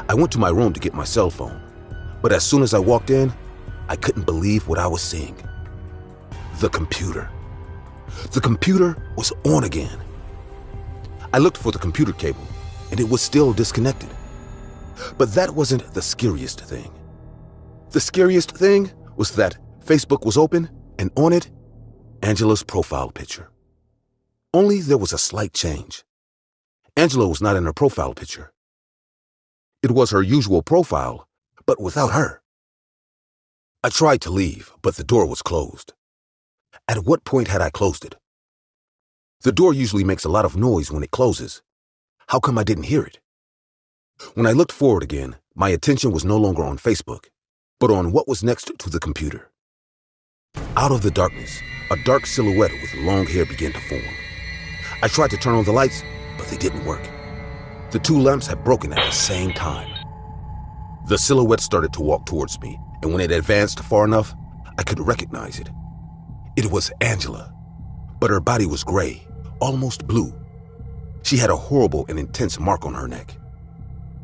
I went to my room to get my cell phone, but as soon as I walked in, I couldn't believe what I was seeing. The computer. The computer was on again. I looked for the computer cable, and it was still disconnected. But that wasn't the scariest thing. The scariest thing was that Facebook was open, and on it, Angela's profile picture. Only there was a slight change. Angela was not in her profile picture. It was her usual profile, but without her. I tried to leave, but the door was closed. At what point had I closed it? The door usually makes a lot of noise when it closes. How come I didn't hear it? When I looked forward again, my attention was no longer on Facebook, but on what was next to the computer. Out of the darkness, a dark silhouette with long hair began to form. I tried to turn on the lights, but they didn't work. The two lamps had broken at the same time. The silhouette started to walk towards me, and when it advanced far enough, I could recognize it. It was Angela, but her body was gray, almost blue. She had a horrible and intense mark on her neck.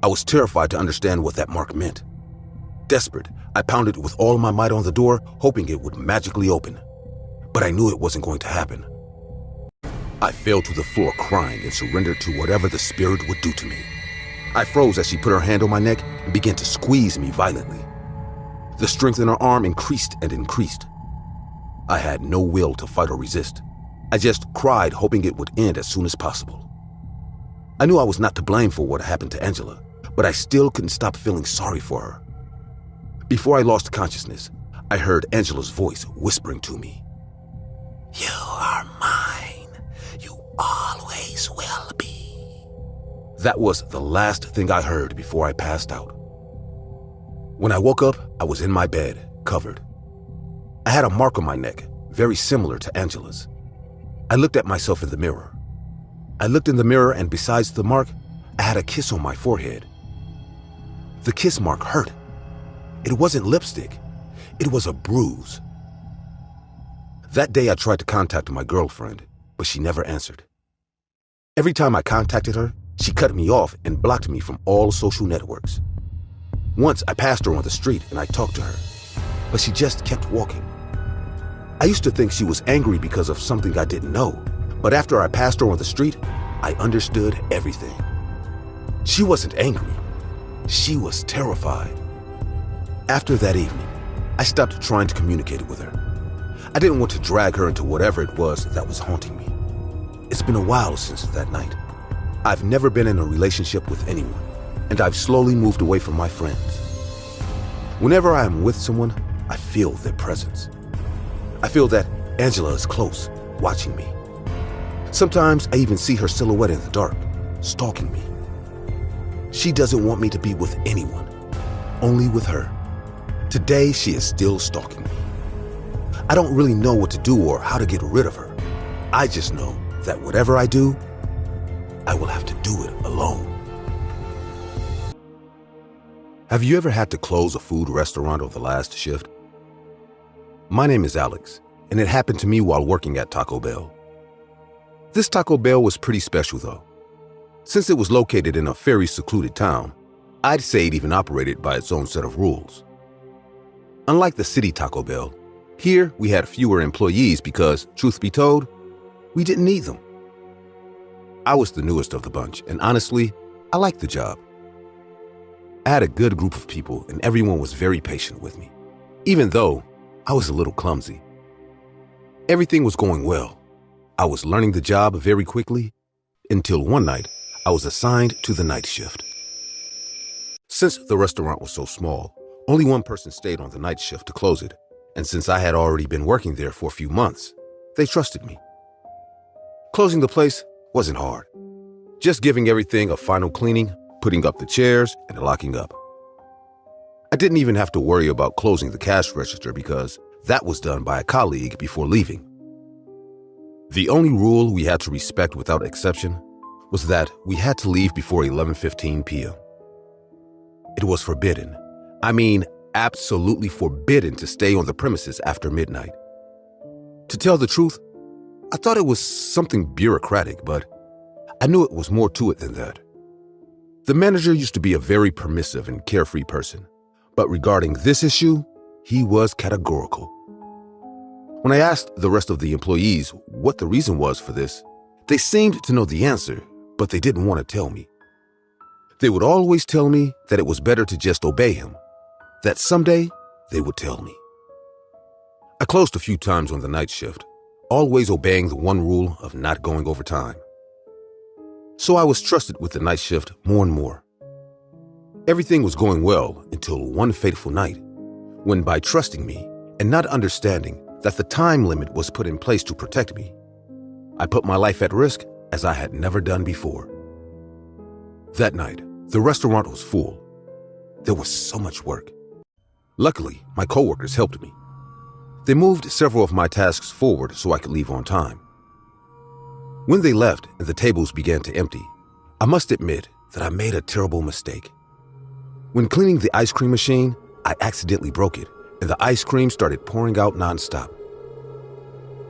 I was terrified to understand what that mark meant. Desperate, I pounded with all my might on the door, hoping it would magically open. But I knew it wasn't going to happen. I fell to the floor crying and surrendered to whatever the spirit would do to me. I froze as she put her hand on my neck and began to squeeze me violently. The strength in her arm increased and increased. I had no will to fight or resist. I just cried, hoping it would end as soon as possible. I knew I was not to blame for what happened to Angela, but I still couldn't stop feeling sorry for her. Before I lost consciousness, I heard Angela's voice whispering to me. "You are mine. You always will be." That was the last thing I heard before I passed out. When I woke up, I was in my bed, covered. I had a mark on my neck, very similar to Angela's. I looked at myself in the mirror. I looked in the mirror, and besides the mark, I had a kiss on my forehead. The kiss mark hurt. It wasn't lipstick. It was a bruise. That day I tried to contact my girlfriend, but she never answered. Every time I contacted her, she cut me off and blocked me from all social networks. Once I passed her on the street and I talked to her, but she just kept walking. I used to think she was angry because of something I didn't know, but after I passed her on the street, I understood everything. She wasn't angry. She was terrified. After that evening, I stopped trying to communicate with her. I didn't want to drag her into whatever it was that was haunting me. It's been a while since that night. I've never been in a relationship with anyone, and I've slowly moved away from my friends. Whenever I am with someone, I feel their presence. I feel that Angela is close, watching me. Sometimes I even see her silhouette in the dark, stalking me. She doesn't want me to be with anyone, only with her. Today, she is still stalking me. I don't really know what to do or how to get rid of her. I just know that whatever I do, I will have to do it alone. Have you ever had to close a food restaurant on the last shift? My name is Alex, and it happened to me while working at Taco Bell. This Taco Bell was pretty special though. Since it was located in a very secluded town, I'd say it even operated by its own set of rules. Unlike the city Taco Bell, here we had fewer employees because, truth be told, we didn't need them. I was the newest of the bunch, and honestly, I liked the job. I had a good group of people, and everyone was very patient with me, even though I was a little clumsy. Everything was going well. I was learning the job very quickly, until one night, I was assigned to the night shift. Since the restaurant was so small, only one person stayed on the night shift to close it, and since I had already been working there for a few months, they trusted me. Closing the place wasn't hard. Just giving everything a final cleaning, putting up the chairs, and locking up. I didn't even have to worry about closing the cash register because that was done by a colleague before leaving. The only rule we had to respect without exception was that we had to leave before 11:15 p.m. It was forbidden. I mean, absolutely forbidden to stay on the premises after midnight. To tell the truth, I thought it was something bureaucratic, but I knew it was more to it than that. The manager used to be a very permissive and carefree person, but regarding this issue, he was categorical. When I asked the rest of the employees what the reason was for this, they seemed to know the answer, but they didn't want to tell me. They would always tell me that it was better to just obey him, that someday they would tell me. I closed a few times on the night shift, always obeying the one rule of not going overtime. So I was trusted with the night shift more and more. Everything was going well until one fateful night, when by trusting me and not understanding that the time limit was put in place to protect me, I put my life at risk as I had never done before. That night, the restaurant was full. There was so much work. Luckily, my coworkers helped me. They moved several of my tasks forward so I could leave on time. When they left and the tables began to empty, I must admit that I made a terrible mistake. When cleaning the ice cream machine, I accidentally broke it, and the ice cream started pouring out nonstop.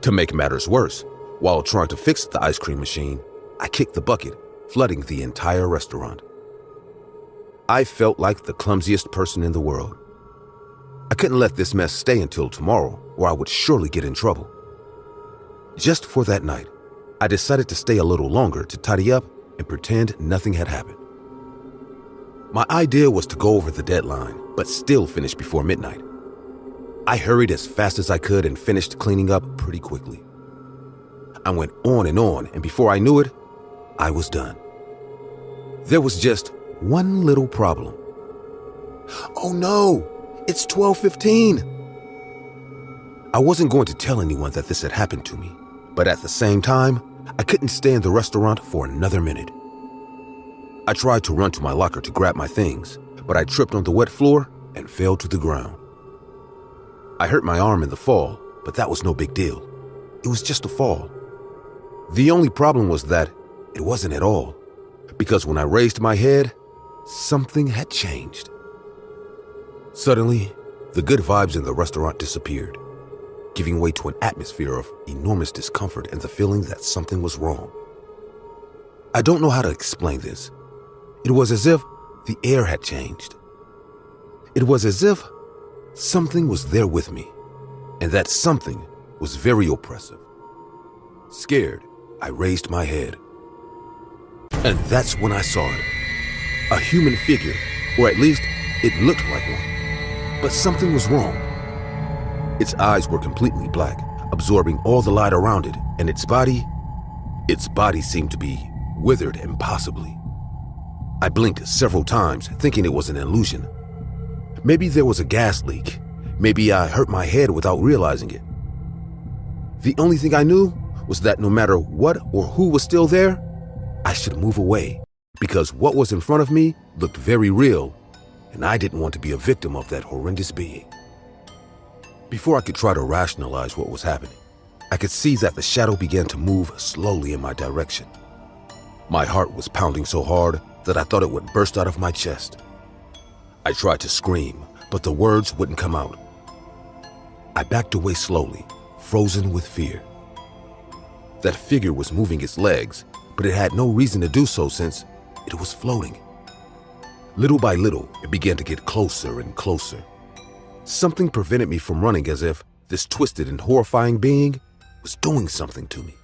To make matters worse, while trying to fix the ice cream machine, I kicked the bucket, flooding the entire restaurant. I felt like the clumsiest person in the world. I couldn't let this mess stay until tomorrow, or I would surely get in trouble. Just for that night, I decided to stay a little longer to tidy up and pretend nothing had happened. My idea was to go over the deadline, but still finish before midnight. I hurried as fast as I could and finished cleaning up pretty quickly. I went on, and before I knew it, I was done. There was just one little problem. Oh no, it's 12:15. I wasn't going to tell anyone that this had happened to me, but at the same time, I couldn't stay in the restaurant for another minute. I tried to run to my locker to grab my things, but I tripped on the wet floor and fell to the ground. I hurt my arm in the fall, but that was no big deal. It was just a fall. The only problem was that it wasn't at all, because when I raised my head, something had changed. Suddenly, the good vibes in the restaurant disappeared, giving way to an atmosphere of enormous discomfort and the feeling that something was wrong. I don't know how to explain this. It was as if the air had changed. It was as if something was there with me, and that something was very oppressive. Scared, I raised my head. And that's when I saw it. A human figure, or at least it looked like one. But something was wrong. Its eyes were completely black, absorbing all the light around it, and its body seemed to be withered impossibly. I blinked several times, thinking it was an illusion. Maybe there was a gas leak. Maybe I hurt my head without realizing it. The only thing I knew was that no matter what or who was still there, I should move away, because what was in front of me looked very real, and I didn't want to be a victim of that horrendous being. Before I could try to rationalize what was happening, I could see that the shadow began to move slowly in my direction. My heart was pounding so hard that I thought it would burst out of my chest. I tried to scream, but the words wouldn't come out. I backed away slowly, frozen with fear. That figure was moving its legs, but it had no reason to do so since it was floating. Little by little, it began to get closer and closer. Something prevented me from running, as if this twisted and horrifying being was doing something to me.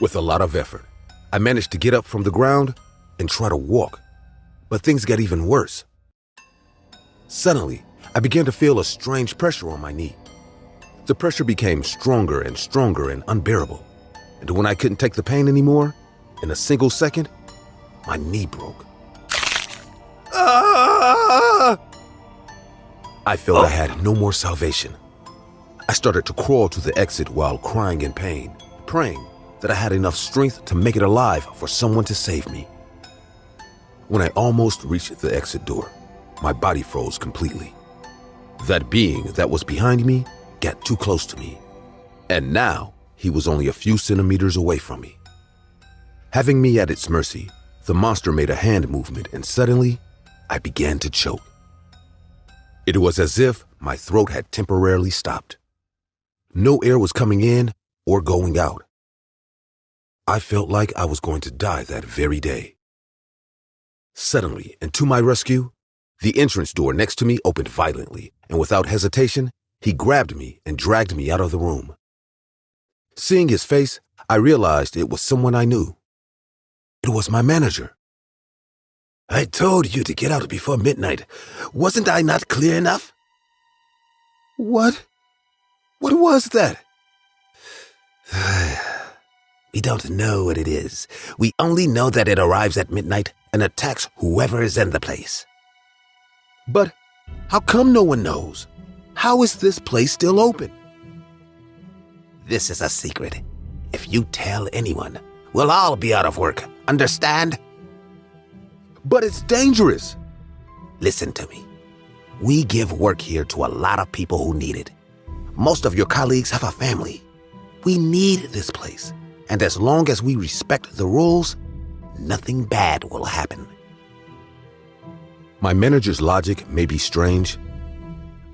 With a lot of effort, I managed to get up from the ground and try to walk, but things got even worse. Suddenly, I began to feel a strange pressure on my knee. The pressure became stronger and unbearable, and when I couldn't take the pain anymore, in a single second, my knee broke. Ah! I felt I had no more salvation. I started to crawl to the exit while crying in pain, praying that I had enough strength to make it alive for someone to save me. When I almost reached the exit door, my body froze completely. That being that was behind me got too close to me, and now he was only a few centimeters away from me. Having me at its mercy, the monster made a hand movement, and suddenly, I began to choke. It was as if my throat had temporarily stopped. No air was coming in or going out. I felt like I was going to die that very day. Suddenly, and to my rescue, the entrance door next to me opened violently, and without hesitation, he grabbed me and dragged me out of the room. Seeing his face, I realized it was someone I knew. It was my manager. I told you to get out before midnight. Wasn't I not clear enough? What? What was that? We don't know what it is. We only know that it arrives at midnight and attacks whoever is in the place. But how come no one knows? How is this place still open? This is a secret. If you tell anyone, we'll all be out of work. Understand? But it's dangerous. Listen to me. We give work here to a lot of people who need it. Most of your colleagues have a family. We need this place. And as long as we respect the rules, nothing bad will happen. My manager's logic may be strange,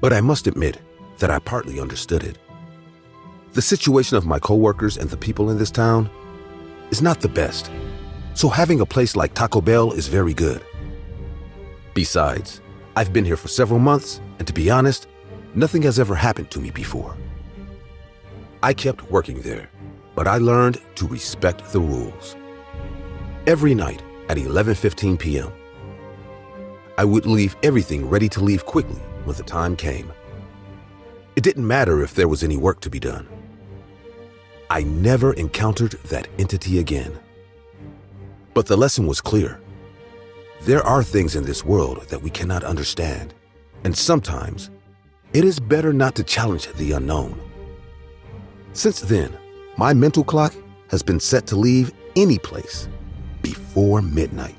but I must admit that I partly understood it. The situation of my coworkers and the people in this town is not the best, so having a place like Taco Bell is very good. Besides, I've been here for several months, and to be honest, nothing has ever happened to me before. I kept working there, but I learned to respect the rules. Every night at 11:15 p.m., I would leave everything ready to leave quickly when the time came. It didn't matter if there was any work to be done. I never encountered that entity again. But the lesson was clear. There are things in this world that we cannot understand, and sometimes it is better not to challenge the unknown. Since then, my mental clock has been set to leave any place before midnight.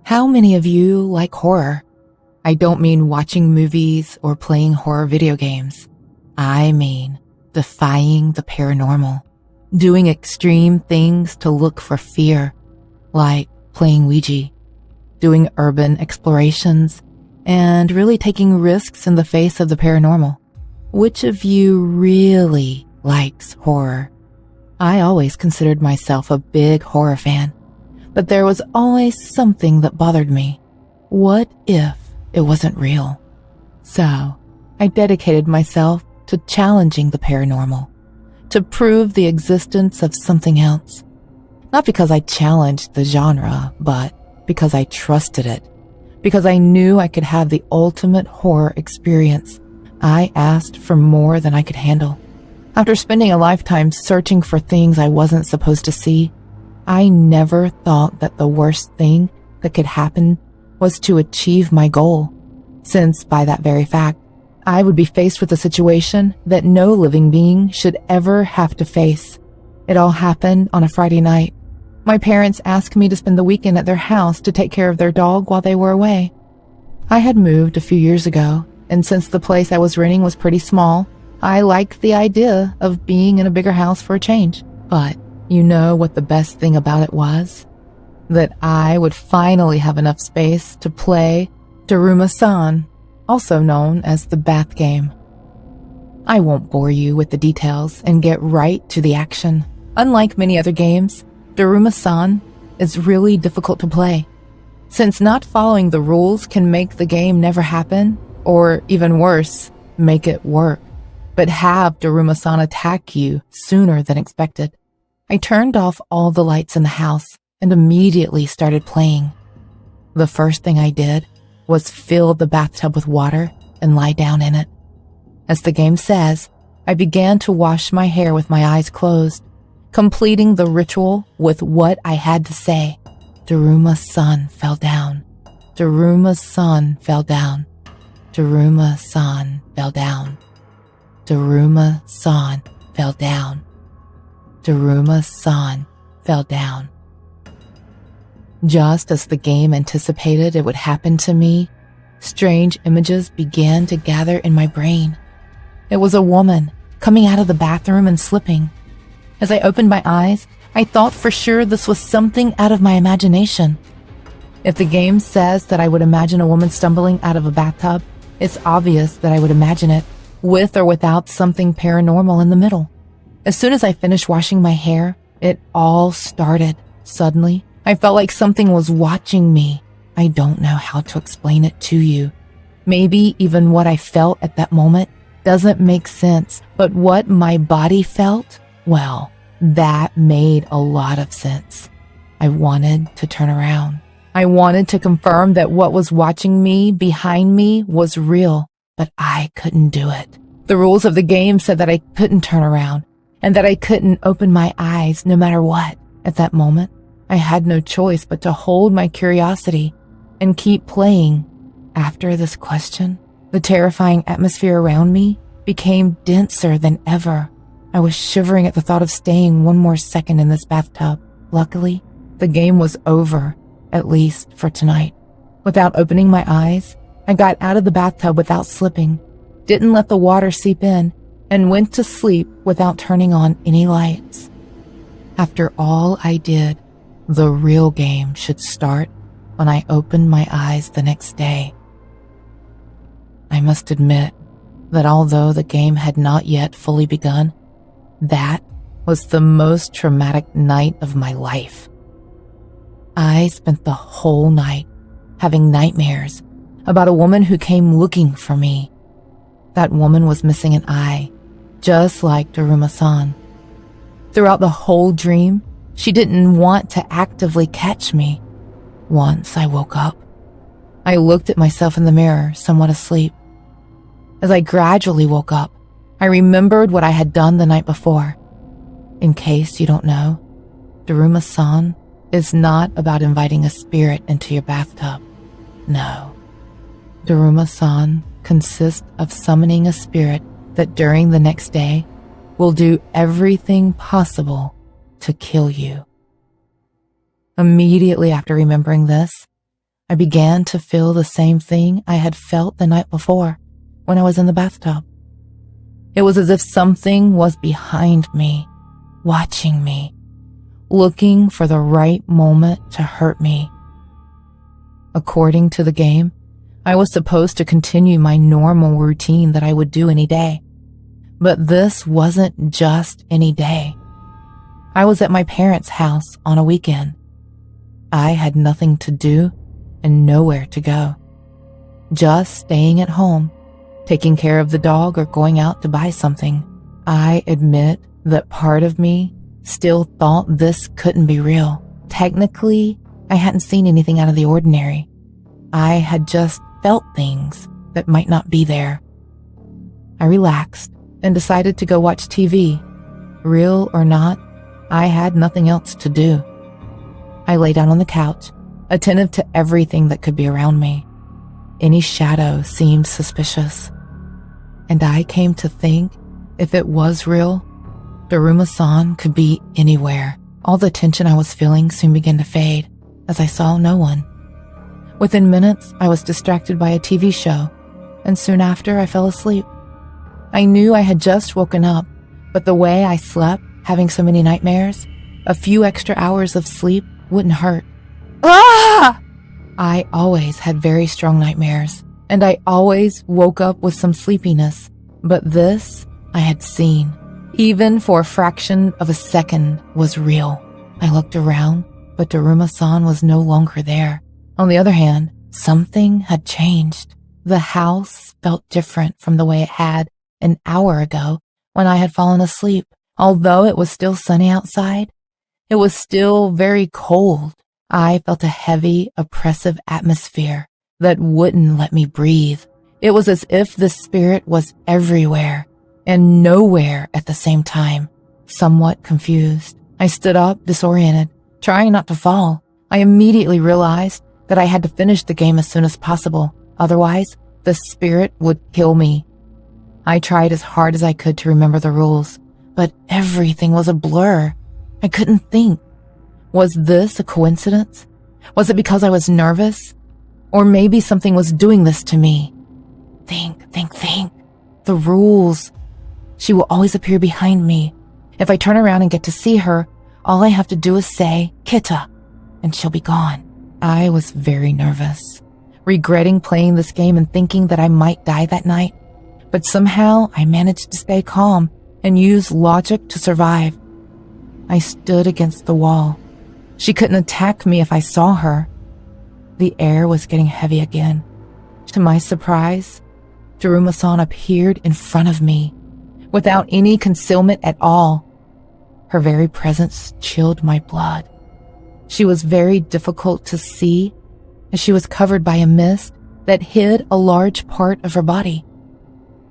How many of you like horror? I don't mean watching movies or playing horror video games. I mean defying the paranormal, doing extreme things to look for fear, like playing Ouija, doing urban explorations, and really taking risks in the face of the paranormal. Which of you really likes horror? I always considered myself a big horror fan, but there was always something that bothered me. What if it wasn't real? So I dedicated myself to challenging the paranormal, to prove the existence of something else. Not because I challenged the genre, but because I trusted it, because I knew I could have the ultimate horror experience. I asked for more than I could handle. After spending a lifetime searching for things I wasn't supposed to see, I never thought that the worst thing that could happen was to achieve my goal, since by that very fact, I would be faced with a situation that no living being should ever have to face. It all happened on a Friday night. My parents asked me to spend the weekend at their house to take care of their dog while they were away. I had moved a few years ago, and since the place I was renting was pretty small, I liked the idea of being in a bigger house for a change. But you know what the best thing about it was? That I would finally have enough space to play darumasan, also known as the bath game. I won't bore you with the details and get right to the action. Unlike many other games, darumasan is really difficult to play, since not following the rules can make the game never happen, or even worse, make it work, but have darumasan attack you sooner than expected. I turned off all the lights in the house and immediately started playing. The first thing I did was fill the bathtub with water and lie down in it. As the game says, I began to wash my hair with my eyes closed, completing the ritual with what I had to say. Darumasan fell down. Darumasan fell down. Darumasan fell down. Darumasan fell down. Darumasan fell down. Just as the game anticipated it would happen to me, strange images began to gather in my brain. It was a woman coming out of the bathroom and slipping. As I opened my eyes, I thought for sure this was something out of my imagination. If the game says that I would imagine a woman stumbling out of a bathtub, it's obvious that I would imagine it, with or without something paranormal in the middle. As soon as I finished washing my hair, it all started. Suddenly, I felt like something was watching me. I don't know how to explain it to you. Maybe even what I felt at that moment doesn't make sense, but what my body felt, well, that made a lot of sense. I wanted to turn around. I wanted to confirm that what was watching me behind me was real, but I couldn't do it. The rules of the game said that I couldn't turn around and that I couldn't open my eyes no matter what. At that moment, I had no choice but to hold my curiosity and keep playing. After this question, the terrifying atmosphere around me became denser than ever. I was shivering at the thought of staying one more second in this bathtub. Luckily, the game was over, at least for tonight. Without opening my eyes, I got out of the bathtub without slipping, didn't let the water seep in, and went to sleep without turning on any lights. After all I did, the real game should start when I opened my eyes the next day. I must admit that although the game had not yet fully begun, that was the most traumatic night of my life. I spent the whole night having nightmares about a woman who came looking for me. That woman was missing an eye, just like darumasan. Throughout the whole dream, she didn't want to actively catch me. Once I woke up, I looked at myself in the mirror, somewhat asleep. As I gradually woke up, I remembered what I had done the night before. In case you don't know, darumasan is not about inviting a spirit into your bathtub. No. Darumasan consists of summoning a spirit that during the next day will do everything possible to kill you. Immediately after remembering this, I began to feel the same thing I had felt the night before when I was in the bathtub. It was as if something was behind me, watching me, looking for the right moment to hurt me. According to the game, I was supposed to continue my normal routine that I would do any day. But this wasn't just any day. I was at my parents' house on a weekend. I had nothing to do and nowhere to go. Just staying at home, taking care of the dog or going out to buy something. I admit that part of me still thought this couldn't be real. Technically, I hadn't seen anything out of the ordinary. I had just felt things that might not be there. I relaxed and decided to go watch TV. Real or not, I had nothing else to do. I lay down on the couch, attentive to everything that could be around me. Any shadow seemed suspicious. And I came to think, if it was real, darumasan could be anywhere. All the tension I was feeling soon began to fade as I saw no one. Within minutes, I was distracted by a TV show, and soon after I fell asleep. I knew I had just woken up, but the way I slept, having so many nightmares, a few extra hours of sleep wouldn't hurt. Ah! I always had very strong nightmares, and I always woke up with some sleepiness, but this I had seen, even for a fraction of a second, was real. I looked around, but darumasan was no longer there. On the other hand, something had changed. The house felt different from the way it had an hour ago when I had fallen asleep. Although it was still sunny outside, it was still very cold. I felt a heavy, oppressive atmosphere that wouldn't let me breathe. It was as if the spirit was everywhere and nowhere at the same time. Somewhat confused, I stood up, disoriented, trying not to fall. I immediately realized that I had to finish the game as soon as possible. Otherwise, the spirit would kill me. I tried as hard as I could to remember the rules, but everything was a blur. I couldn't think. Was this a coincidence? Was it because I was nervous? Or maybe something was doing this to me? Think. The rules. She will always appear behind me. If I turn around and get to see her, all I have to do is say, "Kita," and she'll be gone. I was very nervous, regretting playing this game and thinking that I might die that night. But somehow I managed to stay calm and use logic to survive. I stood against the wall. She couldn't attack me if I saw her. The air was getting heavy again. To my surprise, darumasan appeared in front of me, without any concealment at all. Her very presence chilled my blood. She was very difficult to see, as she was covered by a mist that hid a large part of her body.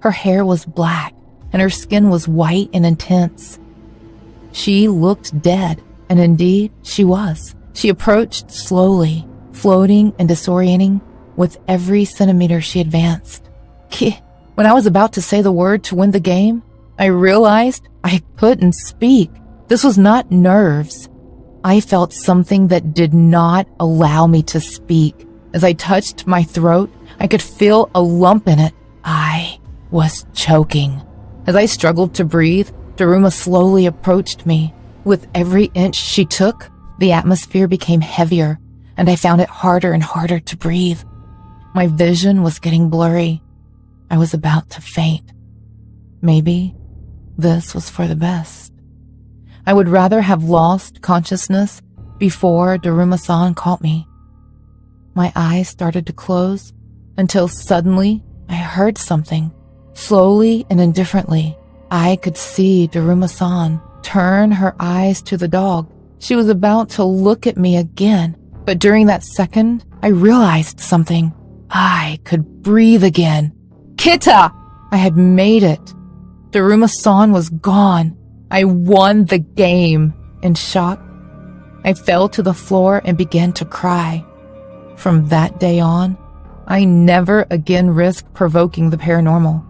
Her hair was black, and her skin was white and intense. She looked dead, and indeed she was. She approached slowly, floating and disorienting with every centimeter she advanced. When I was about to say the word to win the game, I realized I couldn't speak. This was not nerves. I felt something that did not allow me to speak. As I touched my throat, I could feel a lump in it. I was choking. As I struggled to breathe, Daruma slowly approached me. With every inch she took, the atmosphere became heavier and I found it harder and harder to breathe. My vision was getting blurry. I was about to faint. Maybe this was for the best. I would rather have lost consciousness before darumasan caught me. My eyes started to close until suddenly I heard something. Slowly and indifferently, I could see darumasan turn her eyes to the dog. She was about to look at me again, but during that second, I realized something. I could breathe again. Kita! I had made it. Darumasan was gone. I won the game. In shock, I fell to the floor and began to cry. From that day on, I never again risked provoking the paranormal.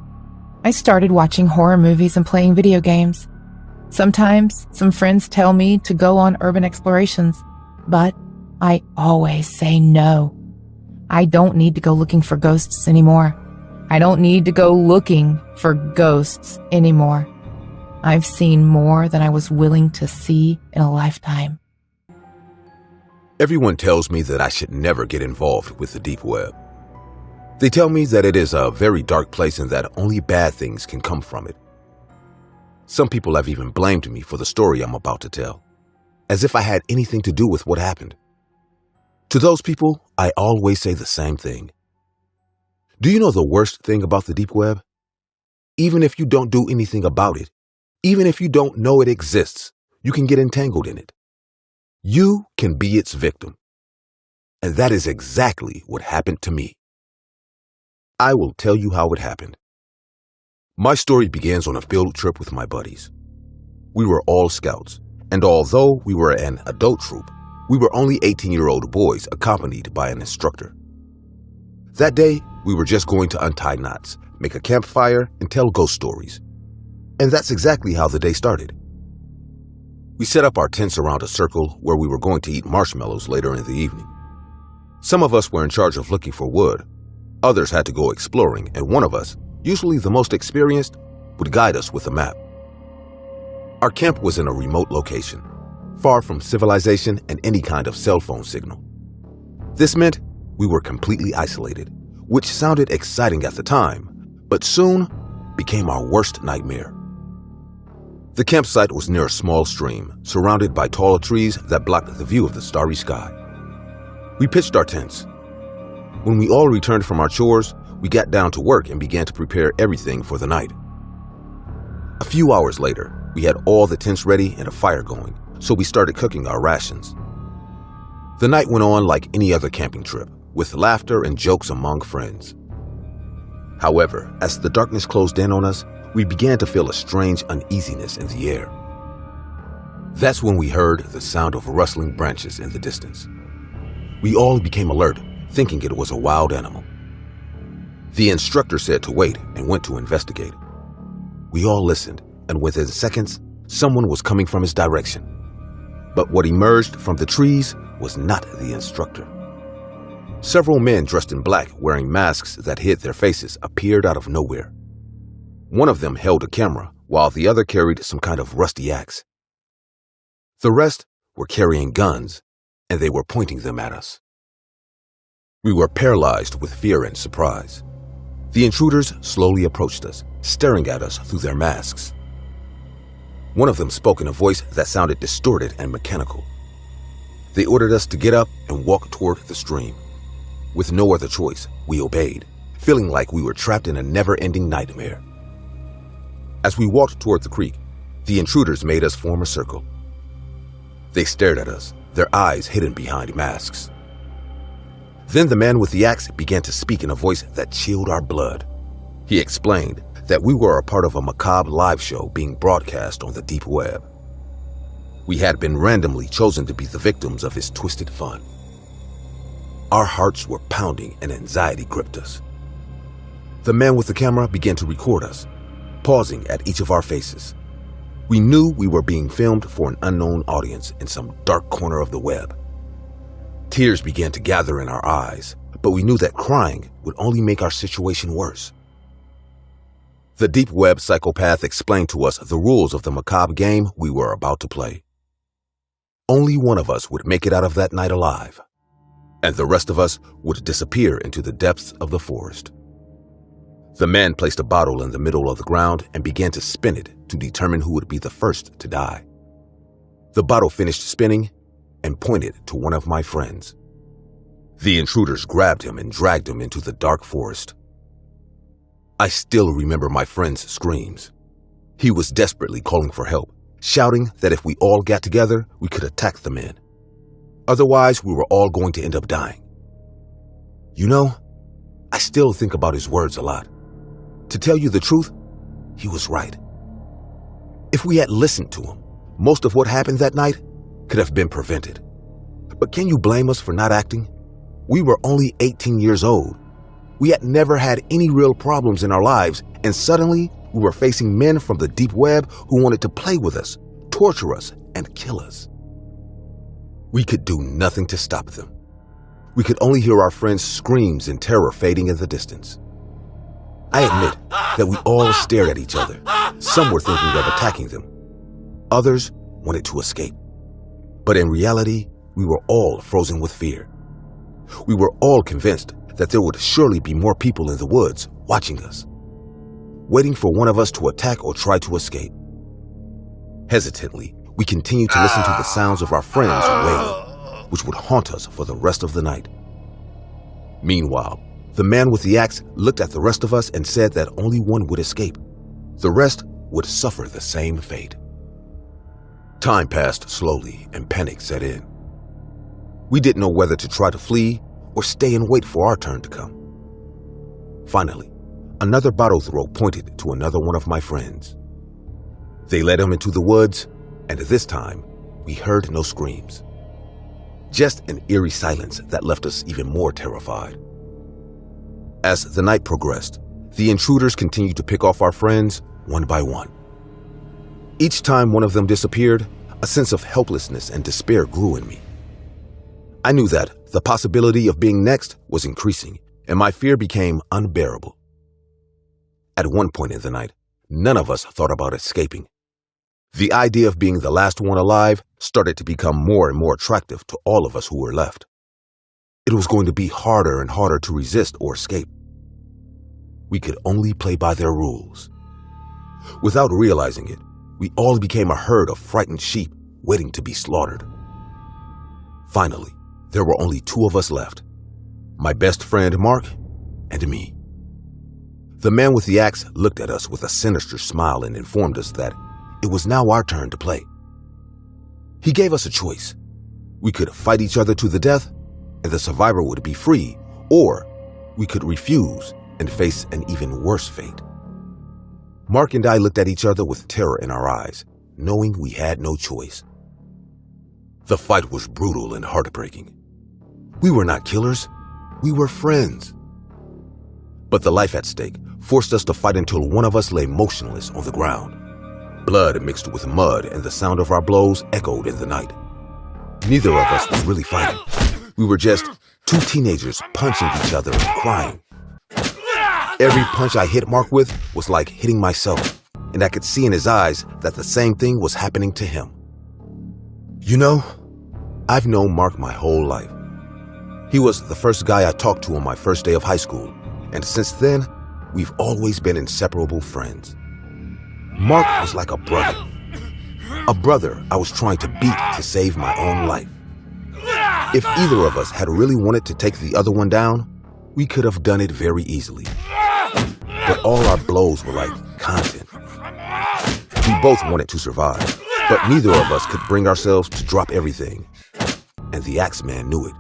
I started watching horror movies and playing video games. Sometimes some friends tell me to go on urban explorations, but I always say no. I don't need to go looking for ghosts anymore. I don't need to go looking for ghosts anymore. I've seen more than I was willing to see in a lifetime. Everyone tells me that I should never get involved with the deep web. They tell me that it is a very dark place and that only bad things can come from it. Some people have even blamed me for the story I'm about to tell, as if I had anything to do with what happened. To those people, I always say the same thing. Do you know the worst thing about the deep web? Even if you don't do anything about it, even if you don't know it exists, you can get entangled in it. You can be its victim. And that is exactly what happened to me. I will tell you how it happened. My story begins on a field trip with my buddies. We were all scouts, and although we were an adult troop, we were only 18-year-old boys accompanied by an instructor. That day, we were just going to untie knots, make a campfire, and tell ghost stories. And that's exactly how the day started. We set up our tents around a circle where we were going to eat marshmallows later in the evening. Some of us were in charge of looking for wood. Others had to go exploring, and one of us, usually the most experienced, would guide us with a map. Our camp was in a remote location, far from civilization and any kind of cell phone signal. This meant we were completely isolated, which sounded exciting at the time, but soon became our worst nightmare. The campsite was near a small stream, surrounded by tall trees that blocked the view of the starry sky. We pitched our tents. When we all returned from our chores, we got down to work and began to prepare everything for the night. A few hours later, we had all the tents ready and a fire going, so we started cooking our rations. The night went on like any other camping trip, with laughter and jokes among friends. However, as the darkness closed in on us, we began to feel a strange uneasiness in the air. That's when we heard the sound of rustling branches in the distance. We all became alert, thinking it was a wild animal. The instructor said to wait and went to investigate. We all listened, and within seconds, someone was coming from his direction. But what emerged from the trees was not the instructor. Several men dressed in black, wearing masks that hid their faces, appeared out of nowhere. One of them held a camera, while the other carried some kind of rusty axe. The rest were carrying guns, and they were pointing them at us. We were paralyzed with fear and surprise. The intruders slowly approached us, staring at us through their masks. One of them spoke in a voice that sounded distorted and mechanical. They ordered us to get up and walk toward the stream. With no other choice, we obeyed, feeling like we were trapped in a never-ending nightmare. As we walked toward the creek, the intruders made us form a circle. They stared at us, their eyes hidden behind masks. Then the man with the axe began to speak in a voice that chilled our blood. He explained that we were a part of a macabre live show being broadcast on the deep web. We had been randomly chosen to be the victims of his twisted fun. Our hearts were pounding and anxiety gripped us. The man with the camera began to record us, pausing at each of our faces. We knew we were being filmed for an unknown audience in some dark corner of the web. Tears began to gather in our eyes, but we knew that crying would only make our situation worse. The deep web psychopath explained to us the rules of the macabre game we were about to play. Only one of us would make it out of that night alive. and the rest of us would disappear into the depths of the forest. The man placed a bottle in the middle of the ground and began to spin it to determine who would be the first to die. The bottle finished spinning and pointed to one of my friends. The intruders grabbed him and dragged him into the dark forest. I still remember my friend's screams. He was desperately calling for help, shouting that if we all got together, we could attack the men. Otherwise, we were all going to end up dying. You know, I still think about his words a lot. To tell you the truth, he was right. If we had listened to him, most of what happened that night could have been prevented. But can you blame us for not acting? We were only 18 years old. We had never had any real problems in our lives, and suddenly we were facing men from the deep web who wanted to play with us, torture us, and kill us. We could do nothing to stop them. We could only hear our friends' screams and terror fading in the distance. I admit that we all stared at each other. Some were thinking of attacking them. Others wanted to escape. But in reality, we were all frozen with fear. We were all convinced that there would surely be more people in the woods watching us, waiting for one of us to attack or try to escape. Hesitantly, we continued to listen to the sounds of our friends wailing, which would haunt us for the rest of the night. Meanwhile, the man with the axe looked at the rest of us and said that only one would escape. The rest would suffer the same fate. Time passed slowly and panic set in. We didn't know whether to try to flee or stay and wait for our turn to come. Finally, another bottle throw pointed to another one of my friends. They led him into the woods, and this time, we heard no screams. Just an eerie silence that left us even more terrified. As the night progressed, the intruders continued to pick off our friends one by one. Each time one of them disappeared, a sense of helplessness and despair grew in me. I knew that the possibility of being next was increasing, and my fear became unbearable. At one point in the night, none of us thought about escaping. The idea of being the last one alive started to become more and more attractive to all of us who were left. It was going to be harder and harder to resist or escape. We could only play by their rules. Without realizing it, we all became a herd of frightened sheep waiting to be slaughtered. Finally, there were only two of us left, my best friend Mark and me. The man with the axe looked at us with a sinister smile and informed us that it was now our turn to play. He gave us a choice. We could fight each other to the death, and the survivor would be free, or we could refuse and face an even worse fate. Mark and I looked at each other with terror in our eyes, knowing we had no choice. The fight was brutal and heartbreaking. We were not killers. We were friends. But the life at stake forced us to fight until one of us lay motionless on the ground. Blood mixed with mud and the sound of our blows echoed in the night. Neither of us was really fighting. We were just two teenagers punching each other and crying. Every punch I hit Mark with was like hitting myself, and I could see in his eyes that the same thing was happening to him. You know, I've known Mark my whole life. He was the first guy I talked to on my first day of high school, and since then, we've always been inseparable friends. Mark was like a brother. A brother I was trying to beat to save my own life. If either of us had really wanted to take the other one down, we could have done it very easily. But all our blows were like content. We both wanted to survive, but neither of us could bring ourselves to drop everything. And the Axeman knew it.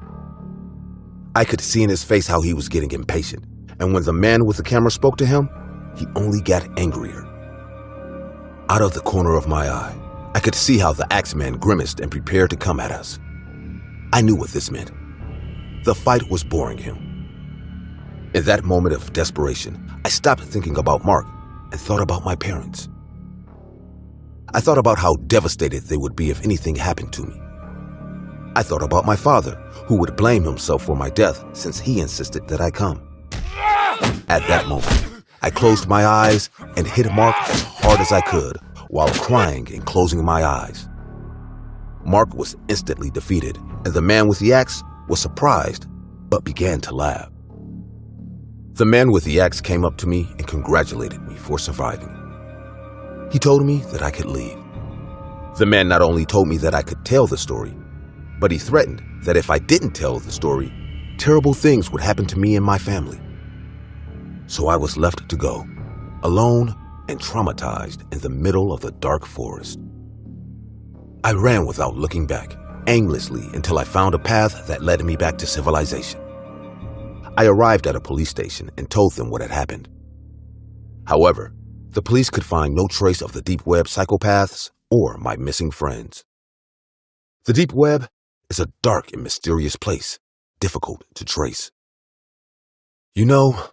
I could see in his face how he was getting impatient, and when the man with the camera spoke to him, he only got angrier. Out of the corner of my eye, I could see how the Axeman grimaced and prepared to come at us. I knew what this meant. The fight was boring him. In that moment of desperation, I stopped thinking about Mark and thought about my parents. I thought about how devastated they would be if anything happened to me. I thought about my father, who would blame himself for my death since he insisted that I come. At that moment, I closed my eyes and hit Mark as hard as I could while crying and closing my eyes. Mark was instantly defeated, and the man with the axe was surprised, but began to laugh. The man with the axe came up to me and congratulated me for surviving. He told me that I could leave. The man not only told me that I could tell the story, but he threatened that if I didn't tell the story, terrible things would happen to me and my family. So I was left to go, alone and traumatized in the middle of the dark forest. I ran without looking back, aimlessly, until I found a path that led me back to civilization. I arrived at a police station and told them what had happened. However, the police could find no trace of the deep web psychopaths or my missing friends. The deep web is a dark and mysterious place, difficult to trace. You know,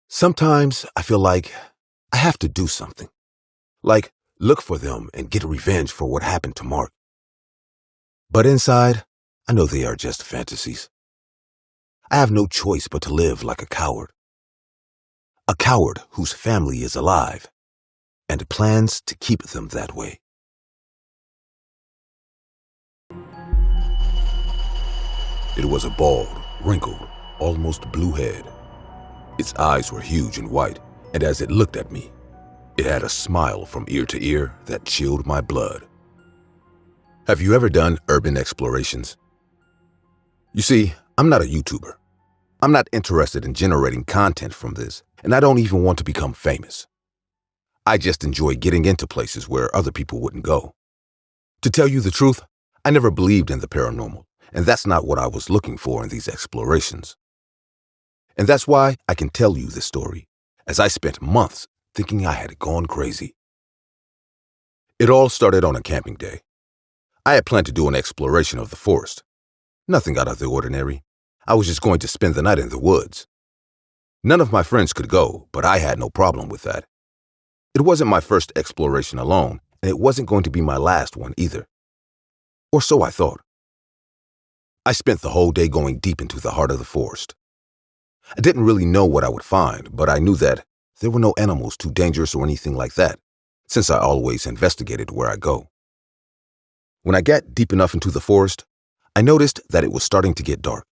sometimes I feel like I have to do something, like look for them and get revenge for what happened to Mark. But inside, I know they are just fantasies. I have no choice but to live like a coward. A coward whose family is alive and plans to keep them that way. It was a bald, wrinkled, almost blue head. Its eyes were huge and white, and as it looked at me, it had a smile from ear to ear that chilled my blood. Have you ever done urban explorations? You see, I'm not a YouTuber. I'm not interested in generating content from this, and I don't even want to become famous. I just enjoy getting into places where other people wouldn't go. To tell you the truth, I never believed in the paranormal, and that's not what I was looking for in these explorations. And that's why I can tell you this story, as I spent months thinking I had gone crazy. It all started on a camping day. I had planned to do an exploration of the forest. Nothing out of the ordinary. I was just going to spend the night in the woods. None of my friends could go, but I had no problem with that. It wasn't my first exploration alone, and it wasn't going to be my last one either. Or so I thought. I spent the whole day going deep into the heart of the forest. I didn't really know what I would find, but I knew that there were no animals too dangerous or anything like that, since I always investigated where I go. When I got deep enough into the forest, I noticed that it was starting to get dark.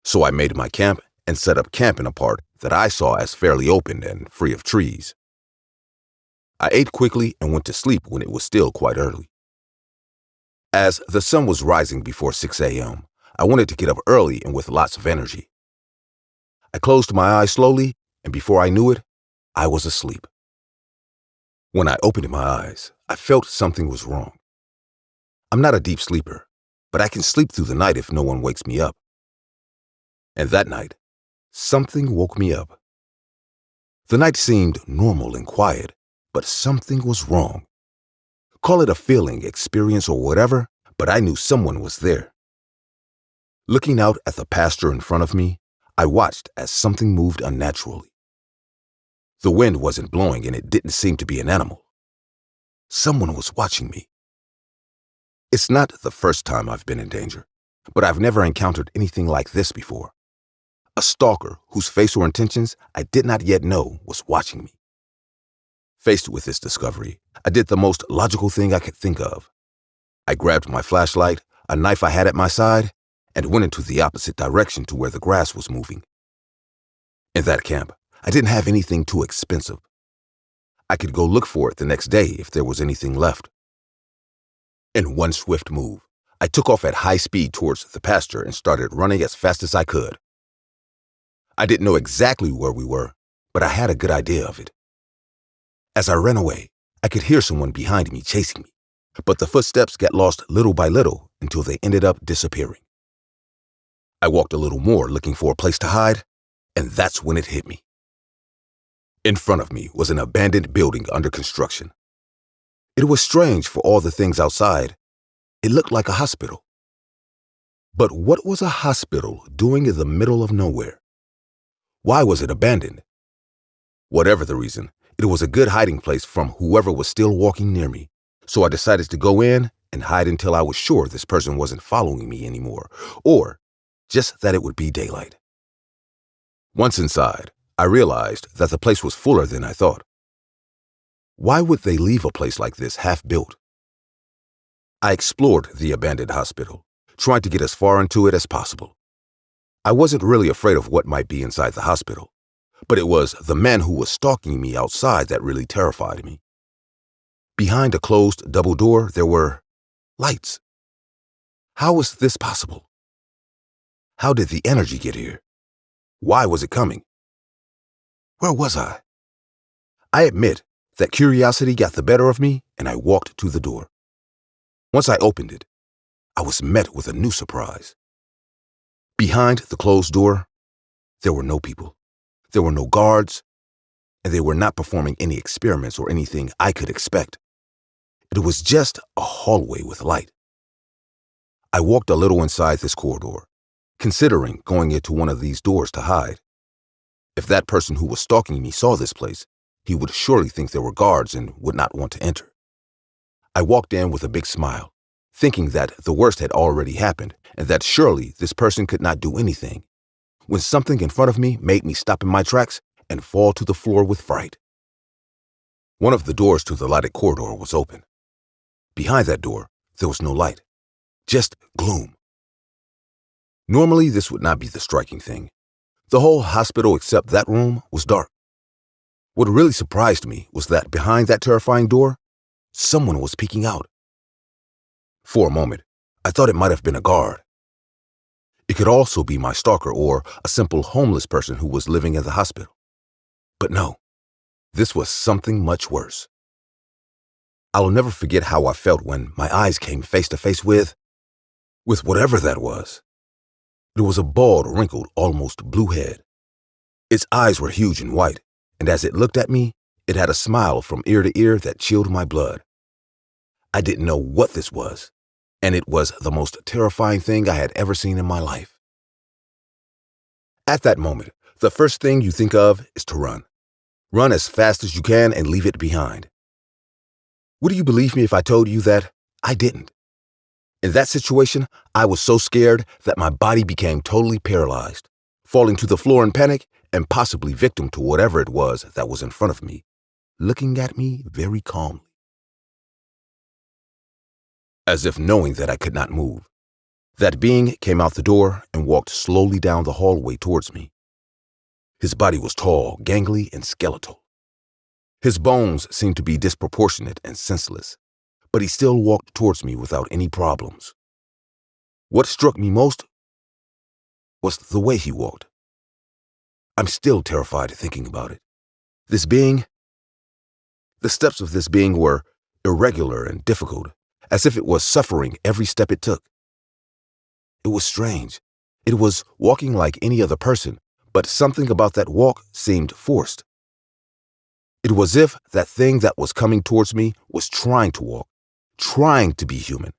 So I made my camp and set up camp in a part that I saw as fairly open and free of trees. I ate quickly and went to sleep when it was still quite early. As the sun was rising before 6 a.m., I wanted to get up early and with lots of energy. I closed my eyes slowly, and before I knew it, I was asleep. When I opened my eyes, I felt something was wrong. I'm not a deep sleeper, but I can sleep through the night if no one wakes me up. And that night, something woke me up. The night seemed normal and quiet, but something was wrong. Call it a feeling, experience, or whatever, but I knew someone was there. Looking out at the pasture in front of me, I watched as something moved unnaturally. The wind wasn't blowing and it didn't seem to be an animal. Someone was watching me. It's not the first time I've been in danger, but I've never encountered anything like this before. A stalker whose face or intentions I did not yet know was watching me. Faced with this discovery, I did the most logical thing I could think of. I grabbed my flashlight, a knife I had at my side, and went into the opposite direction to where the grass was moving. In that camp, I didn't have anything too expensive. I could go look for it the next day if there was anything left. In one swift move, I took off at high speed towards the pasture and started running as fast as I could. I didn't know exactly where we were, but I had a good idea of it. As I ran away, I could hear someone behind me chasing me, but the footsteps got lost little by little until they ended up disappearing. I walked a little more looking for a place to hide, and that's when it hit me. In front of me was an abandoned building under construction. It was strange for all the things outside. It looked like a hospital. But what was a hospital doing in the middle of nowhere? Why was it abandoned? Whatever the reason, it was a good hiding place from whoever was still walking near me, so I decided to go in and hide until I was sure this person wasn't following me anymore, or just that it would be daylight. Once inside, I realized that the place was fuller than I thought. Why would they leave a place like this half-built? I explored the abandoned hospital, trying to get as far into it as possible. I wasn't really afraid of what might be inside the hospital, but it was the man who was stalking me outside that really terrified me. Behind a closed double door, there were lights. How was this possible? How did the energy get here? Why was it coming? Where was I? I admit that curiosity got the better of me, and I walked to the door. Once I opened it, I was met with a new surprise. Behind the closed door, there were no people. There were no guards, and they were not performing any experiments or anything I could expect. It was just a hallway with light. I walked a little inside this corridor, considering going into one of these doors to hide. If that person who was stalking me saw this place, he would surely think there were guards and would not want to enter. I walked in with a big smile, thinking that the worst had already happened and that surely this person could not do anything, when something in front of me made me stop in my tracks and fall to the floor with fright. One of the doors to the lighted corridor was open. Behind that door, there was no light, just gloom. Normally, this would not be the striking thing. The whole hospital except that room was dark. What really surprised me was that behind that terrifying door, someone was peeking out. For a moment, I thought it might have been a guard. It could also be my stalker or a simple homeless person who was living in the hospital. But no, this was something much worse. I'll never forget how I felt when my eyes came face to face with whatever that was. It was a bald, wrinkled, almost blue head. Its eyes were huge and white, and as it looked at me, it had a smile from ear to ear that chilled my blood. I didn't know what this was, and it was the most terrifying thing I had ever seen in my life. At that moment, the first thing you think of is to run. Run as fast as you can and leave it behind. Would you believe me if I told you that I didn't? In that situation, I was so scared that my body became totally paralyzed, falling to the floor in panic and possibly victim to whatever it was that was in front of me, looking at me very calmly. As if knowing that I could not move, that being came out the door and walked slowly down the hallway towards me. His body was tall, gangly, and skeletal. His bones seemed to be disproportionate and senseless, but he still walked towards me without any problems. What struck me most was the way he walked. I'm still terrified thinking about it. The steps of this being were irregular and difficult, as if it was suffering every step it took. It was strange. It was walking like any other person, but something about that walk seemed forced. It was as if that thing that was coming towards me was trying to walk, trying to be human,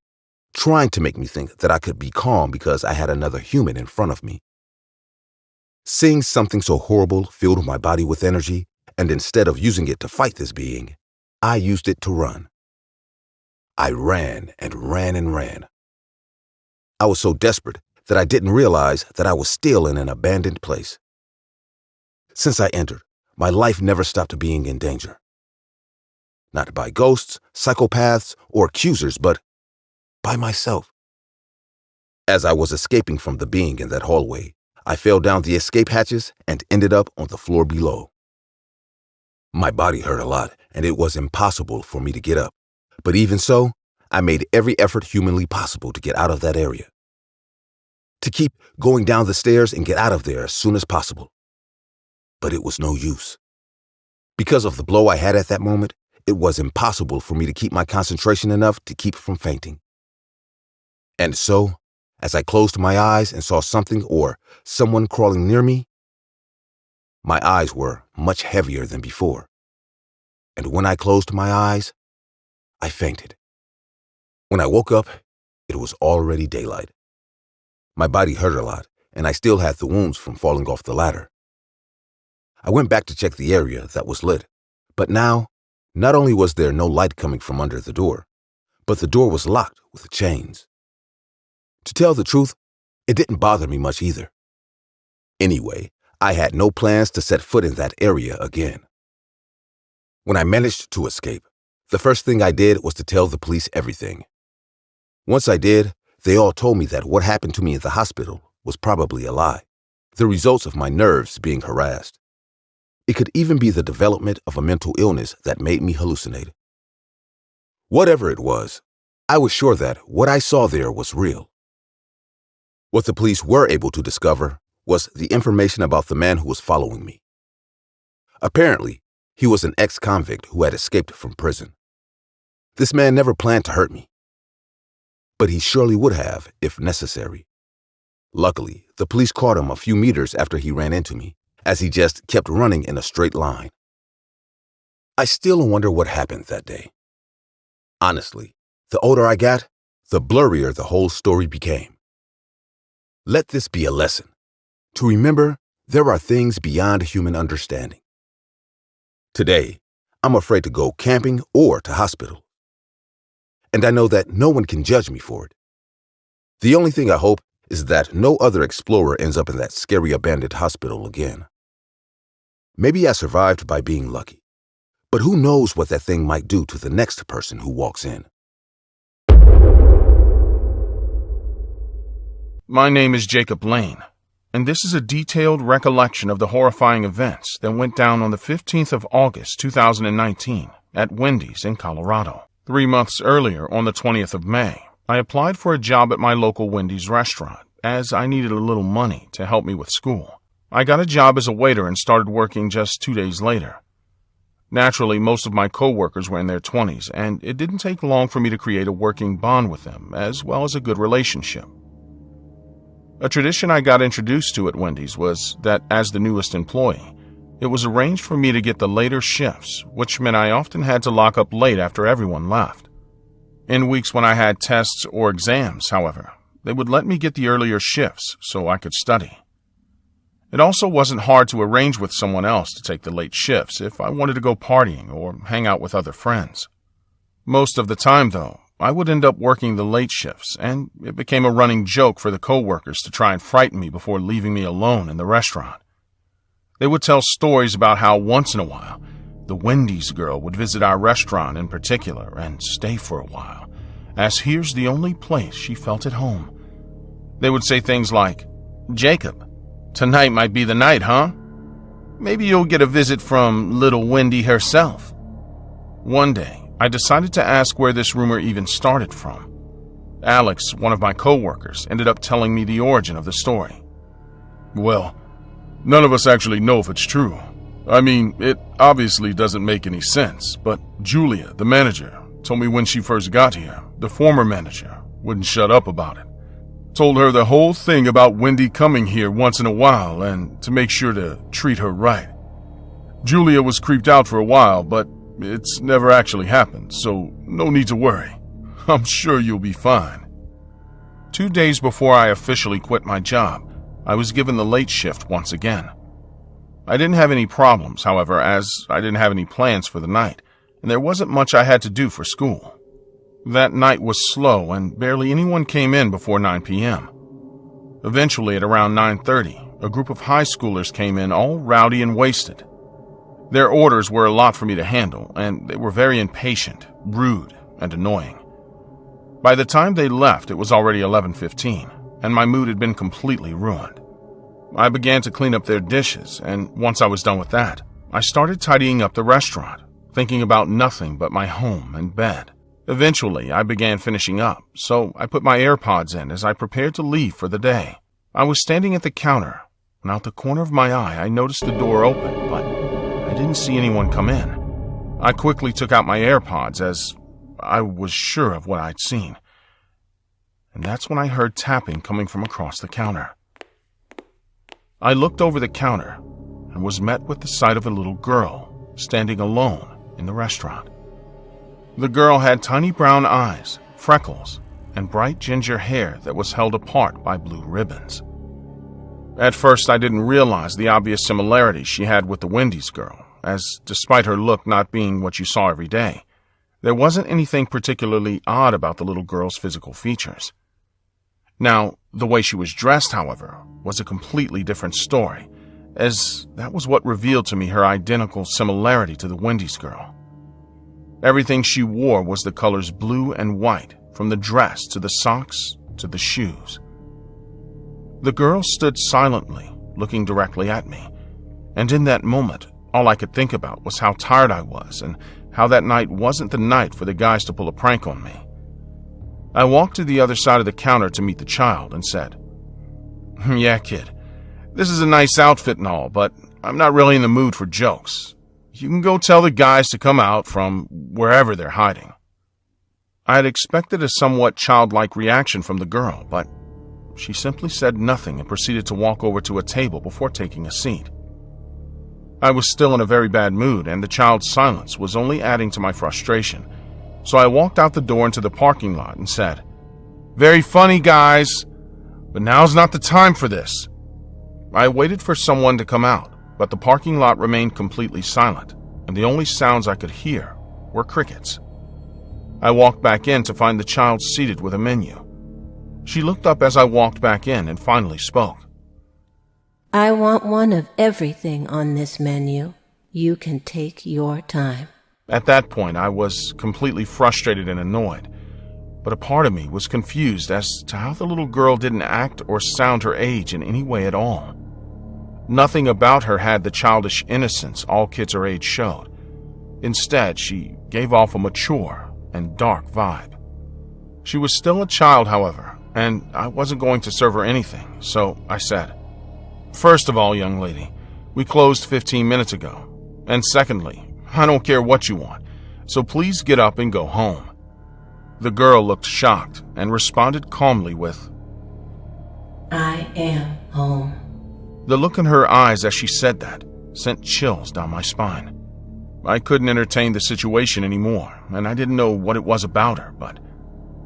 trying to make me think that I could be calm because I had another human in front of me. Seeing something so horrible filled my body with energy, and instead of using it to fight this being, I used it to run. I ran and ran and ran. I was so desperate that I didn't realize that I was still in an abandoned place. Since I entered, my life never stopped being in danger. Not by ghosts, psychopaths, or accusers, but by myself. As I was escaping from the being in that hallway, I fell down the escape hatches and ended up on the floor below. My body hurt a lot, and it was impossible for me to get up. But even so, I made every effort humanly possible to get out of that area. To keep going down the stairs and get out of there as soon as possible. But it was no use. Because of the blow I had at that moment, it was impossible for me to keep my concentration enough to keep from fainting. And so, as I closed my eyes and saw something or someone crawling near me, my eyes were much heavier than before. And when I closed my eyes, I fainted. When I woke up, it was already daylight. My body hurt a lot, and I still had the wounds from falling off the ladder. I went back to check the area that was lit, but now, not only was there no light coming from under the door, but the door was locked with chains. To tell the truth, it didn't bother me much either. Anyway, I had no plans to set foot in that area again. When I managed to escape, the first thing I did was to tell the police everything. Once I did, They all told me that what happened to me at the hospital was probably a lie, the results of my nerves being harassed. It could even be the development of a mental illness that made me hallucinate. Whatever it was, I was sure that what I saw there was real. What the police were able to discover was the information about the man who was following me. Apparently, he was an ex-convict who had escaped from prison. This man never planned to hurt me, but he surely would have if necessary. Luckily, the police caught him a few meters after he ran into me, as he just kept running in a straight line. I still wonder what happened that day. Honestly, the older I got, the blurrier the whole story became. Let this be a lesson. To remember, there are things beyond human understanding. Today, I'm afraid to go camping or to hospital. And I know that no one can judge me for it. The only thing I hope is that no other explorer ends up in that scary abandoned hospital again. Maybe I survived by being lucky, but who knows what that thing might do to the next person who walks in. My name is Jacob Lane, and this is a detailed recollection of the horrifying events that went down on the 15th of August 2019 at Wendy's in Colorado. 3 months earlier, on the 20th of May, I applied for a job at my local Wendy's restaurant, as I needed a little money to help me with school. I got a job as a waiter and started working just 2 days later. Naturally, most of my co-workers were in their 20s, and it didn't take long for me to create a working bond with them, as well as a good relationship. A tradition I got introduced to at Wendy's was that, as the newest employee, it was arranged for me to get the later shifts, which meant I often had to lock up late after everyone left. In weeks when I had tests or exams, however, they would let me get the earlier shifts so I could study. It also wasn't hard to arrange with someone else to take the late shifts if I wanted to go partying or hang out with other friends. Most of the time, though, I would end up working the late shifts, and it became a running joke for the co-workers to try and frighten me before leaving me alone in the restaurant. They would tell stories about how once in a while, the Wendy's girl would visit our restaurant in particular and stay for a while, as here's the only place she felt at home. They would say things like, "Jacob, tonight might be the night, huh? Maybe you'll get a visit from little Wendy herself." One day, I decided to ask where this rumor even started from. Alex, one of my co-workers, ended up telling me the origin of the story. "Well, none of us actually know if it's true. I mean, it obviously doesn't make any sense, but Julia, the manager, told me when she first got here, the former manager wouldn't shut up about it. Told her the whole thing about Wendy coming here once in a while and to make sure to treat her right. Julia was creeped out for a while, but it's never actually happened, so no need to worry. I'm sure you'll be fine." 2 days before I officially quit my job, I was given the late shift once again. I didn't have any problems, however, as I didn't have any plans for the night, and there wasn't much I had to do for school. That night was slow, and barely anyone came in before 9 p.m. Eventually, at around 9:30, a group of high schoolers came in all rowdy and wasted. Their orders were a lot for me to handle, and they were very impatient, rude, and annoying. By the time they left, it was already 11:15, and my mood had been completely ruined. I began to clean up their dishes, and once I was done with that, I started tidying up the restaurant, thinking about nothing but my home and bed. Eventually, I began finishing up, so I put my AirPods in as I prepared to leave for the day. I was standing at the counter, and out the corner of my eye, I noticed the door open, but I didn't see anyone come in. I quickly took out my AirPods as I was sure of what I'd seen. And that's when I heard tapping coming from across the counter. I looked over the counter and was met with the sight of a little girl standing alone in the restaurant. The girl had tiny brown eyes, freckles, and bright ginger hair that was held apart by blue ribbons. At first, I didn't realize the obvious similarities she had with the Wendy's girl, as despite her look not being what you saw every day, there wasn't anything particularly odd about the little girl's physical features. Now, the way she was dressed, however, was a completely different story, as that was what revealed to me her identical similarity to the Wendy's girl. Everything she wore was the colors blue and white, from the dress to the socks to the shoes. The girl stood silently, looking directly at me, and in that moment, all I could think about was how tired I was and how that night wasn't the night for the guys to pull a prank on me. I walked to the other side of the counter to meet the child and said, "Yeah, kid, this is a nice outfit and all, but I'm not really in the mood for jokes. You can go tell the guys to come out from wherever they're hiding." I had expected a somewhat childlike reaction from the girl, but she simply said nothing and proceeded to walk over to a table before taking a seat. I was still in a very bad mood, and the child's silence was only adding to my frustration, so I walked out the door into the parking lot and said, "Very funny, guys, but now's not the time for this." I waited for someone to come out, but the parking lot remained completely silent, and the only sounds I could hear were crickets. I walked back in to find the child seated with a menu. She looked up as I walked back in and finally spoke. "I want one of everything on this menu. You can take your time." At that point, I was completely frustrated and annoyed, but a part of me was confused as to how the little girl didn't act or sound her age in any way at all. Nothing about her had the childish innocence all kids her age showed. Instead, she gave off a mature and dark vibe. She was still a child, however, and I wasn't going to serve her anything, so I said, "First of all, young lady, we closed 15 minutes ago, and secondly, I don't care what you want, so please get up and go home." The girl looked shocked and responded calmly with, "I am home." The look in her eyes as she said that sent chills down my spine. I couldn't entertain the situation anymore, and I didn't know what it was about her, but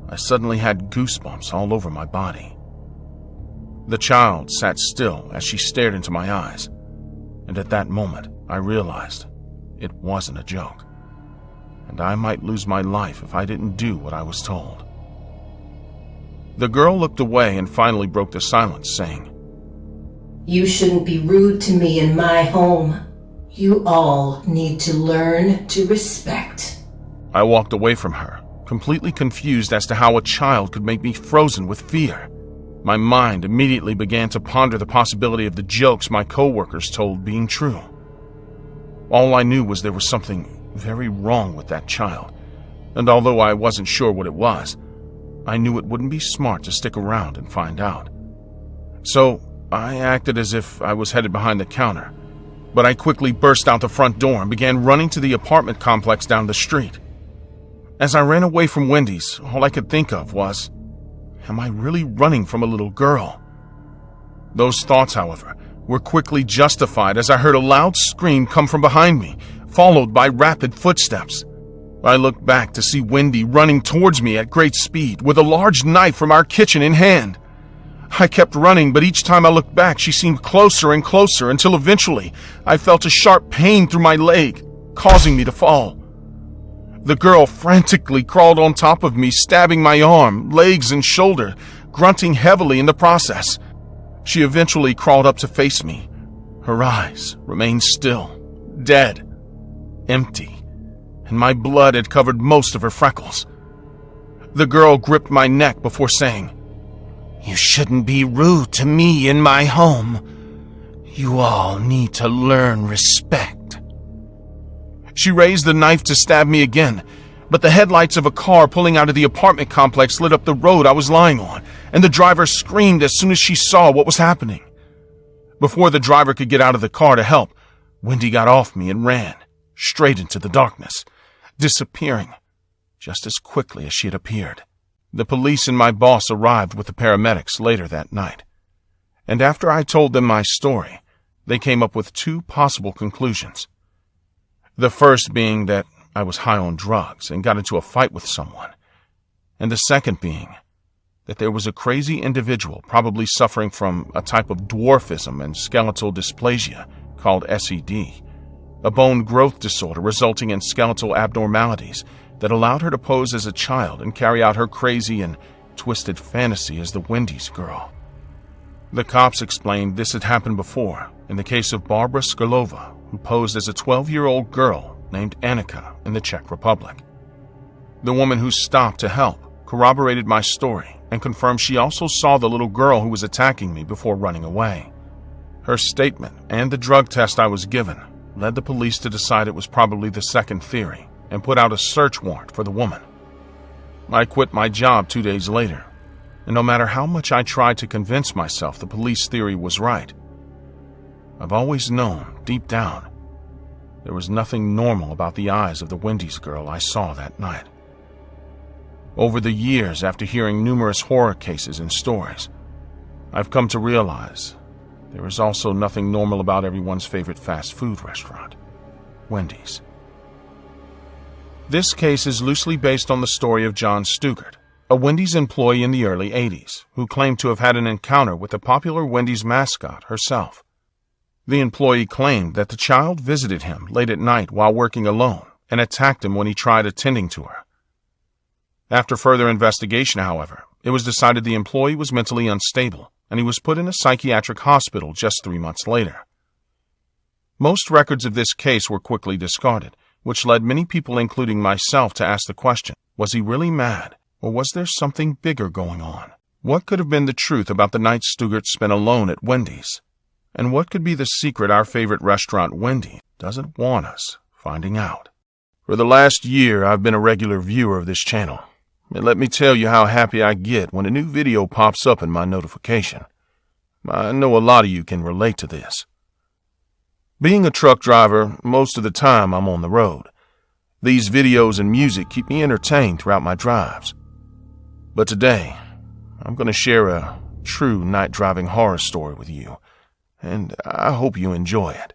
I suddenly had goosebumps all over my body. The child sat still as she stared into my eyes, and at that moment I realized it wasn't a joke, and I might lose my life if I didn't do what I was told. The girl looked away and finally broke the silence, saying, "You shouldn't be rude to me in my home. You all need to learn to respect." I walked away from her, completely confused as to how a child could make me frozen with fear. My mind immediately began to ponder the possibility of the jokes my coworkers told being true. All I knew was there was something very wrong with that child, and although I wasn't sure what it was, I knew it wouldn't be smart to stick around and find out. So I acted as if I was headed behind the counter, but I quickly burst out the front door and began running to the apartment complex down the street. As I ran away from Wendy's, all I could think of was, am I really running from a little girl? Those thoughts, however, were quickly justified as I heard a loud scream come from behind me, followed by rapid footsteps. I looked back to see Wendy running towards me at great speed with a large knife from our kitchen in hand. I kept running, but each time I looked back, she seemed closer and closer until eventually I felt a sharp pain through my leg, causing me to fall. The girl frantically crawled on top of me, stabbing my arm, legs, and shoulder, grunting heavily in the process. She eventually crawled up to face me. Her eyes remained still, dead, empty, and my blood had covered most of her freckles. The girl gripped my neck before saying, "You shouldn't be rude to me in my home. You all need to learn respect." She raised the knife to stab me again, but the headlights of a car pulling out of the apartment complex lit up the road I was lying on, and the driver screamed as soon as she saw what was happening. Before the driver could get out of the car to help, Wendy got off me and ran, straight into the darkness, disappearing just as quickly as she had appeared. The police and my boss arrived with the paramedics later that night, and after I told them my story, they came up with two possible conclusions. The first being that I was high on drugs and got into a fight with someone, and the second being that there was a crazy individual probably suffering from a type of dwarfism and skeletal dysplasia called SED, a bone growth disorder resulting in skeletal abnormalities that allowed her to pose as a child and carry out her crazy and twisted fantasy as the Wendy's girl. The cops explained this had happened before in the case of Barbara Skrlova, who posed as a 12-year-old girl named Annika in the Czech Republic. The woman who stopped to help corroborated my story and confirmed she also saw the little girl who was attacking me before running away. Her statement and the drug test I was given led the police to decide it was probably the second theory and put out a search warrant for the woman. I quit my job 2 days later, and no matter how much I tried to convince myself the police theory was right, I've always known, deep down, there was nothing normal about the eyes of the Wendy's girl I saw that night. Over the years, after hearing numerous horror cases and stories, I've come to realize there is also nothing normal about everyone's favorite fast food restaurant, Wendy's. This case is loosely based on the story of John Stugart, a Wendy's employee in the early 80s, who claimed to have had an encounter with the popular Wendy's mascot herself. The employee claimed that the child visited him late at night while working alone and attacked him when he tried attending to her. After further investigation, however, it was decided the employee was mentally unstable, and he was put in a psychiatric hospital just 3 months later. Most records of this case were quickly discarded, which led many people, including myself, to ask the question, was he really mad, or was there something bigger going on? What could have been the truth about the night Stugart spent alone at Wendy's? And what could be the secret our favorite restaurant, Wendy, doesn't want us finding out? For the last year, I've been a regular viewer of this channel. And let me tell you how happy I get when a new video pops up in my notification. I know a lot of you can relate to this. Being a truck driver, most of the time I'm on the road. These videos and music keep me entertained throughout my drives. But today, I'm going to share a true night driving horror story with you, and I hope you enjoy it.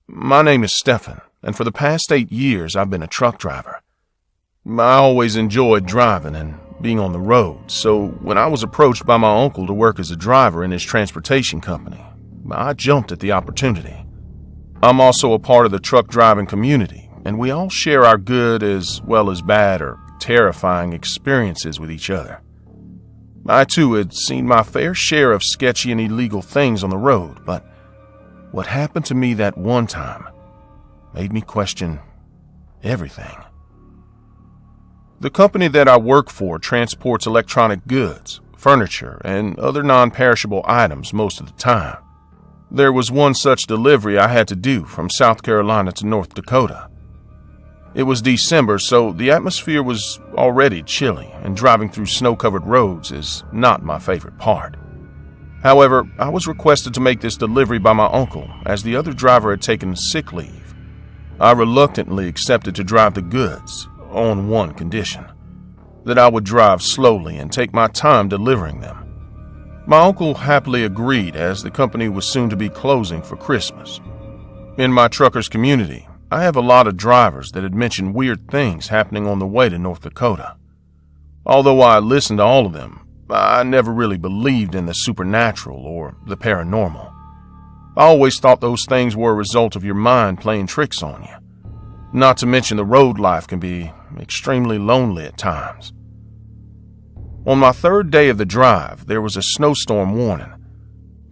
My name is Stefan, and for the past 8 years I've been a truck driver. I always enjoyed driving and being on the road, so when I was approached by my uncle to work as a driver in his transportation company, I jumped at the opportunity. I'm also a part of the truck driving community, and we all share our good as well as bad or terrifying experiences with each other. I too had seen my fair share of sketchy and illegal things on the road, but what happened to me that one time made me question everything. The company that I work for transports electronic goods, furniture, and other non-perishable items most of the time. There was one such delivery I had to do from South Carolina to North Dakota. It was December, so the atmosphere was already chilly, and driving through snow-covered roads is not my favorite part. However, I was requested to make this delivery by my uncle, as the other driver had taken sick leave. I reluctantly accepted to drive the goods, on one condition, that I would drive slowly and take my time delivering them. My uncle happily agreed, as the company was soon to be closing for Christmas. In my truckers community, I have a lot of drivers that had mentioned weird things happening on the way to North Dakota. Although I listened to all of them, I never really believed in the supernatural or the paranormal. I always thought those things were a result of your mind playing tricks on you. Not to mention the road life can be extremely lonely at times. On my third day of the drive, there was a snowstorm warning.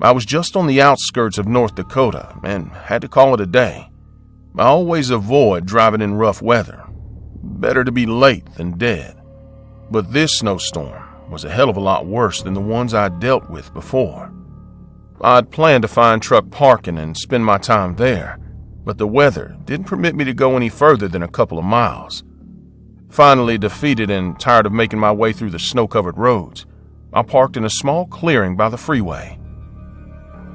I was just on the outskirts of North Dakota and had to call it a day. I always avoid driving in rough weather. Better to be late than dead. But this snowstorm was a hell of a lot worse than the ones I'd dealt with before. I'd planned to find truck parking and spend my time there, but the weather didn't permit me to go any further than a couple of miles. Finally defeated and tired of making my way through the snow-covered roads, I parked in a small clearing by the freeway.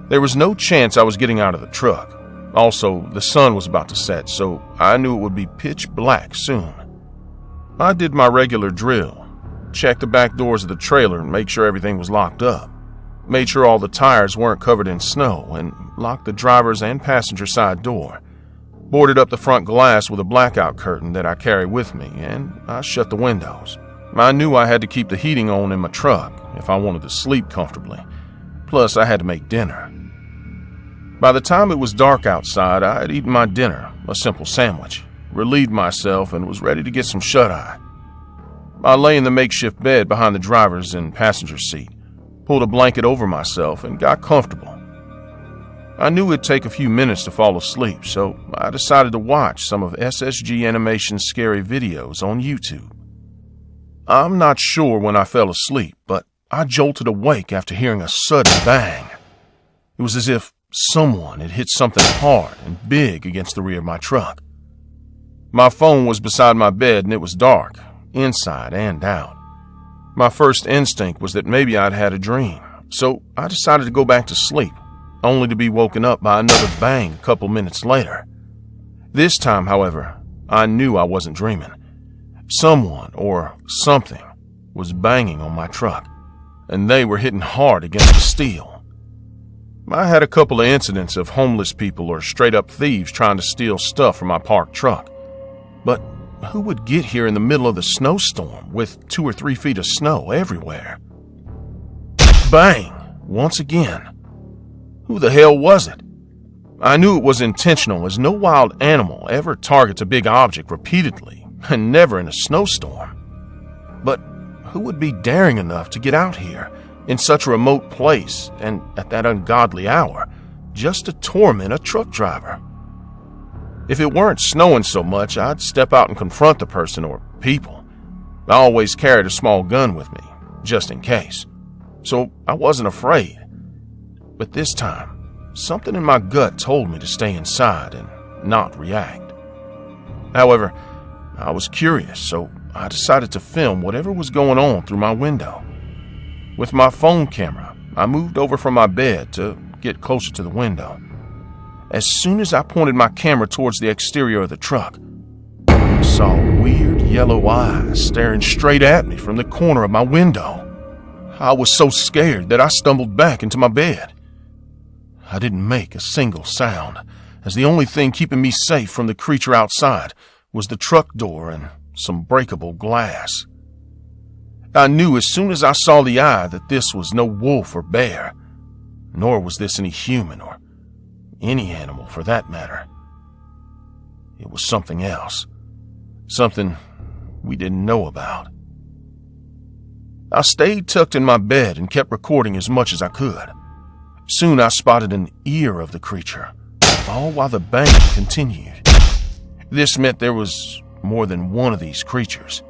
There was no chance I was getting out of the truck. Also, the sun was about to set, so I knew it would be pitch black soon. I did my regular drill, checked the back doors of the trailer and made sure everything was locked up, made sure all the tires weren't covered in snow, and locked the driver's and passenger side door, boarded up the front glass with a blackout curtain that I carry with me, and I shut the windows. I knew I had to keep the heating on in my truck if I wanted to sleep comfortably, plus I had to make dinner. By the time it was dark outside, I had eaten my dinner, a simple sandwich, relieved myself, and was ready to get some shut-eye. I lay in the makeshift bed behind the driver's and passenger seat, pulled a blanket over myself, and got comfortable. I knew it'd take a few minutes to fall asleep, so I decided to watch some of SSG Animations' scary videos on YouTube. I'm not sure when I fell asleep, but I jolted awake after hearing a sudden bang. It was as if someone had hit something hard and big against the rear of my truck. My phone was beside my bed and it was dark, inside and out. My first instinct was that maybe I'd had a dream, so I decided to go back to sleep, only to be woken up by another bang a couple minutes later. This time, however, I knew I wasn't dreaming. Someone or something was banging on my truck, and they were hitting hard against the steel. I had a couple of incidents of homeless people or straight-up thieves trying to steal stuff from my parked truck. But who would get here in the middle of the snowstorm with 2 or 3 feet of snow everywhere? Bang! Once again. Who the hell was it? I knew it was intentional, as no wild animal ever targets a big object repeatedly, and never in a snowstorm. But who would be daring enough to get out here in such a remote place and at that ungodly hour just to torment a truck driver? If it weren't snowing so much, I'd step out and confront the person or people. I always carried a small gun with me, just in case, so I wasn't afraid. But this time, something in my gut told me to stay inside and not react. However, I was curious, so I decided to film whatever was going on through my window. With my phone camera, I moved over from my bed to get closer to the window. As soon as I pointed my camera towards the exterior of the truck, I saw weird yellow eyes staring straight at me from the corner of my window. I was so scared that I stumbled back into my bed. I didn't make a single sound, as the only thing keeping me safe from the creature outside was the truck door and some breakable glass. I knew as soon as I saw the eye that this was no wolf or bear, nor was this any human or any animal for that matter. It was something else, something we didn't know about. I stayed tucked in my bed and kept recording as much as I could. Soon I spotted an ear of the creature, all while the banging continued. This meant there was more than one of these creatures.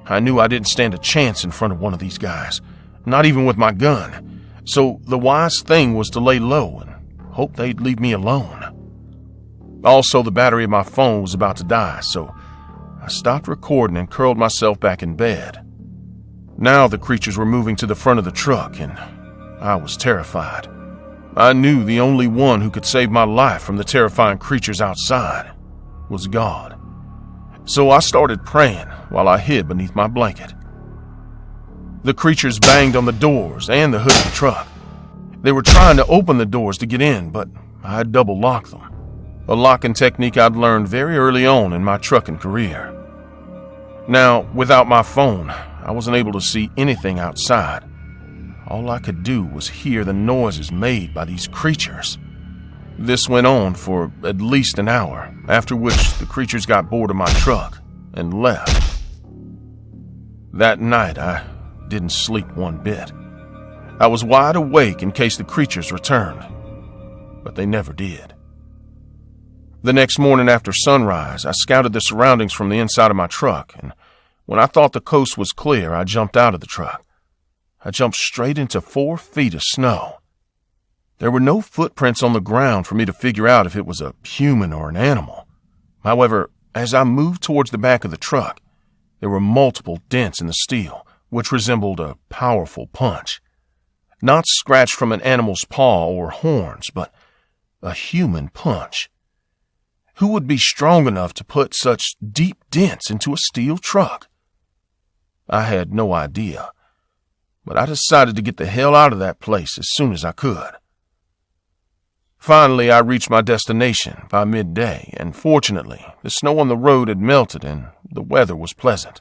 I knew I didn't stand a chance in front of one of these guys, not even with my gun, so the wise thing was to lay low and hope they'd leave me alone. Also, the battery of my phone was about to die, so I stopped recording and curled myself back in bed. Now the creatures were moving to the front of the truck, and I was terrified. I knew the only one who could save my life from the terrifying creatures outside was God. So I started praying while I hid beneath my blanket. The creatures banged on the doors and the hood of the truck. They were trying to open the doors to get in, but I had double locked them, a locking technique I'd learned very early on in my trucking career. Now, without my phone, I wasn't able to see anything outside. All I could do was hear the noises made by these creatures. This went on for at least an hour, after which the creatures got bored of my truck and left. That night, I didn't sleep one bit. I was wide awake in case the creatures returned, but they never did. The next morning after sunrise, I scouted the surroundings from the inside of my truck, and when I thought the coast was clear, I jumped out of the truck. I jumped straight into 4 feet of snow. There were no footprints on the ground for me to figure out if it was a human or an animal. However, as I moved towards the back of the truck, there were multiple dents in the steel, which resembled a powerful punch. Not scratched from an animal's paw or horns, but a human punch. Who would be strong enough to put such deep dents into a steel truck? I had no idea, but I decided to get the hell out of that place as soon as I could. Finally, I reached my destination by midday, and fortunately, the snow on the road had melted and the weather was pleasant.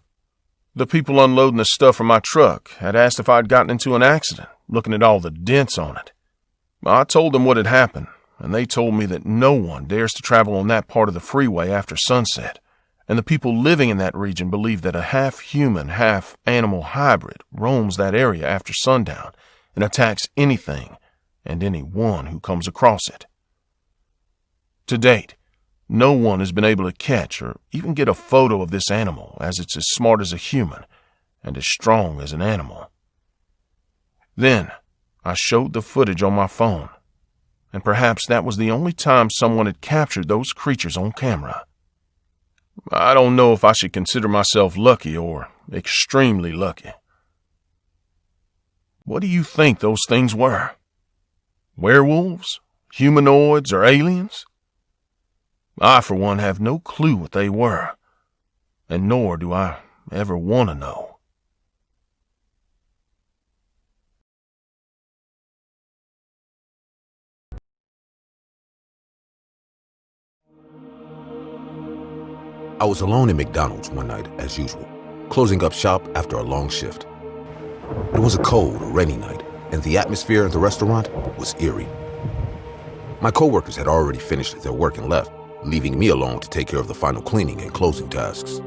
The people unloading the stuff from my truck had asked if I'd gotten into an accident, looking at all the dents on it. I told them what had happened, and they told me that no one dares to travel on that part of the freeway after sunset, and the people living in that region believe that a half-human, half-animal hybrid roams that area after sundown and attacks anything and anyone who comes across it. To date, no one has been able to catch or even get a photo of this animal, as it's as smart as a human and as strong as an animal. Then, I showed the footage on my phone, and perhaps that was the only time someone had captured those creatures on camera. I don't know if I should consider myself lucky or extremely lucky. What do you think those things were? Werewolves? Humanoids or aliens? I, for one, have no clue what they were, and nor do I ever want to know. I was alone in McDonald's one night, as usual, closing up shop after a long shift. It was a cold, rainy night, and the atmosphere in the restaurant was eerie. My coworkers had already finished their work and left, leaving me alone to take care of the final cleaning and closing tasks.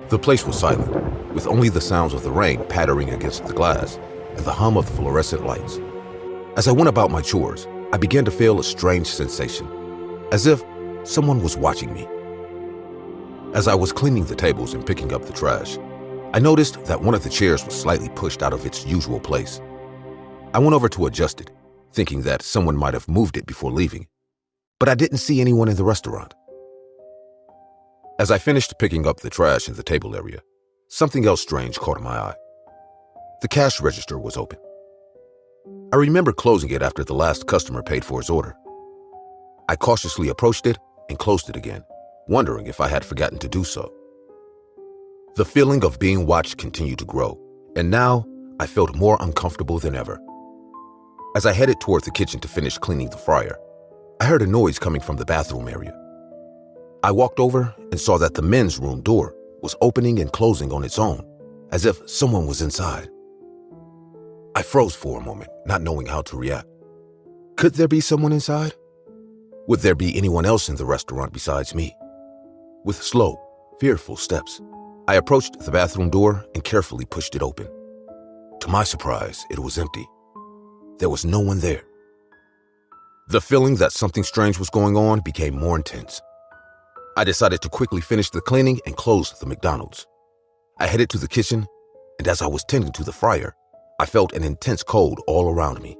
The place was silent, with only the sounds of the rain pattering against the glass and the hum of the fluorescent lights. As I went about my chores, I began to feel a strange sensation, as if someone was watching me. As I was cleaning the tables and picking up the trash, I noticed that one of the chairs was slightly pushed out of its usual place. I went over to adjust it, thinking that someone might have moved it before leaving, but I didn't see anyone in the restaurant. As I finished picking up the trash in the table area, something else strange caught my eye. The cash register was open. I remember closing it after the last customer paid for his order. I cautiously approached it and closed it again, wondering if I had forgotten to do so. The feeling of being watched continued to grow, and now I felt more uncomfortable than ever. As I headed toward the kitchen to finish cleaning the fryer, I heard a noise coming from the bathroom area. I walked over and saw that the men's room door was opening and closing on its own, as if someone was inside. I froze for a moment, not knowing how to react. Could there be someone inside? Would there be anyone else in the restaurant besides me? With slow, fearful steps, I approached the bathroom door and carefully pushed it open. To my surprise, it was empty. There was no one there. The feeling that something strange was going on became more intense. I decided to quickly finish the cleaning and close the McDonald's. I headed to the kitchen, and as I was tending to the fryer, I felt an intense cold all around me.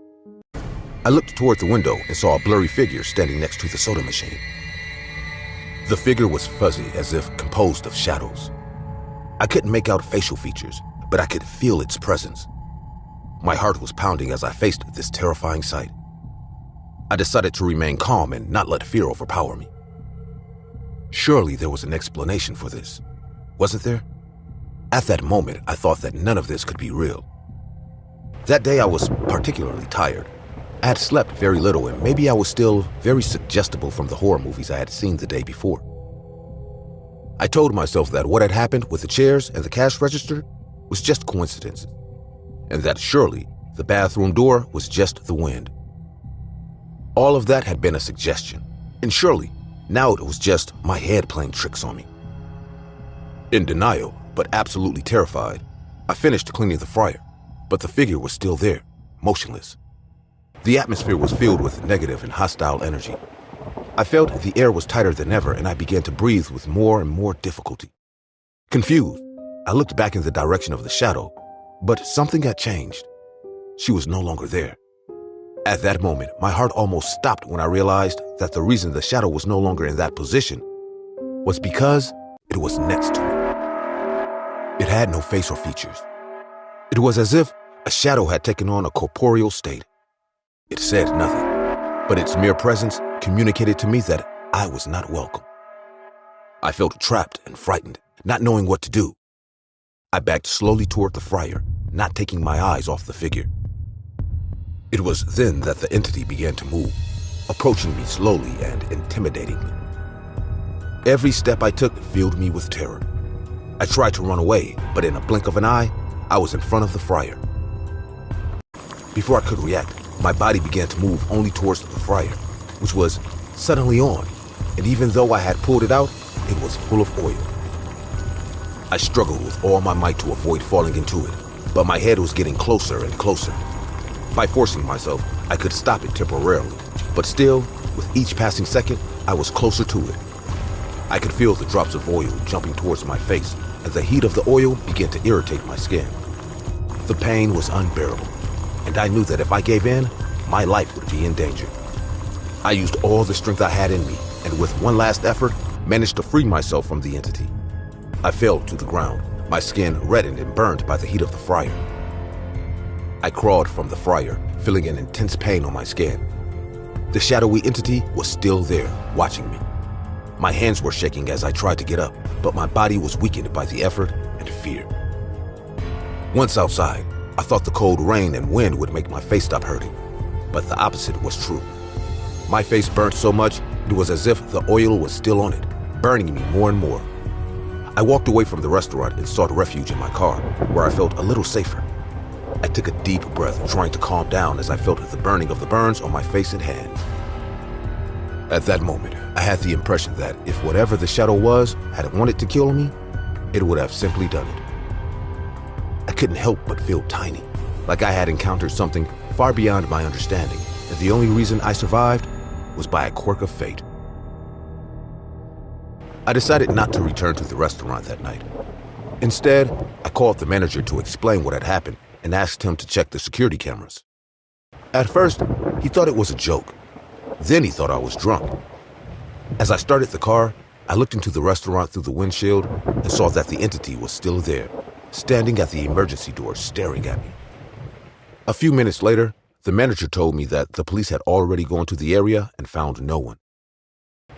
I looked toward the window and saw a blurry figure standing next to the soda machine. The figure was fuzzy, as if composed of shadows. I couldn't make out facial features, but I could feel its presence. My heart was pounding as I faced this terrifying sight. I decided to remain calm and not let fear overpower me. Surely there was an explanation for this, wasn't there? At that moment, I thought that none of this could be real. That day I was particularly tired. I had slept very little, and maybe I was still very suggestible from the horror movies I had seen the day before. I told myself that what had happened with the chairs and the cash register was just coincidence, and that surely the bathroom door was just the wind. All of that had been a suggestion, and surely now it was just my head playing tricks on me. In denial, but absolutely terrified, I finished cleaning the fryer, but the figure was still there, motionless. The atmosphere was filled with negative and hostile energy. I felt the air was tighter than ever, and I began to breathe with more and more difficulty. Confused, I looked back in the direction of the shadow, but something had changed. She was no longer there. At that moment, my heart almost stopped when I realized that the reason the shadow was no longer in that position was because it was next to me. It had no face or features. It was as if a shadow had taken on a corporeal state. It said nothing, but its mere presence communicated to me that I was not welcome. I felt trapped and frightened, not knowing what to do. I backed slowly toward the fryer, not taking my eyes off the figure. It was then that the entity began to move, approaching me slowly and intimidatingly. Every step I took filled me with terror. I tried to run away, but in a blink of an eye, I was in front of the fryer. Before I could react, my body began to move only towards the fryer, which was suddenly on, and even though I had pulled it out, it was full of oil. I struggled with all my might to avoid falling into it, but my head was getting closer and closer. By forcing myself, I could stop it temporarily, but still, with each passing second, I was closer to it. I could feel the drops of oil jumping towards my face, and the heat of the oil began to irritate my skin. The pain was unbearable, and I knew that if I gave in, my life would be in danger. I used all the strength I had in me, and with one last effort, managed to free myself from the entity. I fell to the ground, my skin reddened and burned by the heat of the fryer. I crawled from the fryer, feeling an intense pain on my skin. The shadowy entity was still there, watching me. My hands were shaking as I tried to get up, but my body was weakened by the effort and fear. Once outside, I thought the cold rain and wind would make my face stop hurting, but the opposite was true. My face burned so much, it was as if the oil was still on it, burning me more and more. I walked away from the restaurant and sought refuge in my car, where I felt a little safer. I took a deep breath, trying to calm down as I felt the burning of the burns on my face and hands. At that moment, I had the impression that if whatever the shadow was had wanted to kill me, it would have simply done it. I couldn't help but feel tiny, like I had encountered something far beyond my understanding, and the only reason I survived was by a quirk of fate. I decided not to return to the restaurant that night. Instead, I called the manager to explain what had happened and asked him to check the security cameras. At first, he thought it was a joke. Then he thought I was drunk. As I started the car, I looked into the restaurant through the windshield and saw that the entity was still there, standing at the emergency door staring at me. A few minutes later, the manager told me that the police had already gone to the area and found no one.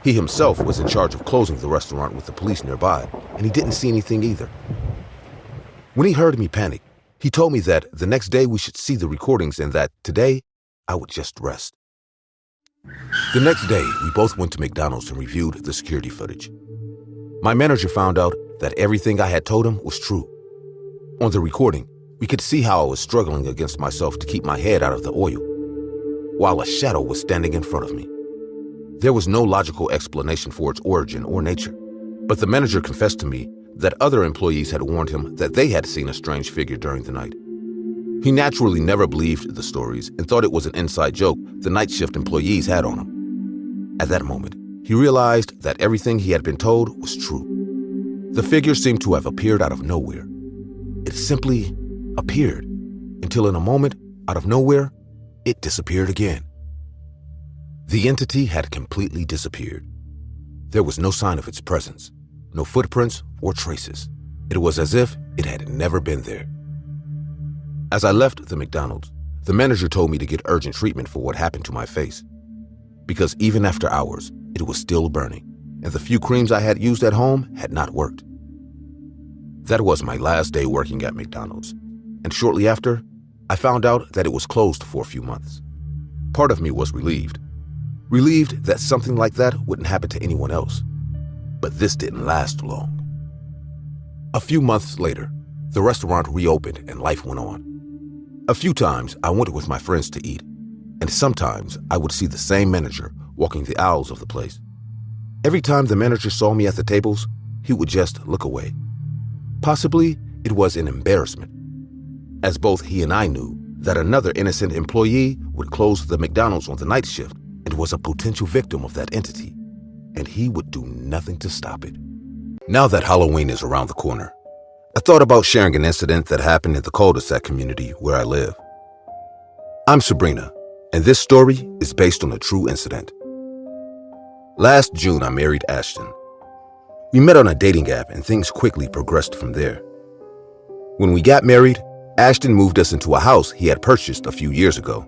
He himself was in charge of closing the restaurant with the police nearby, and he didn't see anything either. When he heard me panic, he told me that the next day we should see the recordings and that today I would just rest. The next day, we both went to McDonald's and reviewed the security footage. My manager found out that everything I had told him was true. On the recording, we could see how I was struggling against myself to keep my head out of the oil, while a shadow was standing in front of me. There was no logical explanation for its origin or nature, but the manager confessed to me that other employees had warned him that they had seen a strange figure during the night. He naturally never believed the stories and thought it was an inside joke the night shift employees had on him. At that moment, he realized that everything he had been told was true. The figure seemed to have appeared out of nowhere. It simply appeared, until in a moment, out of nowhere, it disappeared again. The entity had completely disappeared. There was no sign of its presence, no footprints or traces. It was as if it had never been there. As I left the McDonald's, the manager told me to get urgent treatment for what happened to my face, because even after hours, it was still burning, and the few creams I had used at home had not worked. That was my last day working at McDonald's, and shortly after, I found out that it was closed for a few months. Part of me was relieved that something like that wouldn't happen to anyone else. But this didn't last long. A few months later, the restaurant reopened and life went on. A few times I went with my friends to eat, and sometimes I would see the same manager walking the aisles of the place. Every time the manager saw me at the tables, he would just look away. Possibly it was an embarrassment, as both he and I knew that another innocent employee would close the McDonald's on the night shift and was a potential victim of that entity, and he would do nothing to stop it. Now that Halloween is around the corner, I thought about sharing an incident that happened in the cul-de-sac community where I live. I'm Sabrina, and this story is based on a true incident. Last June, I married Ashton. We met on a dating app, and things quickly progressed from there. When we got married, Ashton moved us into a house he had purchased a few years ago.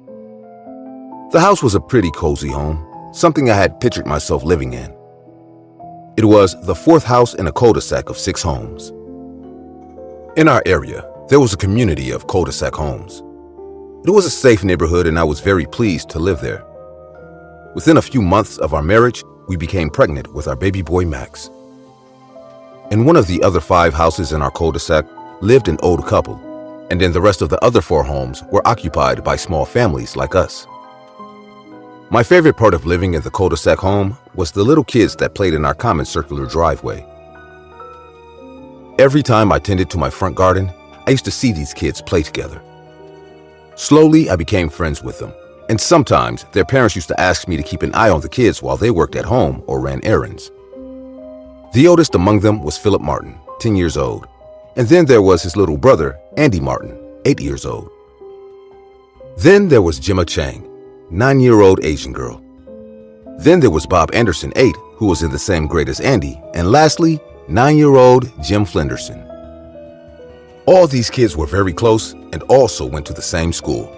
The house was a pretty cozy home, something I had pictured myself living in. It was the fourth house in a cul-de-sac of 6 homes. In our area, there was a community of cul-de-sac homes. It was a safe neighborhood, and I was very pleased to live there. Within a few months of our marriage, we became pregnant with our baby boy Max. In one of the other 5 houses in our cul-de-sac lived an old couple, and then the rest of the other 4 homes were occupied by small families like us. My favorite part of living in the cul-de-sac home was the little kids that played in our common circular driveway. Every time I tended to my front garden, I used to see these kids play together. Slowly, I became friends with them, and sometimes their parents used to ask me to keep an eye on the kids while they worked at home or ran errands. The oldest among them was Philip Martin, 10 years old. And then there was his little brother, Andy Martin, 8 years old. Then there was Gemma Chang, 9-year-old Asian girl. Then there was Bob Anderson, 8, who was in the same grade as Andy. And lastly, 9-year-old Jim Flenderson. All these kids were very close and also went to the same school.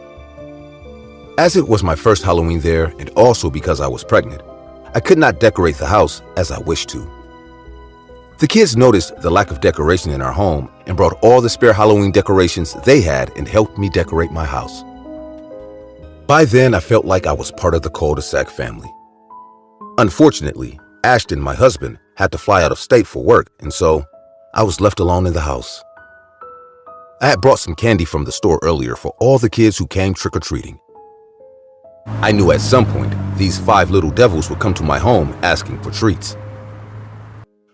As it was my first Halloween there, and also because I was pregnant, I could not decorate the house as I wished to. The kids noticed the lack of decoration in our home and brought all the spare Halloween decorations they had and helped me decorate my house. By then, I felt like I was part of the cul-de-sac family. Unfortunately, Ashton, my husband, had to fly out of state for work, and so I was left alone in the house. I had brought some candy from the store earlier for all the kids who came trick-or-treating. I knew at some point these 5 little devils would come to my home asking for treats.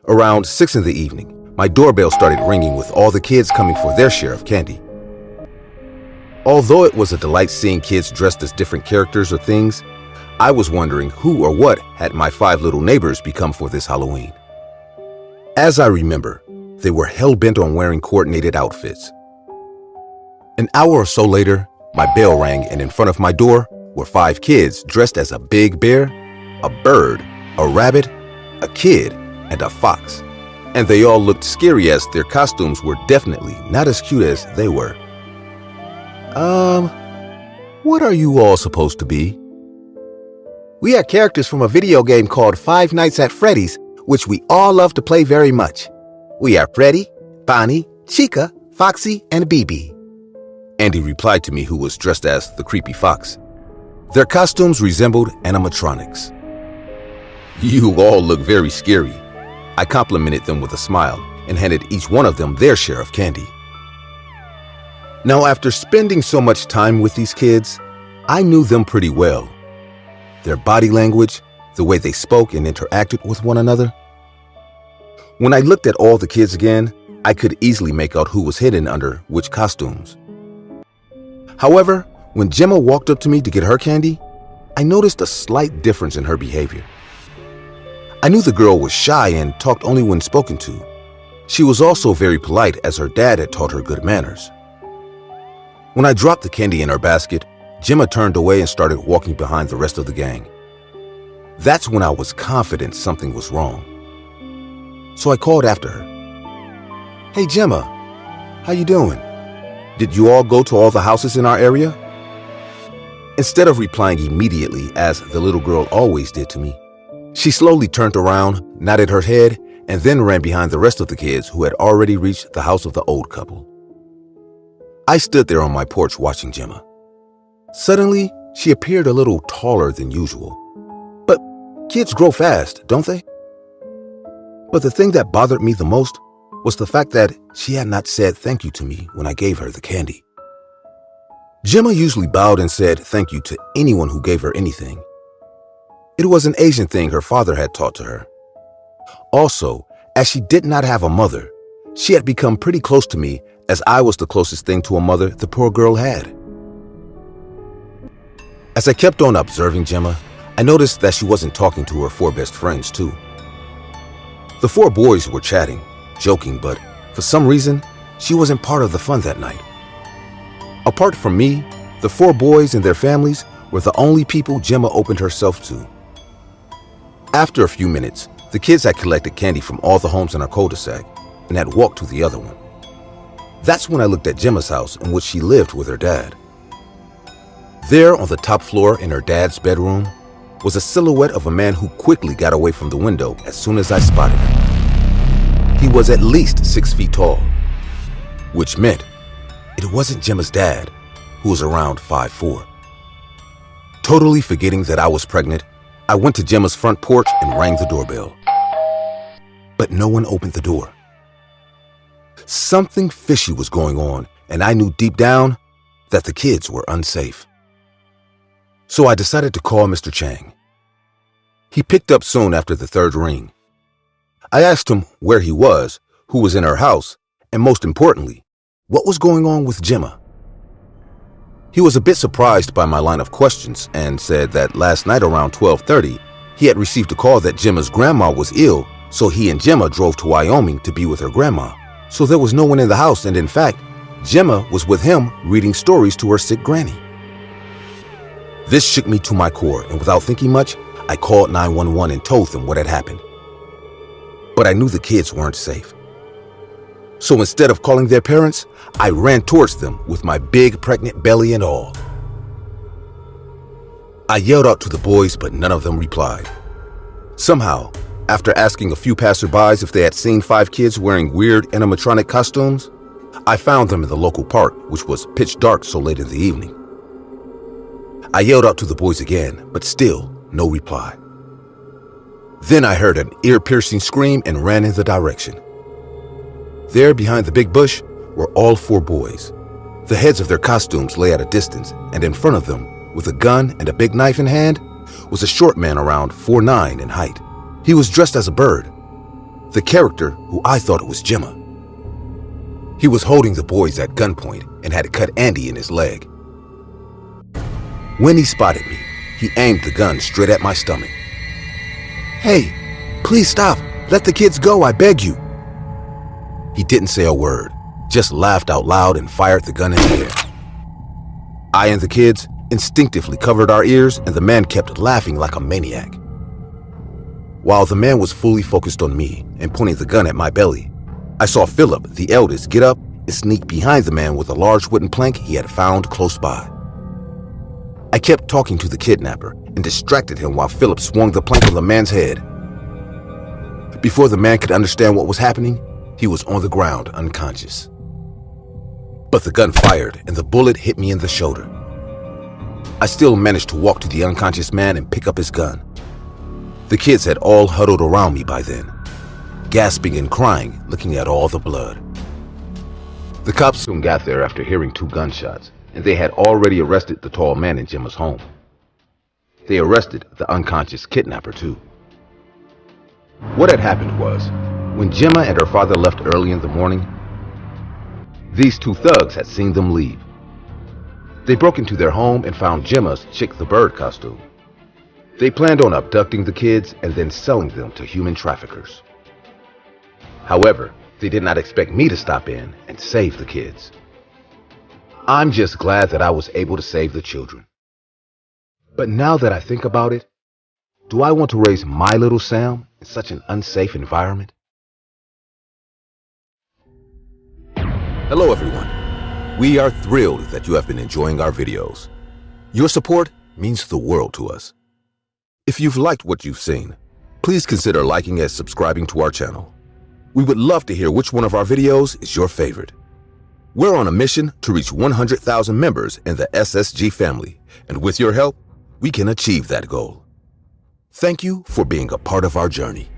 Around 6 in the evening, my doorbell started ringing with all the kids coming for their share of candy. Although it was a delight seeing kids dressed as different characters or things, I was wondering who or what had my 5 little neighbors become for this Halloween. As I remember, they were hell-bent on wearing coordinated outfits. An hour or so later, my bell rang, and in front of my door were 5 kids dressed as a big bear, a bird, a rabbit, a kid, and a fox. And they all looked scary as their costumes were definitely not as cute as they were. What are you all supposed to be? We are characters from a video game called Five Nights at Freddy's, which we all love to play very much. We are Freddy, Bonnie, Chica, Foxy, and BB. Andy replied to me, who was dressed as the creepy fox. Their costumes resembled animatronics. You all look very scary. I complimented them with a smile and handed each one of them their share of candy. Now, after spending so much time with these kids, I knew them pretty well. Their body language, the way they spoke and interacted with one another. When I looked at all the kids again, I could easily make out who was hidden under which costumes. However, when Gemma walked up to me to get her candy, I noticed a slight difference in her behavior. I knew the girl was shy and talked only when spoken to. She was also very polite, as her dad had taught her good manners. When I dropped the candy in her basket, Gemma turned away and started walking behind the rest of the gang. That's when I was confident something was wrong. So I called after her. Hey Gemma, how you doing? Did you all go to all the houses in our area? Instead of replying immediately, as the little girl always did to me, she slowly turned around, nodded her head, and then ran behind the rest of the kids who had already reached the house of the old couple. I stood there on my porch watching Gemma. Suddenly, she appeared a little taller than usual. But kids grow fast, don't they? But the thing that bothered me the most was the fact that she had not said thank you to me when I gave her the candy. Gemma usually bowed and said thank you to anyone who gave her anything. It was an Asian thing her father had taught to her. Also, as she did not have a mother, she had become pretty close to me, as I was the closest thing to a mother the poor girl had. As I kept on observing Gemma, I noticed that she wasn't talking to her 4 best friends too. The 4 boys were chatting, joking, but for some reason, she wasn't part of the fun that night. Apart from me, the 4 boys and their families were the only people Gemma opened herself to. After a few minutes, the kids had collected candy from all the homes in our cul-de-sac and had walked to the other one. That's when I looked at Gemma's house, in which she lived with her dad. There on the top floor in her dad's bedroom was a silhouette of a man who quickly got away from the window as soon as I spotted him. He was at least 6 feet tall, which meant it wasn't Gemma's dad, who was around 5'4". Totally forgetting that I was pregnant, I went to Gemma's front porch and rang the doorbell. But no one opened the door. Something fishy was going on, and I knew deep down that the kids were unsafe. So I decided to call Mr. Chang. He picked up soon after the 3rd ring. I asked him where he was, who was in her house, and most importantly, what was going on with Gemma. He was a bit surprised by my line of questions and said that last night around 12:30, he had received a call that Gemma's grandma was ill So he and Gemma drove to Wyoming to be with her grandma. So there was no one in the house, and in fact, Gemma was with him reading stories to her sick granny. This shook me to my core, and without thinking much, I called 911 and told them what had happened. But I knew the kids weren't safe. So instead of calling their parents, I ran towards them with my big pregnant belly and all. I yelled out to the boys, but none of them replied. Somehow, after asking a few passerbys if they had seen 5 kids wearing weird animatronic costumes, I found them in the local park, which was pitch dark so late in the evening. I yelled out to the boys again, but still no reply. Then I heard an ear-piercing scream and ran in the direction. There, behind the big bush, were all 4 boys. The heads of their costumes lay at a distance, and in front of them, with a gun and a big knife in hand, was a short man around 4'9" in height. He was dressed as a bird, the character who I thought it was Gemma. He was holding the boys at gunpoint and had cut Andy in his leg. When he spotted me, he aimed the gun straight at my stomach. "Hey, please stop. Let the kids go, I beg you." He didn't say a word, just laughed out loud and fired the gun in the air. I and the kids instinctively covered our ears, and the man kept laughing like a maniac. While the man was fully focused on me and pointing the gun at my belly, I saw Philip, the eldest, get up and sneak behind the man with a large wooden plank he had found close by. I kept talking to the kidnapper and distracted him while Philip swung the plank on the man's head. Before the man could understand what was happening, he was on the ground unconscious. But the gun fired and the bullet hit me in the shoulder. I still managed to walk to the unconscious man and pick up his gun. The kids had all huddled around me by then, gasping and crying, looking at all the blood. The cops soon got there after hearing 2 gunshots, and they had already arrested the tall man in Gemma's home. They arrested the unconscious kidnapper too. What had happened was, when Gemma and her father left early in the morning, these 2 thugs had seen them leave. They broke into their home and found Gemma's Chick the Bird costume. They planned on abducting the kids and then selling them to human traffickers. However, they did not expect me to stop in and save the kids. I'm just glad that I was able to save the children. But now that I think about it, do I want to raise my little Sam in such an unsafe environment? Hello everyone. We are thrilled that you have been enjoying our videos. Your support means the world to us. If you've liked what you've seen, please consider liking and subscribing to our channel. We would love to hear which one of our videos is your favorite. We're on a mission to reach 100,000 members in the SSG family, and with your help, we can achieve that goal. Thank you for being a part of our journey.